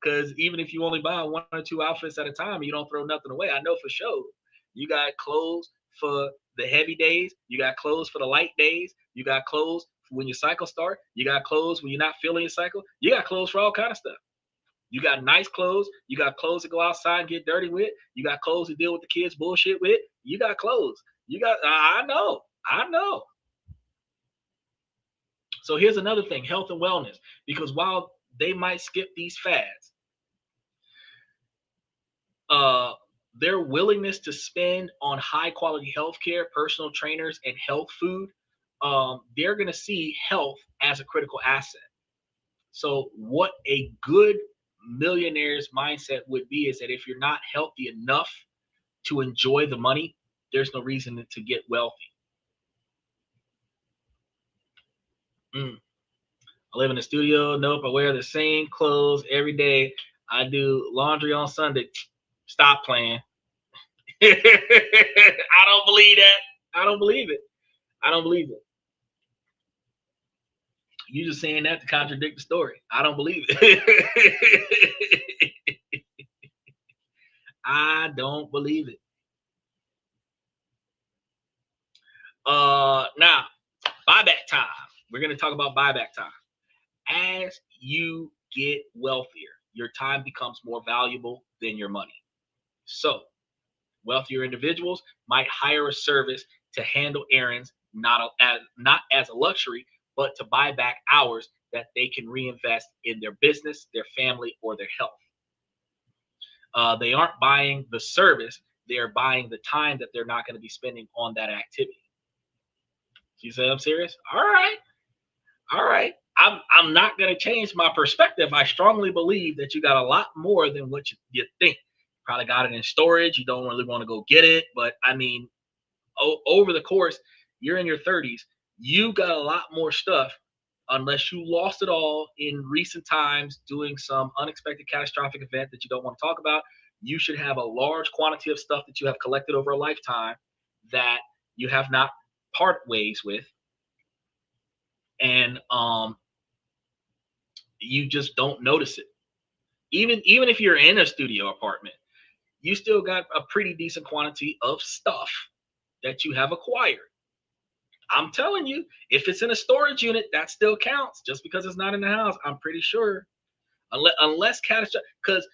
Because even if you only buy 1 or 2 outfits at a time, you don't throw nothing away. I know for sure. You got clothes for the heavy days. You got clothes for the light days. You got clothes for when your cycle start. You got clothes when you're not feeling your cycle. You got clothes for all kind of stuff. You got nice clothes. You got clothes to go outside and get dirty with. You got clothes to deal with the kids' bullshit with. You got clothes. You got, I know. So here's another thing, health and wellness. Because while they might skip these fads, their willingness to spend on high quality healthcare, personal trainers, and health food, they're going to see health as a critical asset. So what a good millionaire's mindset would be is that if you're not healthy enough to enjoy the money, there's no reason to get wealthy. I live in the studio. Nope. I wear the same clothes every day. I do laundry on Sunday. Stop playing. I don't believe that. I don't believe it. I don't believe it. You just saying that to contradict the story. I don't believe it. I don't believe it. Now, buyback time. We're going to talk about buyback time. As you get wealthier, your time becomes more valuable than your money. So, wealthier individuals might hire a service to handle errands, not as a luxury, but to buy back hours that they can reinvest in their business, their family, or their health. They aren't buying the service, they're buying the time that they're not going to be spending on that activity. You say I'm serious? All right. I'm not going to change my perspective. I strongly believe that you got a lot more than what you think. Probably got it in storage. You don't really want to go get it. But I mean, over the course, you're in your 30s. You got a lot more stuff unless you lost it all in recent times doing some unexpected catastrophic event that you don't want to talk about. You should have a large quantity of stuff that you have collected over a lifetime that you have not part ways with, and you just don't notice it. Even if you're in a studio apartment, you still got a pretty decent quantity of stuff that you have acquired. I'm telling you, if it's in a storage unit, that still counts just because it's not in the house. I'm pretty sure, unless catastrophic, because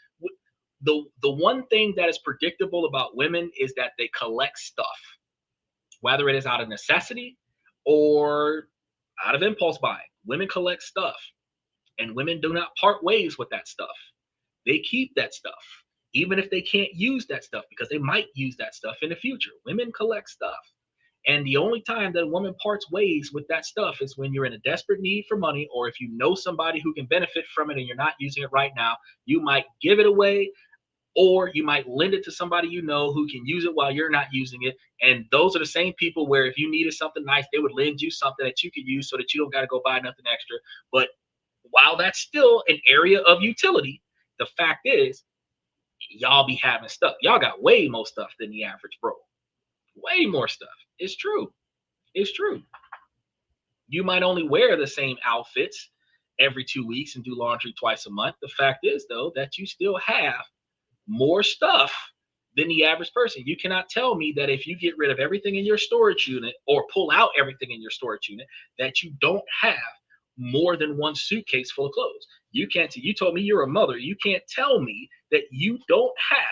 the one thing that is predictable about women is that they collect stuff, whether it is out of necessity or out of impulse buying. Women collect stuff, and women do not part ways with that stuff. They keep that stuff, even if they can't use that stuff, because they might use that stuff in the future. Women collect stuff. And the only time that a woman parts ways with that stuff is when you're in a desperate need for money, or if you know somebody who can benefit from it and you're not using it right now, you might give it away, or you might lend it to somebody you know who can use it while you're not using it. And those are the same people where if you needed something nice, they would lend you something that you could use so that you don't got to go buy nothing extra. But while that's still an area of utility, the fact is, y'all be having stuff. Y'all got way more stuff than the average bro. Way more stuff. It's true. It's true. You might only wear the same outfits every 2 weeks and do laundry twice a month. The fact is, though, that you still have more stuff than the average person. You cannot tell me that if you get rid of everything in your storage unit or pull out everything in your storage unit, that you don't have more than one suitcase full of clothes. You can't. You told me you're a mother. You can't tell me that you don't have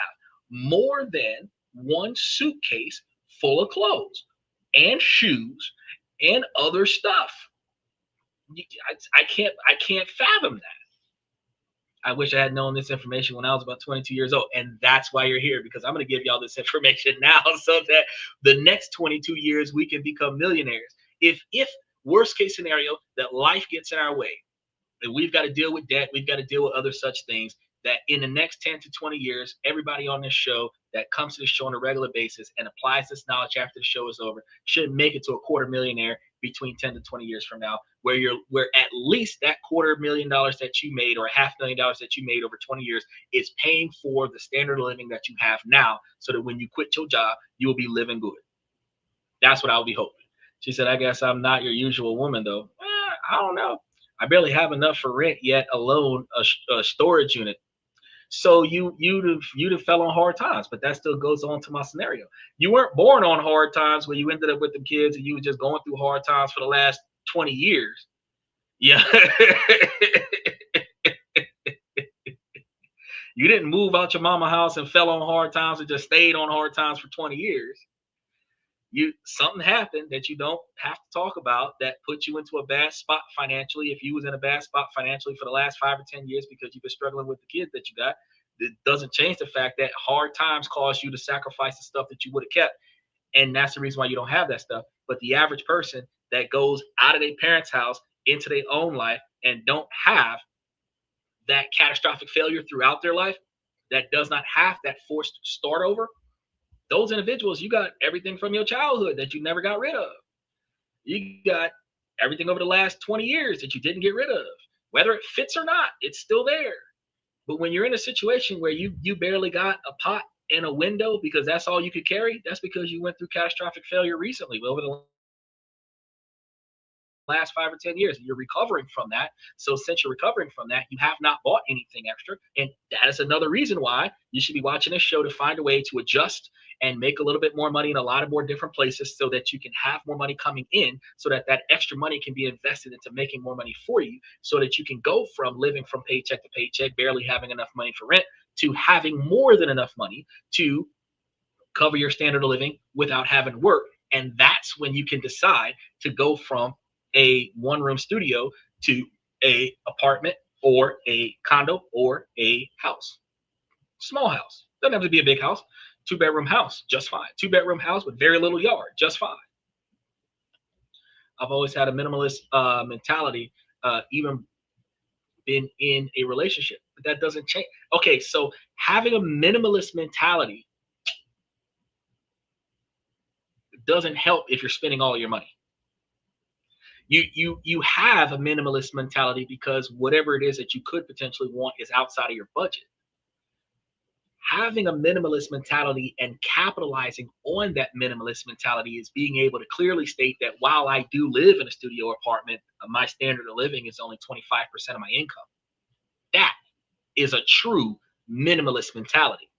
more than one suitcase full of clothes and shoes and other stuff. I can't fathom that. I wish I had known this information when I was about 22 years old. And that's why you're here, because I'm going to give y'all this information now so that the next 22 years we can become millionaires. If worst case scenario, that life gets in our way, and we've got to deal with debt, we've got to deal with other such things, that in the next 10 to 20 years, everybody on this show that comes to the show on a regular basis and applies this knowledge after the show is over should make it to a quarter millionaire between 10 to 20 years from now, where at least that $250,000 that you made, or $500,000 that you made over 20 years is paying for the standard of living that you have now, so that when you quit your job, you will be living good. That's what I'll be hoping. She said, I guess I'm not your usual woman, though. I don't know. I barely have enough for rent, yet alone a storage unit. So you'd have fell on hard times, but that still goes on to my scenario. You weren't born on hard times where you ended up with them kids and you were just going through hard times for the last 20 years. Yeah. You didn't move out your mama house and fell on hard times and just stayed on hard times for 20 years. Something happened that you don't have to talk about that put you into a bad spot financially. If you was in a bad spot financially for the last 5 or 10 years because you've been struggling with the kids that you got, it doesn't change the fact that hard times cause you to sacrifice the stuff that you would have kept. And that's the reason why you don't have that stuff. But the average person that goes out of their parents' house into their own life and don't have that catastrophic failure throughout their life, that does not have that forced start over, those individuals, you got everything from your childhood that you never got rid of. You got everything over the last 20 years that you didn't get rid of. Whether it fits or not, it's still there. But when you're in a situation where you barely got a pot and a window because that's all you could carry, that's because you went through catastrophic failure recently, over the last 5 or 10 years. You're recovering from that. So since you're recovering from that, you have not bought anything extra. And that is another reason why you should be watching this show, to find a way to adjust and make a little bit more money in a lot of more different places, so that you can have more money coming in, so that that extra money can be invested into making more money for you, so that you can go from living from paycheck to paycheck, barely having enough money for rent, to having more than enough money to cover your standard of living without having to work. And that's when you can decide to go from a one-room studio to a apartment or a condo or a house. Small house. Doesn't have to be a big house. 2-bedroom house, just fine. 2-bedroom house with very little yard, just fine. I've always had a minimalist mentality, even been in a relationship, but that doesn't change. Okay, so having a minimalist mentality doesn't help if you're spending all your money. You have a minimalist mentality because whatever it is that you could potentially want is outside of your budget. Having a minimalist mentality and capitalizing on that minimalist mentality is being able to clearly state that while I do live in a studio apartment, my standard of living is only 25% of my income. That is a true minimalist mentality.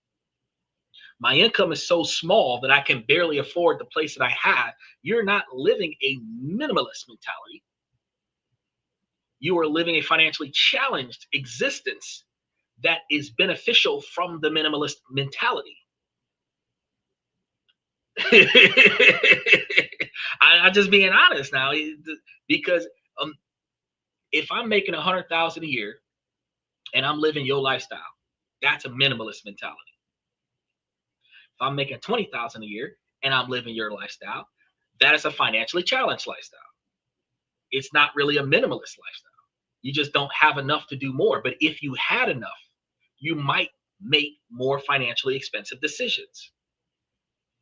My income is so small that I can barely afford the place that I have. You're not living a minimalist mentality. You are living a financially challenged existence that is beneficial from the minimalist mentality. I'm just being honest now, because um, if I'm making 100,000 a year and I'm living your lifestyle, that's a minimalist mentality. If I'm making 20,000 a year and I'm living your lifestyle, that is a financially challenged lifestyle. It's not really a minimalist lifestyle. You just don't have enough to do more. But if you had enough, you might make more financially expensive decisions.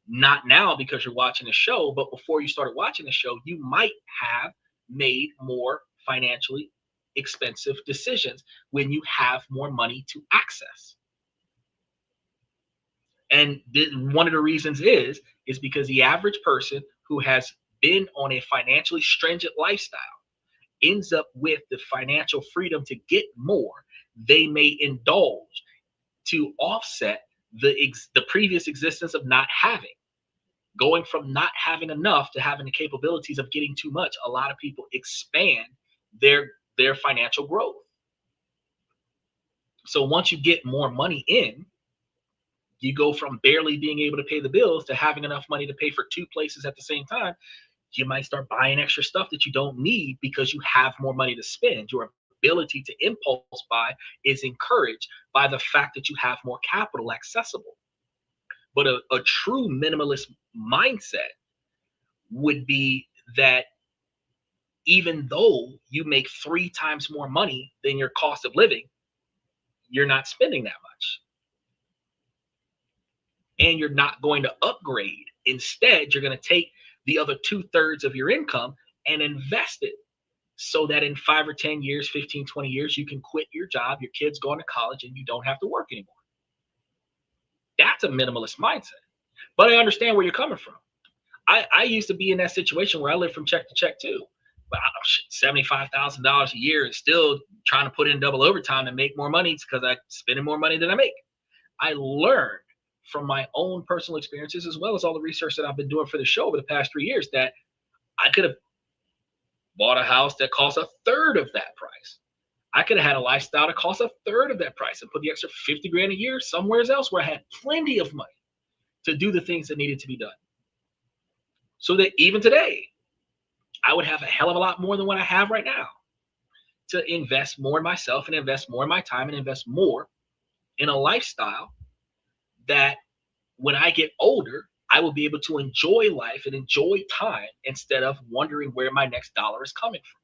Not now because you're watching a show, but before you started watching the show, you might have made more financially expensive decisions when you have more money to access. And one of the reasons is because the average person who has been on a financially stringent lifestyle ends up with the financial freedom to get more. They may indulge to offset the previous existence of not having. Going from not having enough to having the capabilities of getting too much, a lot of people expand their financial growth. So once you get more money in, you go from barely being able to pay the bills to having enough money to pay for two places at the same time. You might start buying extra stuff that you don't need because you have more money to spend. Your ability to impulse buy is encouraged by the fact that you have more capital accessible. But a true minimalist mindset would be that even though you make 3 times more money than your cost of living, you're not spending that much. And you're not going to upgrade. Instead, you're going to take the other 2/3 of your income and invest it so that in 5 or 10 years, 15, 20 years, you can quit your job, your kids going to college, and you don't have to work anymore. That's a minimalist mindset. But I understand where you're coming from. I used to be in that situation where I lived from check to check too. But $75,000 a year and still trying to put in double overtime to make more money because I'm spending more money than I make. I learned from my own personal experiences as well as all the research that I've been doing for the show over the past 3 years that I could have bought a house that costs 1/3 of that price. I could have had a lifestyle that costs 1/3 of that price and put the extra 50 grand a year somewhere else where I had plenty of money to do the things that needed to be done. So that even today, I would have a hell of a lot more than what I have right now to invest more in myself and invest more in my time and invest more in a lifestyle that when I get older, I will be able to enjoy life and enjoy time instead of wondering where my next dollar is coming from.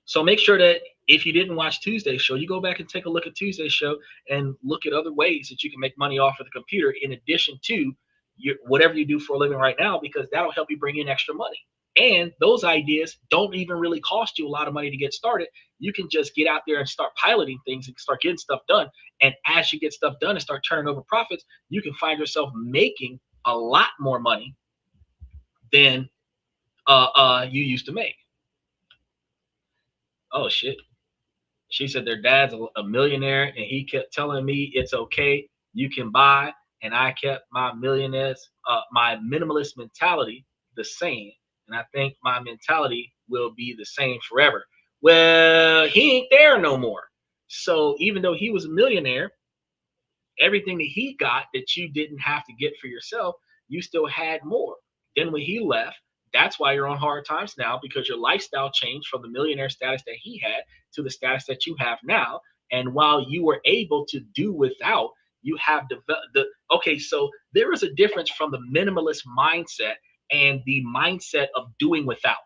So make sure that if you didn't watch Tuesday's show, you go back and take a look at Tuesday's show and look at other ways that you can make money off of the computer in addition to whatever you do for a living right now, because that'll help you bring in extra money. And those ideas don't even really cost you a lot of money to get started. You can just get out there and start piloting things and start getting stuff done. And as you get stuff done and start turning over profits, you can find yourself making a lot more money than you used to make. Oh shit. She said their dad's a millionaire and he kept telling me it's okay, you can buy. And I kept my my minimalist mentality the same. And I think my mentality will be the same forever. Well, he ain't there no more. So even though he was a millionaire, everything that he got that you didn't have to get for yourself, you still had more. Then when he left, that's why you're on hard times now, because your lifestyle changed from the millionaire status that he had to the status that you have now. And while you were able to do without, you have developed okay, so there is a difference from the minimalist mindset and the mindset of doing without.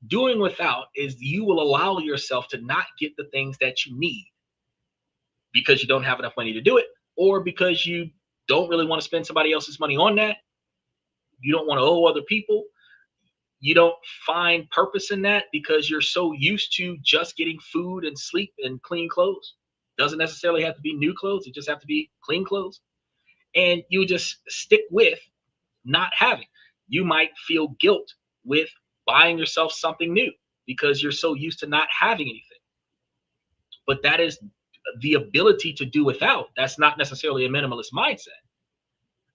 Doing without is you will allow yourself to not get the things that you need because you don't have enough money to do it, or because you don't really want to spend somebody else's money on that. You don't want to owe other people. You don't find purpose in that because you're so used to just getting food and sleep and clean clothes. Doesn't necessarily have to be new clothes, it just have to be clean clothes. And you just stick with not having. You might feel guilt with buying yourself something new because you're so used to not having anything. But that is the ability to do without. That's not necessarily a minimalist mindset.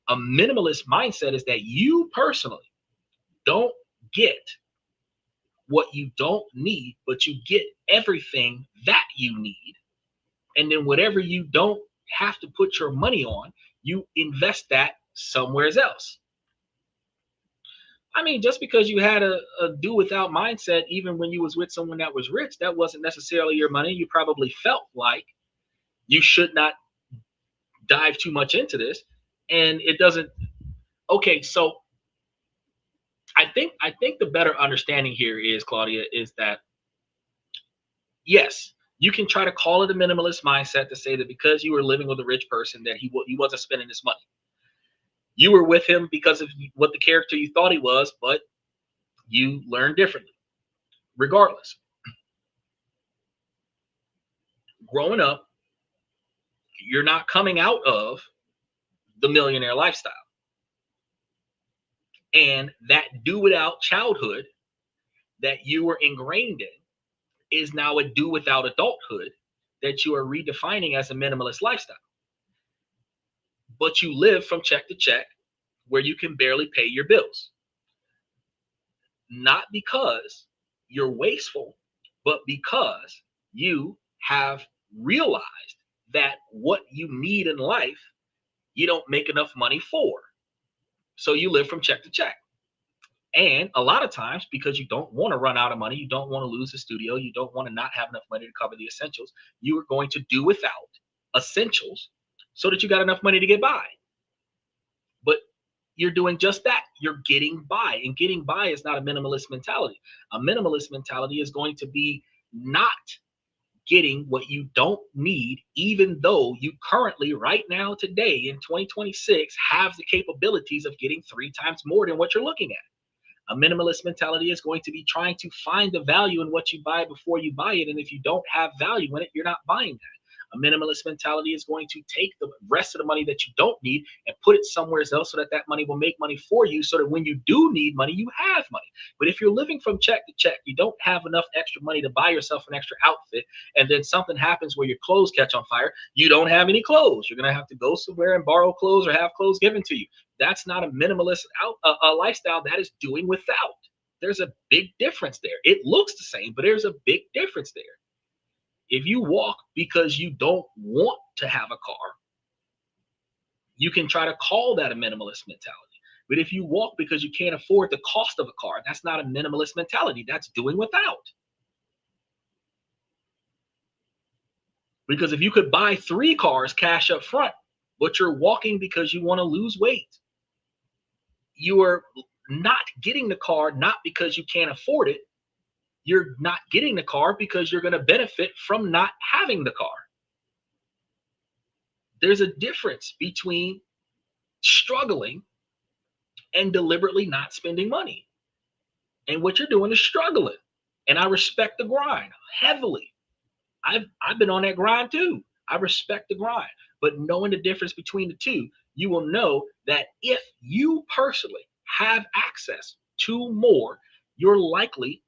A minimalist mindset is that you personally don't get what you don't need, but you get everything that you need. And then whatever you don't have to put your money on, you invest that somewhere else. I mean, just because you had a do without mindset, even when you was with someone that was rich, that wasn't necessarily your money. You probably felt like you should not dive too much into this. And it doesn't. Okay, so I think the better understanding here is, Claudia, is that yes, you can try to call it a minimalist mindset to say that because you were living with a rich person that he wasn't spending his money. You were with him because of what the character you thought he was, but you learned differently. Regardless, growing up, you're not coming out of the millionaire lifestyle. And that do without childhood that you were ingrained in is now a do without adulthood that you are redefining as a minimalist lifestyle. But you live from check to check where you can barely pay your bills. Not because you're wasteful, but because you have realized that what you need in life, you don't make enough money for. So you live from check to check. And a lot of times, because you don't want to run out of money, you don't want to lose the studio, you don't want to not have enough money to cover the essentials, you are going to do without essentials so that you got enough money to get by. But you're doing just that. You're getting by. And getting by is not a minimalist mentality. A minimalist mentality is going to be not getting what you don't need, even though you currently, right now, today in 2026, have the capabilities of getting 3 times more than what you're looking at. A minimalist mentality is going to be trying to find the value in what you buy before you buy it. And if you don't have value in it, you're not buying that. A minimalist mentality is going to take the rest of the money that you don't need and put it somewhere else so that that money will make money for you so that when you do need money, you have money. But if you're living from check to check, you don't have enough extra money to buy yourself an extra outfit, and then something happens where your clothes catch on fire, you don't have any clothes. You're going to have to go somewhere and borrow clothes or have clothes given to you. That's not a minimalist lifestyle. That is doing without. There's a big difference there. It looks the same, but there's a big difference there. If you walk because you don't want to have a car, you can try to call that a minimalist mentality. But if you walk because you can't afford the cost of a car, that's not a minimalist mentality. That's doing without. Because if you could buy 3 cars cash up front, but you're walking because you want to lose weight, you are not getting the car not because you can't afford it. You're not getting the car because you're going to benefit from not having the car. There's a difference between struggling and deliberately not spending money. And what you're doing is struggling. And I respect the grind heavily. I've been on that grind too. I respect the grind. But knowing the difference between the two, you will know that if you personally have access to more, you're likely,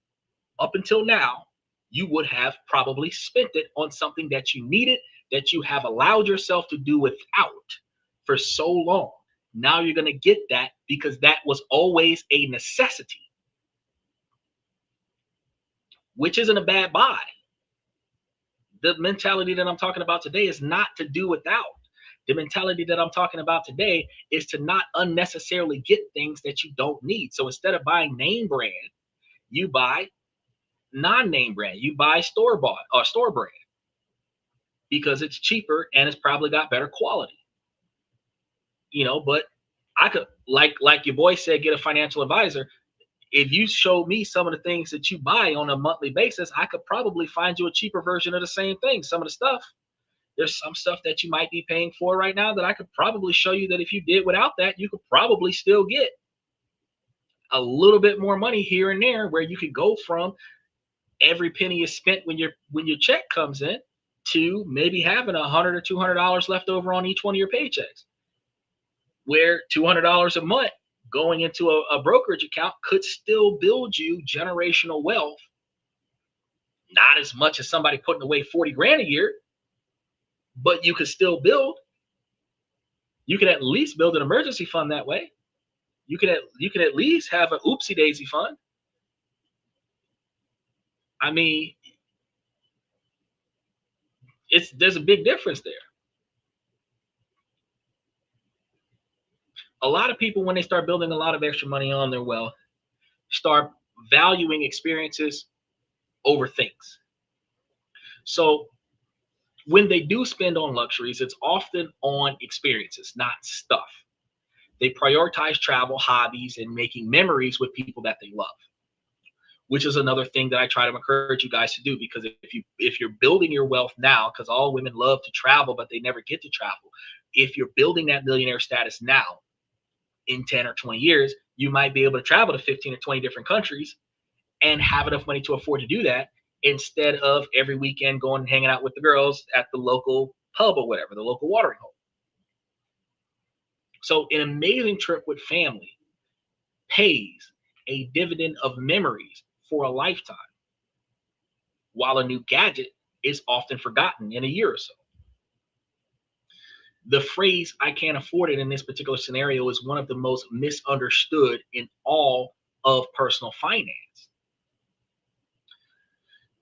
up until now, you would have probably spent it on something that you needed, that you have allowed yourself to do without for so long. Now you're going to get that because that was always a necessity, which isn't a bad buy. The mentality that I'm talking about today is not to do without. The mentality that I'm talking about today is to not unnecessarily get things that you don't need. So instead of buying name brand, you buy non-name brand. You buy store bought or store brand because it's cheaper and it's probably got better quality. But I could, like your boy said, get a financial advisor. If you show me some of the things that you buy on a monthly basis, I could probably find you a cheaper version of the same thing. Some of the stuff, there's some stuff that you might be paying for right now that I could probably show you that if you did without that, you could probably still get. a little bit more money here and there, where you could go from every penny is spent when your check comes in to maybe having $100 or $200 left over on each one of your paychecks, where $200 a month going into a brokerage account could still build you generational wealth. Not as much as somebody putting away 40 grand a year, but you could still build. You could at least build an emergency fund that way. You could at least have an oopsie daisy fund. I mean, there's a big difference there. A lot of people, when they start building a lot of extra money on their wealth, start valuing experiences over things. So when they do spend on luxuries, it's often on experiences, not stuff. They prioritize travel, hobbies, and making memories with people that they love, which is another thing that I try to encourage you guys to do. Because if you're building your wealth now, because all women love to travel, but they never get to travel. If you're building that millionaire status now, in 10 or 20 years, you might be able to travel to 15 or 20 different countries and have enough money to afford to do that, instead of every weekend going and hanging out with the girls at the local pub or whatever, the local watering hole. So an amazing trip with family pays a dividend of memories for a lifetime, while a new gadget is often forgotten in a year or so. The phrase "I can't afford it" in this particular scenario is one of the most misunderstood in all of personal finance.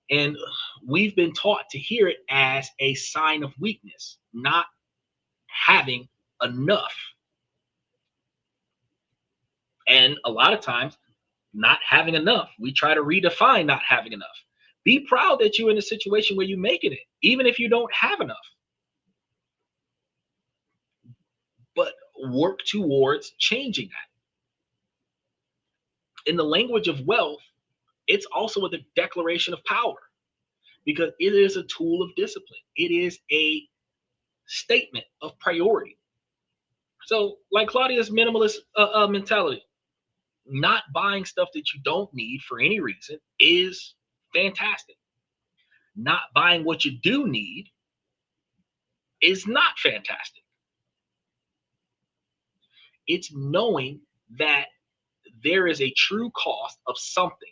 And we've been taught to hear it as a sign of weakness, not having enough. And a lot of times, not having enough, we try to redefine not having enough. Be proud that you're in a situation where you're making it, even if you don't have enough. But work towards changing that. In the language of wealth, it's also a declaration of power, because it is a tool of discipline. It is a statement of priority. So, like Claudia's minimalist mentality, not buying stuff that you don't need for any reason is fantastic. Not buying what you do need is not fantastic. It's knowing that there is a true cost of something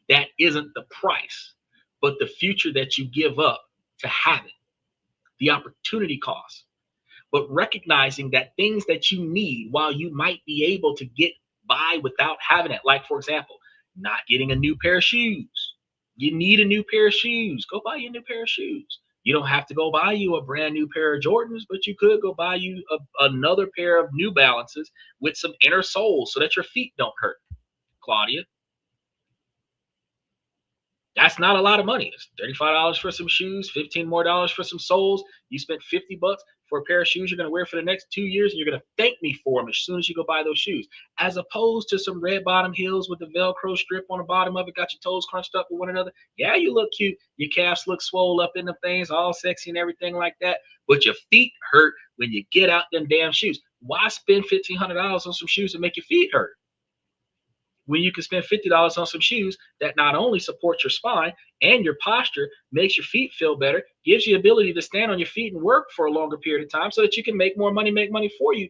that isn't the price, but the future that you give up to have it, the opportunity cost. But recognizing that things that you need, while you might be able to get by without having it, like, for example, not getting a new pair of shoes. You need a new pair of shoes. Go buy you a new pair of shoes. You don't have to go buy you a brand new pair of Jordans, but you could go buy you another pair of New Balances with some inner soles so that your feet don't hurt. Claudia, that's not a lot of money. It's $35 for some shoes, $15 more for some soles. You spent $50 for a pair of shoes you're going to wear for the next 2 years, and you're going to thank me for them as soon as you go buy those shoes, as opposed to some red bottom heels with the Velcro strip on the bottom of it, got your toes crunched up with one another. Yeah, you look cute. Your calves look swole up in them things, all sexy and everything like that, but your feet hurt when you get out them damn shoes. Why spend $1,500 on some shoes that make your feet hurt, when you can spend $50 on some shoes that not only support your spine and your posture, makes your feet feel better, gives you the ability to stand on your feet and work for a longer period of time so that you can make more money, make money for you.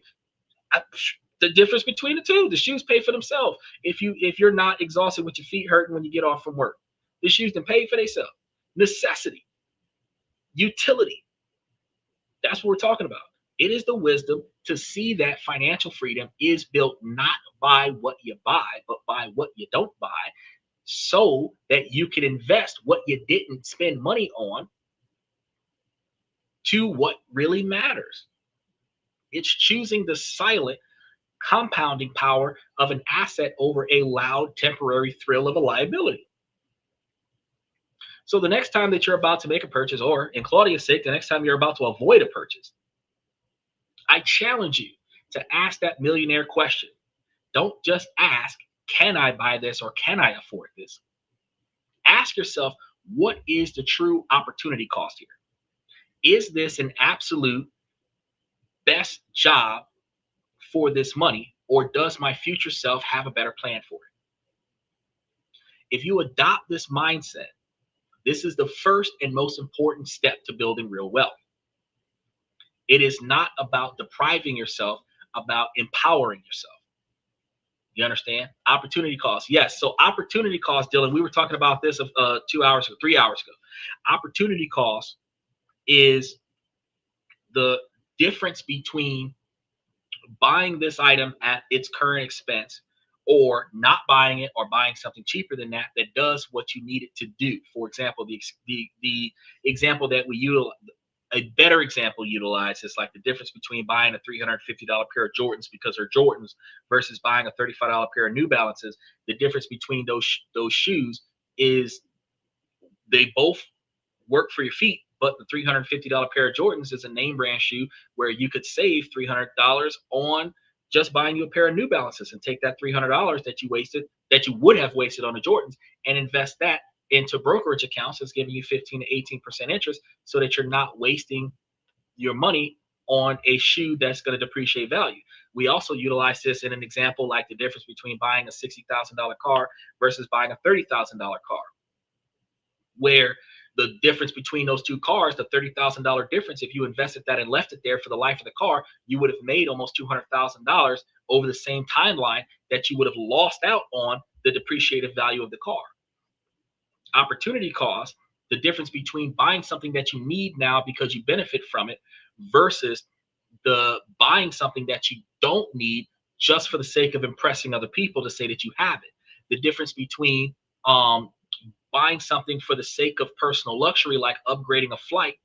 The difference between the two, the shoes pay for themselves. If you're not exhausted with your feet hurting when you get off from work, the shoes then pay for themselves. Necessity, utility. That's what we're talking about. It is the wisdom to see that financial freedom is built not by what you buy, but by what you don't buy, so that you can invest what you didn't spend money on to what really matters. It's choosing the silent compounding power of an asset over a loud temporary thrill of a liability. So the next time that you're about to make a purchase, or in Claudia's sake, the next time you're about to avoid a purchase, I challenge you to ask that millionaire question. Don't just ask, can I buy this or can I afford this? Ask yourself, what is the true opportunity cost here? Is this an absolute best job for this money, or does my future self have a better plan for it? If you adopt this mindset, this is the first and most important step to building real wealth. It is not about depriving yourself, about empowering yourself. You understand? Opportunity cost. Yes. So opportunity cost, Dylan, we were talking about this 2 hours ago, 3 hours ago. Opportunity cost is the difference between buying this item at its current expense or not buying it, or buying something cheaper than that that does what you need it to do. For example, the example that we utilize, a better example utilized, is like the difference between buying a $350 pair of Jordans because they're Jordans versus buying a $35 pair of New Balances. The difference between those shoes is they both work for your feet, but the $350 pair of Jordans is a name brand shoe where you could save $300 on just buying you a pair of New Balances, and take that $300 that you would have wasted on the Jordans, and invest that into brokerage accounts that's giving you 15 to 18% interest, so that you're not wasting your money on a shoe that's going to depreciate value. We also utilize this in an example like the difference between buying a $60,000 car versus buying a $30,000 car, where the difference between those two cars, the $30,000 difference, if you invested that and left it there for the life of the car, you would have made almost $200,000 over the same timeline that you would have lost out on the depreciated value of the car. Opportunity cost, the difference between buying something that you need now because you benefit from it versus the buying something that you don't need just for the sake of impressing other people to say that you have it. The difference between buying something for the sake of personal luxury, like upgrading a flight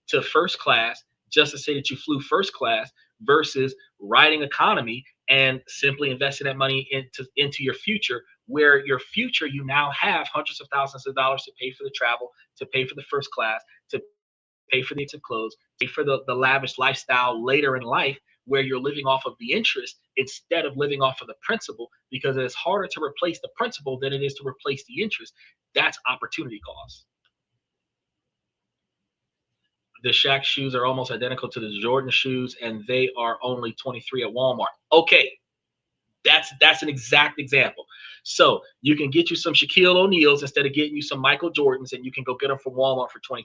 to first class just to say that you flew first class, versus riding economy and simply investing that money into your future, where your future, you now have hundreds of thousands of dollars to pay for the travel, to pay for the first class, to pay for the expensive clothes, pay for the lavish lifestyle later in life, where you're living off of the interest instead of living off of the principal, because it's harder to replace the principal than it is to replace the interest. That's opportunity cost. The Shaq shoes are almost identical to the Jordan shoes, and they are only 23 at Walmart. Okay, that's an exact example. So you can get you some Shaquille O'Neals instead of getting you some Michael Jordans, and you can go get them from Walmart for $23.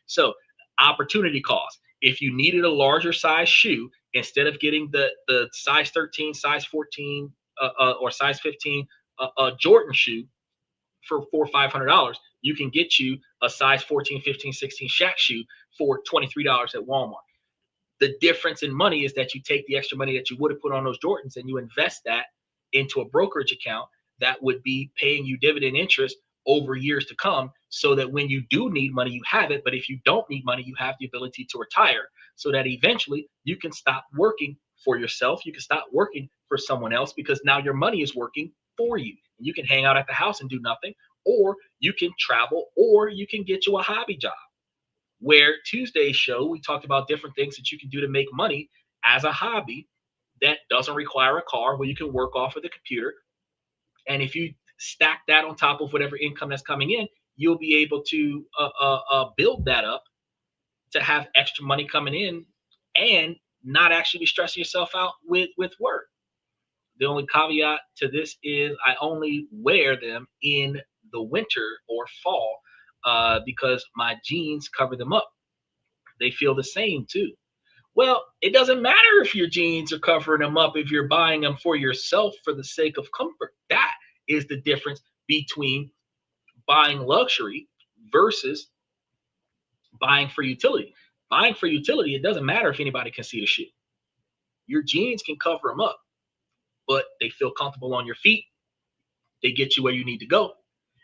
So opportunity cost. If you needed a larger size shoe, instead of getting the size 13, size 14, or size 15 Jordan shoe for $400-500, you can get you a size 14, 15, 16 Shaq shoe for $23 at Walmart. The difference in money is that you take the extra money that you would have put on those Jordans and you invest that into a brokerage account that would be paying you dividend interest over years to come, so that when you do need money, you have it. But if you don't need money, you have the ability to retire, so that eventually you can stop working for yourself. You can stop working for someone else, because now your money is working for you. You can hang out at the house and do nothing, or you can travel, or you can get you a hobby job. Where Tuesday's show, we talked about different things that you can do to make money as a hobby that doesn't require a car, where you can work off of the computer. And if you stack that on top of whatever income that's coming in, you'll be able to build that up to have extra money coming in, and not actually be stressing yourself out with work. The only caveat to this is I only wear them in the winter or fall, because my jeans cover them up. They feel the same too. Well, it doesn't matter if your jeans are covering them up if you're buying them for yourself for the sake of comfort. That is the difference between buying luxury versus buying for utility. Buying for utility, it doesn't matter if anybody can see the shoe. Your jeans can cover them up, but they feel comfortable on your feet. They get you where you need to go.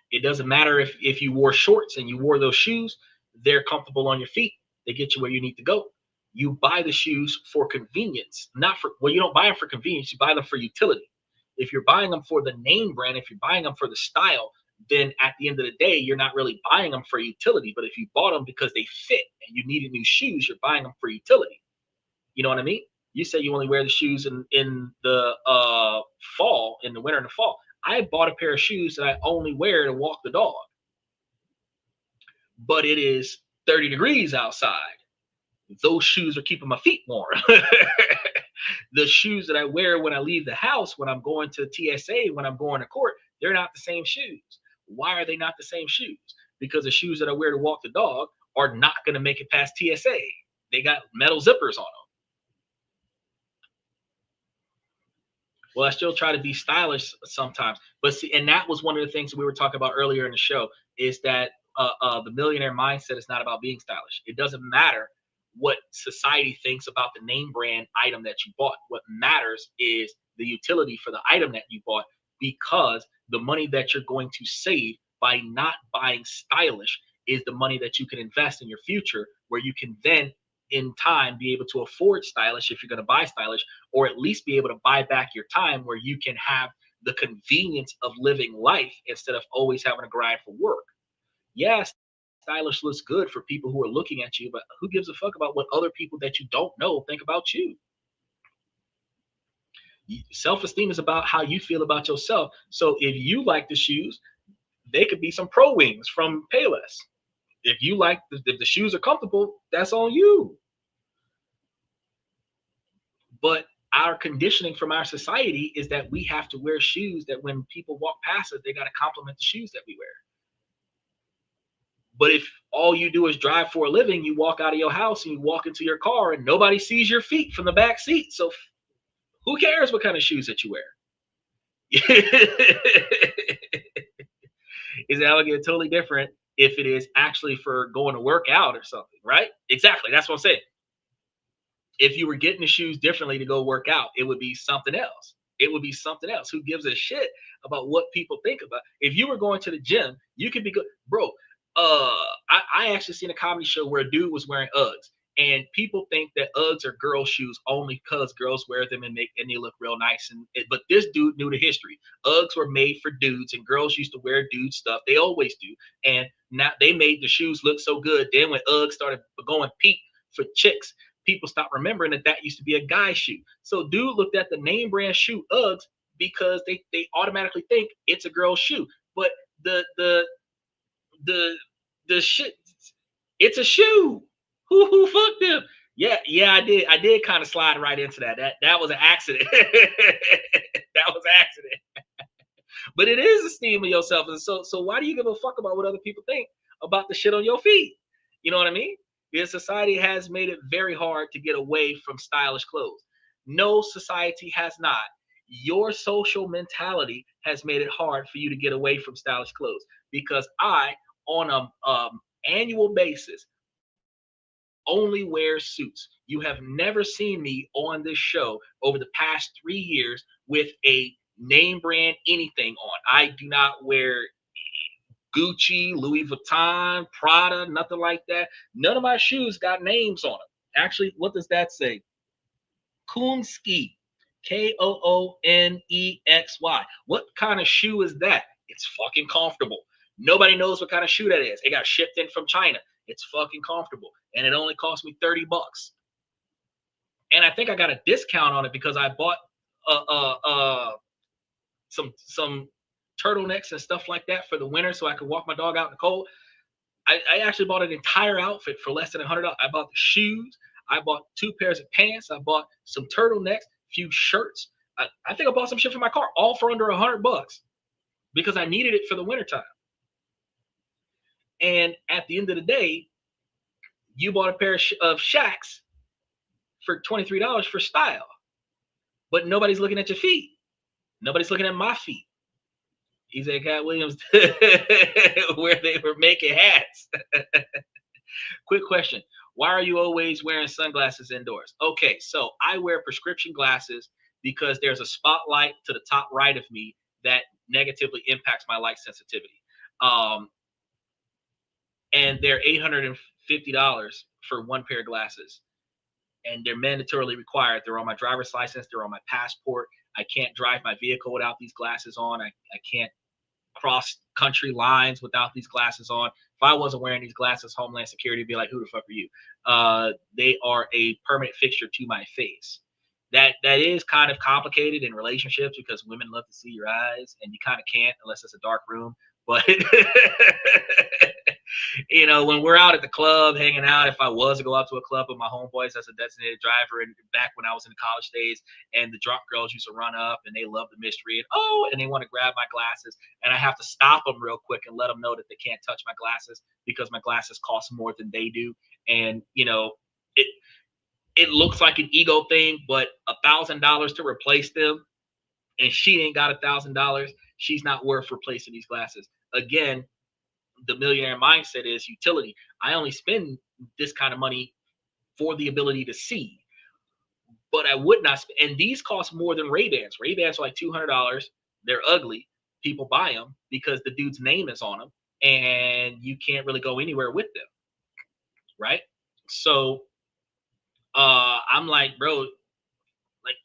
It doesn't matter if you wore shorts and you wore those shoes, they're comfortable on your feet. They get you where you need to go. You buy the shoes for convenience, not for, well, you don't buy them for convenience, you buy them for utility. If you're buying them for the name brand, if you're buying them for the style, then at the end of the day, you're not really buying them for utility. But if you bought them because they fit and you needed new shoes, you're buying them for utility. You know what I mean? You say you only wear the shoes in the fall, in the winter and the fall. I bought a pair of shoes that I only wear to walk the dog, but it is 30 degrees outside. Those shoes are keeping my feet warm. The shoes that I wear when I leave the house, when I'm going to TSA, when I'm going to court, they're not the same shoes. Why are they not the same shoes? Because the shoes that I wear to walk the dog are not going to make it past TSA. They got metal zippers on them. Well, I still try to be stylish sometimes, but see, and that was one of the things we were talking about earlier in the show, is that the millionaire mindset is not about being stylish. It doesn't matter what society thinks about the name brand item that you bought. What matters is the utility for the item that you bought, because the money that you're going to save by not buying stylish is the money that you can invest in your future, where you can then in time be able to afford stylish if you're going to buy stylish, or at least be able to buy back your time where you can have the convenience of living life instead of always having to grind for work. Yes, stylish looks good for people who are looking at you, but who gives a fuck about what other people that you don't know think about you? Self-esteem is about how you feel about yourself. So if you like the shoes, they could be some Pro Wings from Payless. If you like, if the shoes are comfortable, that's on you. But our conditioning from our society is that we have to wear shoes that when people walk past us, they got to compliment the shoes that we wear. But if all you do is drive for a living, you walk out of your house and you walk into your car and nobody sees your feet from the back seat. So who cares what kind of shoes that you wear? Is that get totally different if it is actually for going to work out or something, right? Exactly. That's what I'm saying. If you were getting the shoes differently to go work out, it would be something else. It would be something else. Who gives a shit about what people think about? If you were going to the gym, you could be good, bro. I actually seen a comedy show where a dude was wearing Uggs, and people think that Uggs are girl shoes only because girls wear them and they look real nice. But this dude knew the history. Uggs were made for dudes, and girls used to wear dude stuff. They always do, and now they made the shoes look so good. Then when Uggs started going peak for chicks, people stopped remembering that used to be a guy shoe. So dude looked at the name brand shoe Uggs because they automatically think it's a girl's shoe. But the the shit, it's a shoe. Who fucked them? Yeah, I did kind of slide right into that. That was an accident. That was an accident. But it is esteem of yourself. And so why do you give a fuck about what other people think about the shit on your feet? You know what I mean? Because society has made it very hard to get away from stylish clothes. No, society has not. Your social mentality has made it hard for you to get away from stylish clothes, because I, on a annual basis, only wear suits. You have never seen me on this show over the past 3 years with a name brand anything on. I do not wear Gucci, Louis Vuitton, Prada, nothing like that. None of my shoes got names on them. Actually, what does that say? Koonsky, Koonexy. What kind of shoe is that? It's fucking comfortable. Nobody knows what kind of shoe that is. It got shipped in from China. It's fucking comfortable, and it only cost me $30. And I think I got a discount on it because I bought some turtlenecks and stuff like that for the winter, so I could walk my dog out in the cold. I actually bought an entire outfit for less than $100. I bought the shoes. I bought 2 pairs of pants. I bought some turtlenecks, a few shirts. I think I bought some shit for my car, all for under $100 because I needed it for the wintertime. And at the end of the day, you bought a pair of Shaqs for $23 for style, but nobody's looking at your feet. Nobody's looking at my feet. He's at Cat Williams where they were making hats. Quick question. Why are you always wearing sunglasses indoors? Okay, so I wear prescription glasses because there's a spotlight to the top right of me that negatively impacts my light sensitivity. And they're $850 for 1 pair of glasses. And they're mandatorily required. They're on my driver's license. They're on my passport. I can't drive my vehicle without these glasses on. I can't cross country lines without these glasses on. If I wasn't wearing these glasses, Homeland Security would be like, who the fuck are you? They are a permanent fixture to my face. That is kind of complicated in relationships because women love to see your eyes, and you kind of can't unless it's a dark room. But When we're out at the club hanging out, if I was to go out to a club with my homeboys as a designated driver, and back when I was in college days, and the drunk girls used to run up and they love the mystery and they want to grab my glasses, and I have to stop them real quick and let them know that they can't touch my glasses because my glasses cost more than they do. And it it looks like an ego thing, but $1,000 to replace them, and she ain't got $1,000. She's not worth replacing these glasses. Again, the millionaire mindset is utility. I only spend this kind of money for the ability to see, but I would not spend. And these cost more than Ray-Bans. Ray-Bans are like $200. They're ugly. People buy them because the dude's name is on them, and you can't really go anywhere with them, right? So I'm like, bro, like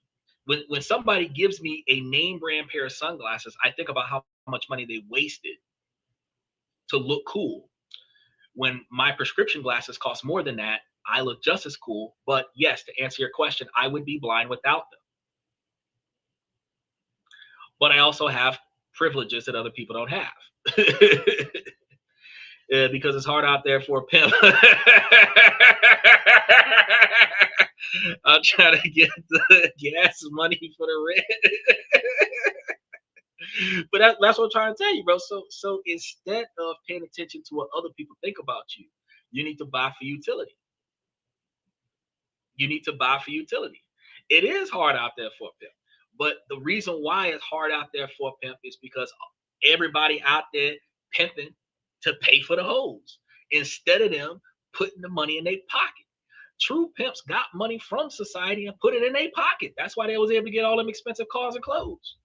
when somebody gives me a name brand pair of sunglasses, I think about how much money they wasted to look cool. When my prescription glasses cost more than that, I look just as cool. But yes, to answer your question, I would be blind without them. But I also have privileges that other people don't have. Because it's hard out there for a pimp. I'm trying to get the gas money for the rent. But that's what I'm trying to tell you, bro. So instead of paying attention to what other people think about you, you need to buy for utility. You need to buy for utility. It is hard out there for a pimp. But the reason why it's hard out there for a pimp is because everybody out there pimping to pay for the hoes instead of them putting the money in their pocket. True pimps got money from society and put it in their pocket. That's why they was able to get all them expensive cars and clothes.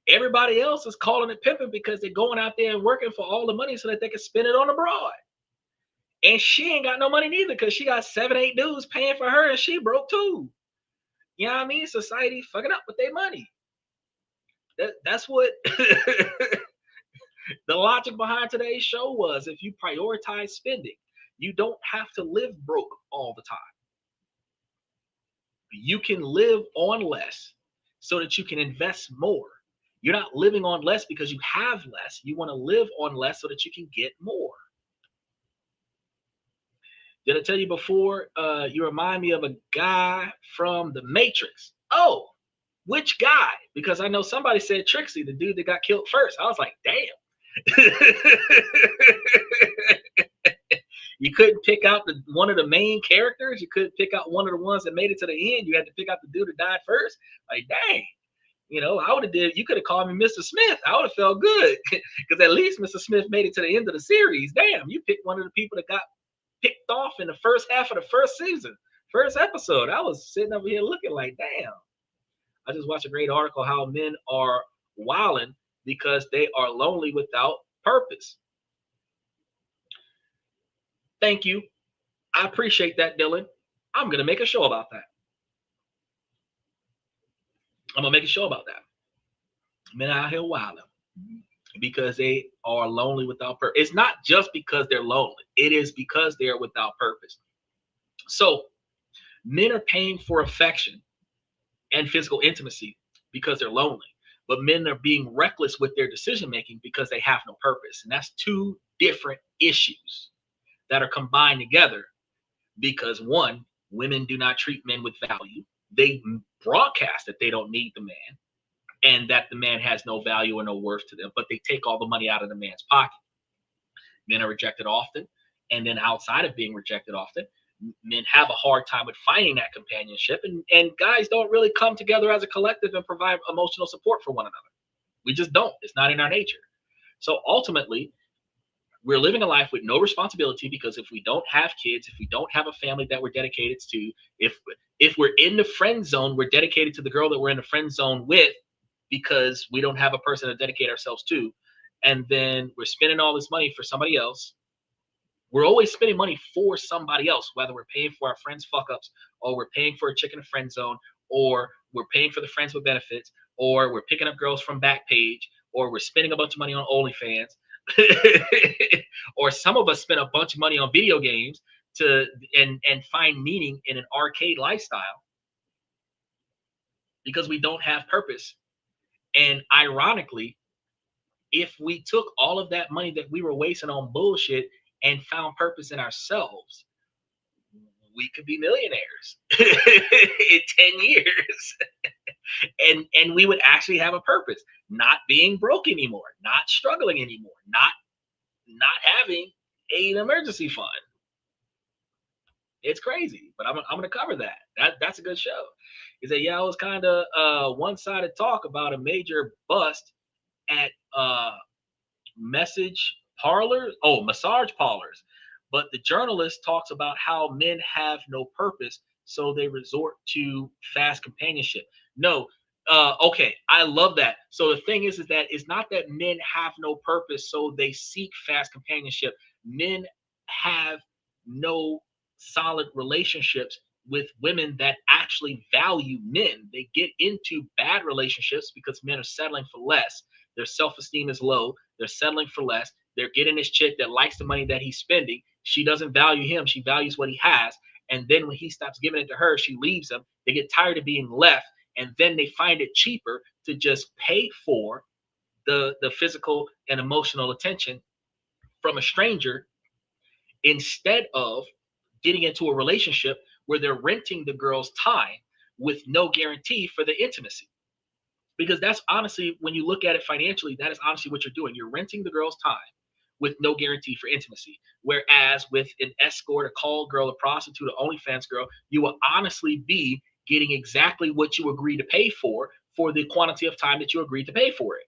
Everybody else is calling it pimping because they're going out there and working for all the money so that they can spend it on a broad. And she ain't got no money neither because she got 7, 8 dudes paying for her and she broke too. You know what I mean? Society fucking up with their money. That's what the logic behind today's show was. If you prioritize spending, you don't have to live broke all the time. You can live on less so that you can invest more. You're not living on less because you have less. You want to live on less so that you can get more. Did I tell you before? You remind me of a guy from The Matrix. Oh, which guy? Because I know somebody said Trixie, the dude that got killed first. I was like, damn. You couldn't pick out one of the main characters. You couldn't pick out one of the ones that made it to the end. You had to pick out the dude that died first. Like, dang. I would have did. You could have called me Mr. Smith. I would have felt good because at least Mr. Smith made it to the end of the series. Damn, you picked one of the people that got picked off in the first half of the first season, first episode. I was sitting over here looking like, damn. I just watched a great article how men are wilding because they are lonely without purpose. Thank you. I appreciate that, Dylan. I'm going to make a show about that. I'm going to make a show about that. Men out here wilding because they are lonely without purpose. It's not just because they're lonely. It is because they're without purpose. So men are paying for affection and physical intimacy because they're lonely. But men are being reckless with their decision making because they have no purpose. And that's two different issues that are combined together because one, women do not treat men with value. They broadcast that they don't need the man and that the man has no value or no worth to them, but they take all the money out of the man's pocket. Men are rejected often. And then outside of being rejected often, men have a hard time with finding that companionship. And guys don't really come together as a collective and provide emotional support for one another. We just don't. It's not in our nature. So ultimately, we're living a life with no responsibility because if we don't have kids, if we don't have a family that we're dedicated to, if we're in the friend zone, we're dedicated to the girl that we're in the friend zone with because we don't have a person to dedicate ourselves to. And then we're spending all this money for somebody else. We're always spending money for somebody else, whether we're paying for our friends' fuck ups, or we're paying for a chick in a friend zone, or we're paying for the friends with benefits, or we're picking up girls from Backpage, or we're spending a bunch of money on OnlyFans. Or some of us spend a bunch of money on video games and find meaning in an arcade lifestyle because we don't have purpose. And ironically, if we took all of that money that we were wasting on bullshit and found purpose in ourselves, we could be millionaires in 10 years. And we would actually have a purpose, not being broke anymore, not struggling anymore, not having an emergency fund. It's crazy, but I'm gonna cover that. That's a good show. He said, yeah, it was kind of one-sided talk about a major bust at massage parlors. But the journalist talks about how men have no purpose, so they resort to fast companionship. No, okay, I love that. So the thing is that it's not that men have no purpose, so they seek fast companionship. Men have no solid relationships with women that actually value men. They get into bad relationships because men are settling for less. Their self-esteem is low. They're settling for less. They're getting this chick that likes the money that he's spending. She doesn't value him. She values what he has. And then when he stops giving it to her, she leaves him. They get tired of being left. And then they find it cheaper to just pay for the physical and emotional attention from a stranger instead of getting into a relationship where they're renting the girl's time with no guarantee for the intimacy. Because that's honestly, when you look at it financially, that is honestly what you're doing. You're renting the girl's time with no guarantee for intimacy. Whereas with an escort, a call girl, a prostitute, an OnlyFans girl, you will honestly be getting exactly what you agreed to pay for the quantity of time that you agreed to pay for it,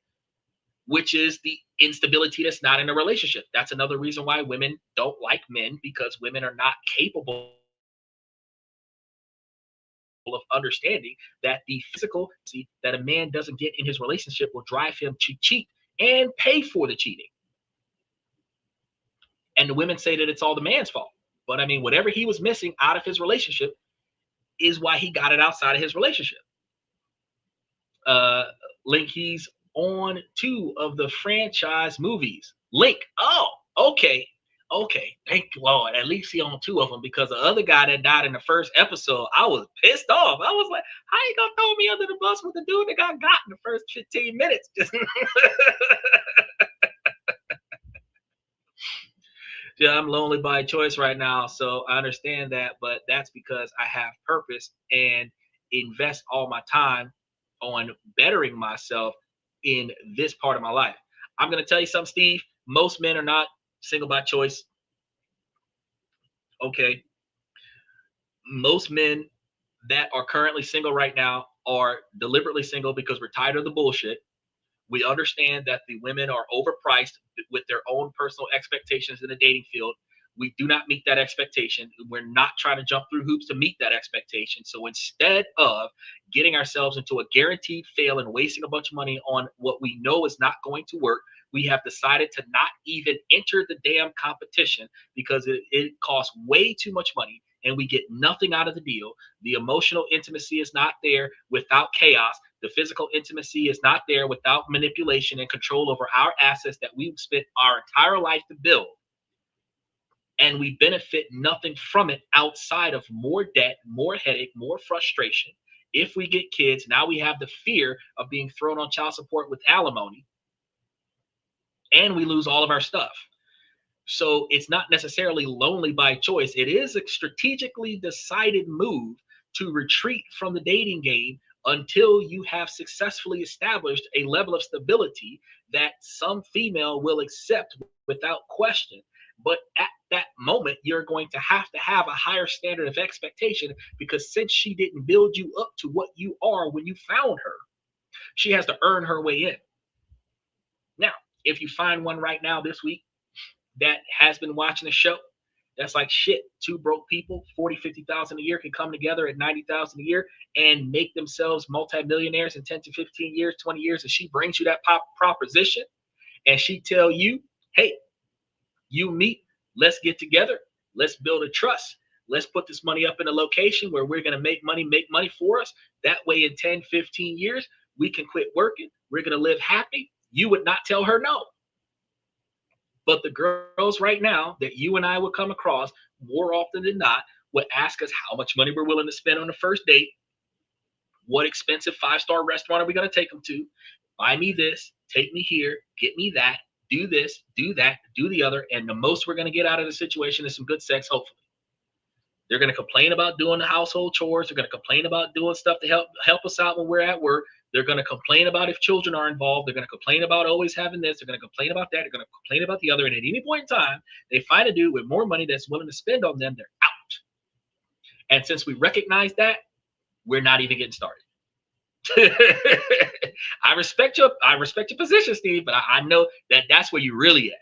which is the instability that's not in a relationship. That's another reason why women don't like men, because women are not capable of understanding that the physical that a man doesn't get in his relationship will drive him to cheat and pay for the cheating. And the women say that it's all the man's fault. But I mean, whatever he was missing out of his relationship is why he got it outside of his relationship. Uh, Link, he's on 2 of the franchise movies. Link, oh, okay. Okay, thank Lord. At least he on 2 of them, because the other guy that died in the first episode, I was pissed off. I was like, how you gonna throw me under the bus with the dude that got in the first 15 minutes? Just yeah, I'm lonely by choice right now, so I understand that, but that's because I have purpose and invest all my time on bettering myself in this part of my life. I'm going to tell you something, Steve. Most men are not single by choice. Okay. Most men that are currently single right now are deliberately single because we're tired of the bullshit. We understand that the women are overpriced with their own personal expectations in the dating field. We do not meet that expectation. We're not trying to jump through hoops to meet that expectation. So instead of getting ourselves into a guaranteed fail and wasting a bunch of money on what we know is not going to work, we have decided to not even enter the damn competition because it costs way too much money and we get nothing out of the deal. The emotional intimacy is not there without chaos. The physical intimacy is not there without manipulation and control over our assets that we've spent our entire life to build. And we benefit nothing from it outside of more debt, more headache, more frustration. If we get kids, now we have the fear of being thrown on child support with alimony, and we lose all of our stuff. So it's not necessarily lonely by choice. It is a strategically decided move to retreat from the dating game until you have successfully established a level of stability that some female will accept without question. But at that moment, you're going to have a higher standard of expectation, because since she didn't build you up to what you are when you found her, she has to earn her way in. Now, if you find one right now this week that has been watching the show, that's like, shit, 2 broke people, 40, 50,000 a year, can come together at 90,000 a year and make themselves multimillionaires in 10 to 15 years, 20 years. And she brings you that proposition and she tell you, hey, you meet, let's get together. Let's build a trust. Let's put this money up in a location where we're going to make money for us. That way in 10, 15 years, we can quit working. We're going to live happy. You would not tell her no. But the girls right now that you and I would come across more often than not would ask us how much money we're willing to spend on the first date. What expensive 5-star restaurant are we going to take them to? Buy me this, take me here, get me that. do this, do that, do the other, and the most we're going to get out of the situation is some good sex, hopefully. They're going to complain about doing the household chores. They're going to complain about doing stuff to help us out when we're at work. They're going to complain about if children are involved. They're going to complain about always having this. They're going to complain about that. They're going to complain about the other. And at any point in time, they find a dude with more money that's willing to spend on them. They're out. And since we recognize that, we're not even getting started. I respect your position, Steve, but I know that that's where you're really at.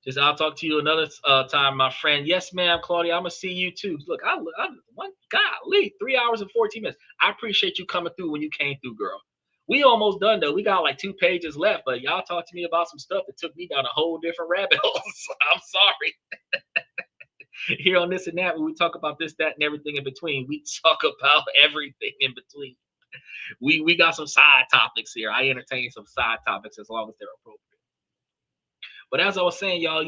Just I'll talk to you another time, my friend. Yes, ma'am, Claudia. I'm gonna see you too. Look, I'm golly, 3 hours and 14 minutes. I appreciate you coming through when you came through, girl. We almost done though. We got like 2 pages left, but y'all talked to me about some stuff that took me down a whole different rabbit hole. I'm sorry. Here on This and That, when we talk about this, that, and everything in between, we talk about everything in between. We got some side topics here. I entertain some side topics as long as they're appropriate. But as I was saying, y'all,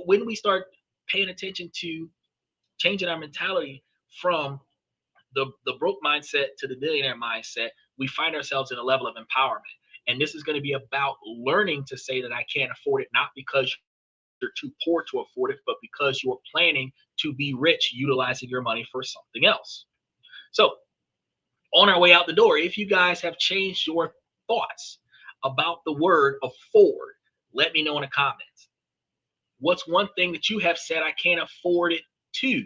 when we start paying attention to changing our mentality from the broke mindset to the millionaire mindset, we find ourselves in a level of empowerment. And this is going to be about learning to say that I can't afford it, not because you're too poor to afford it, but because you're planning to be rich utilizing your money for something else. So on our way out the door, if you guys have changed your thoughts about the word afford, let me know in the comments. What's one thing that you have said I can't afford it to?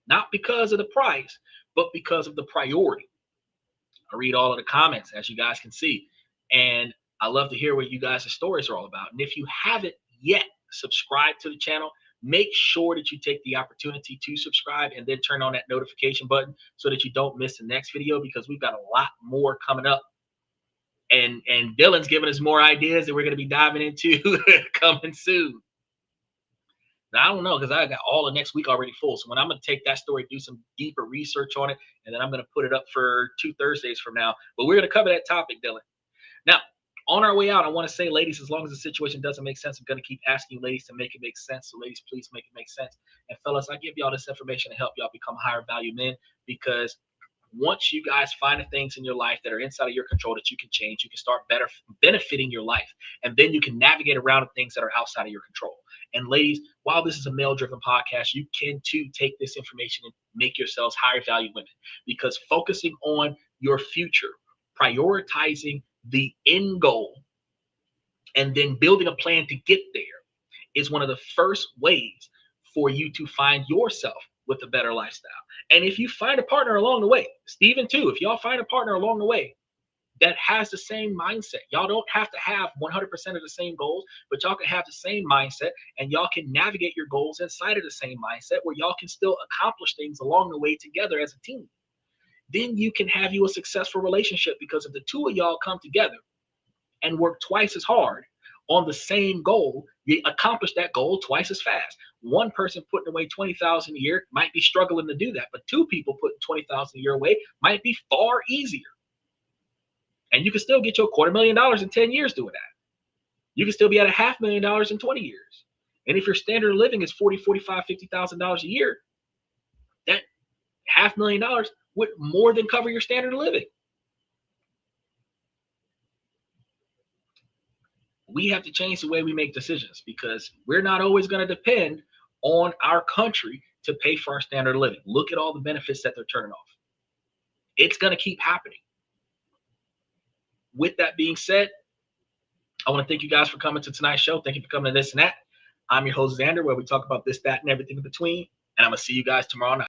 Not because of the price, but because of the priority. I read all of the comments, as you guys can see. And I love to hear what you guys' stories are all about. And if you haven't yet subscribed to the channel, make sure that you take the opportunity to subscribe and then turn on that notification button so that you don't miss the next video, because we've got a lot more coming up. And Dylan's giving us more ideas that we're going to be diving into coming soon. Now, I don't know, because I got all of next week already full. So when I'm going to take that story, do some deeper research on it, and then I'm going to put it up for 2 Thursdays from now. But we're going to cover that topic, Dylan. Now, on our way out, I want to say, ladies, as long as the situation doesn't make sense, I'm going to keep asking you ladies to make it make sense. So ladies, please make it make sense. And fellas, I give y'all this information to help y'all become higher value men, because once you guys find the things in your life that are inside of your control that you can change, you can start better benefiting your life. And then you can navigate around the things that are outside of your control. And ladies, while this is a male-driven podcast, you can too take this information and make yourselves higher value women, because focusing on your future, prioritizing the end goal, and then building a plan to get there is one of the first ways for you to find yourself with a better lifestyle. And if you find a partner along the way, Stephen too, if y'all find a partner along the way that has the same mindset, y'all don't have to have 100% of the same goals, but y'all can have the same mindset, and y'all can navigate your goals inside of the same mindset, where y'all can still accomplish things along the way together as a team. Then you can have you a successful relationship, because if the two of y'all come together and work twice as hard on the same goal, you accomplish that goal twice as fast. One person putting away $20,000 a year might be struggling to do that, but 2 people putting $20,000 a year away might be far easier. And you can still get your $250,000 in 10 years doing that. You can still be at $500,000 in 20 years. And if your standard of living is $40,000, $45,000, $50,000 a year, that $500,000 would more than cover your standard of living. We have to change the way we make decisions, because we're not always going to depend on our country to pay for our standard of living. Look at all the benefits that they're turning off. It's going to keep happening. With that being said, I want to thank you guys for coming to tonight's show. Thank you for coming to This and That. I'm your host, Xander, where we talk about this, that, and everything in between. And I'm going to see you guys tomorrow night.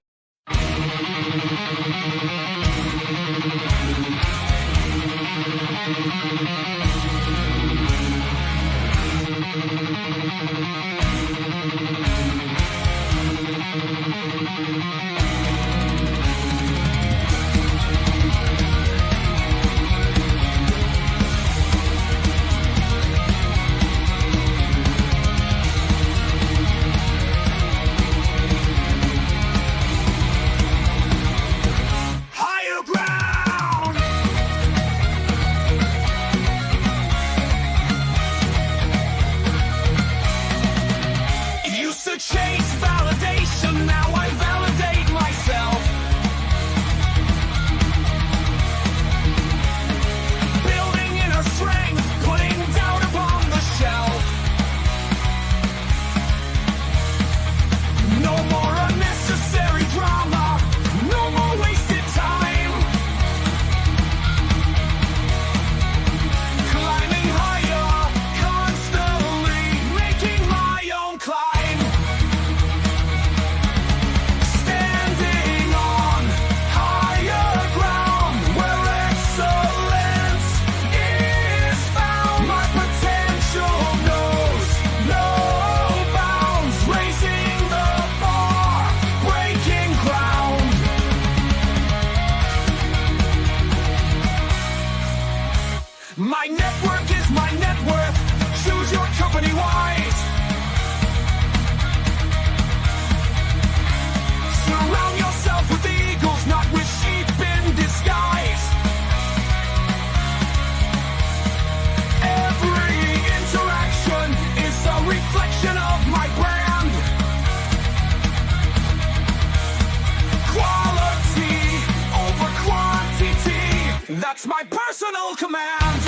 That's my personal command.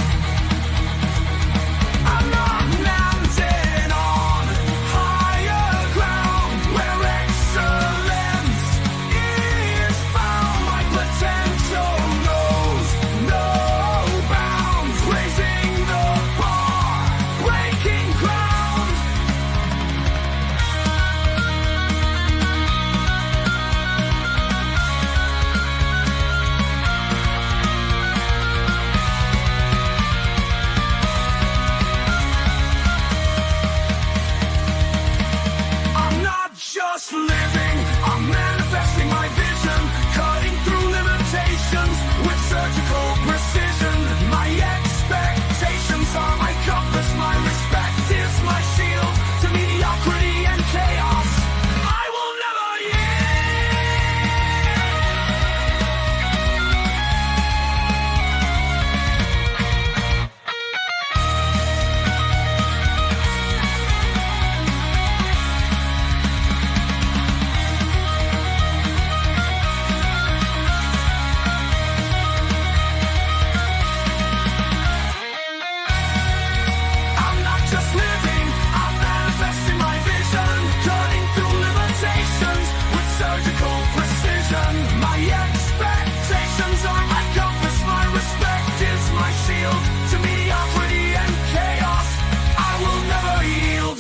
I'm not landing on higher ground where excellence is found. My potential knows no bounds, raising the bar, breaking ground. I'm not just living, I'm manifesting my vision, cutting through limitations with surgical precision. My expectations are my compass, my respect is my shield to mediocrity and chaos. I will never I'm not just living, I'm manifesting my vision, cutting through limitations with surgical precision. My expectations are my compass, my respect is my shield to mediocrity and chaos. I will never yield.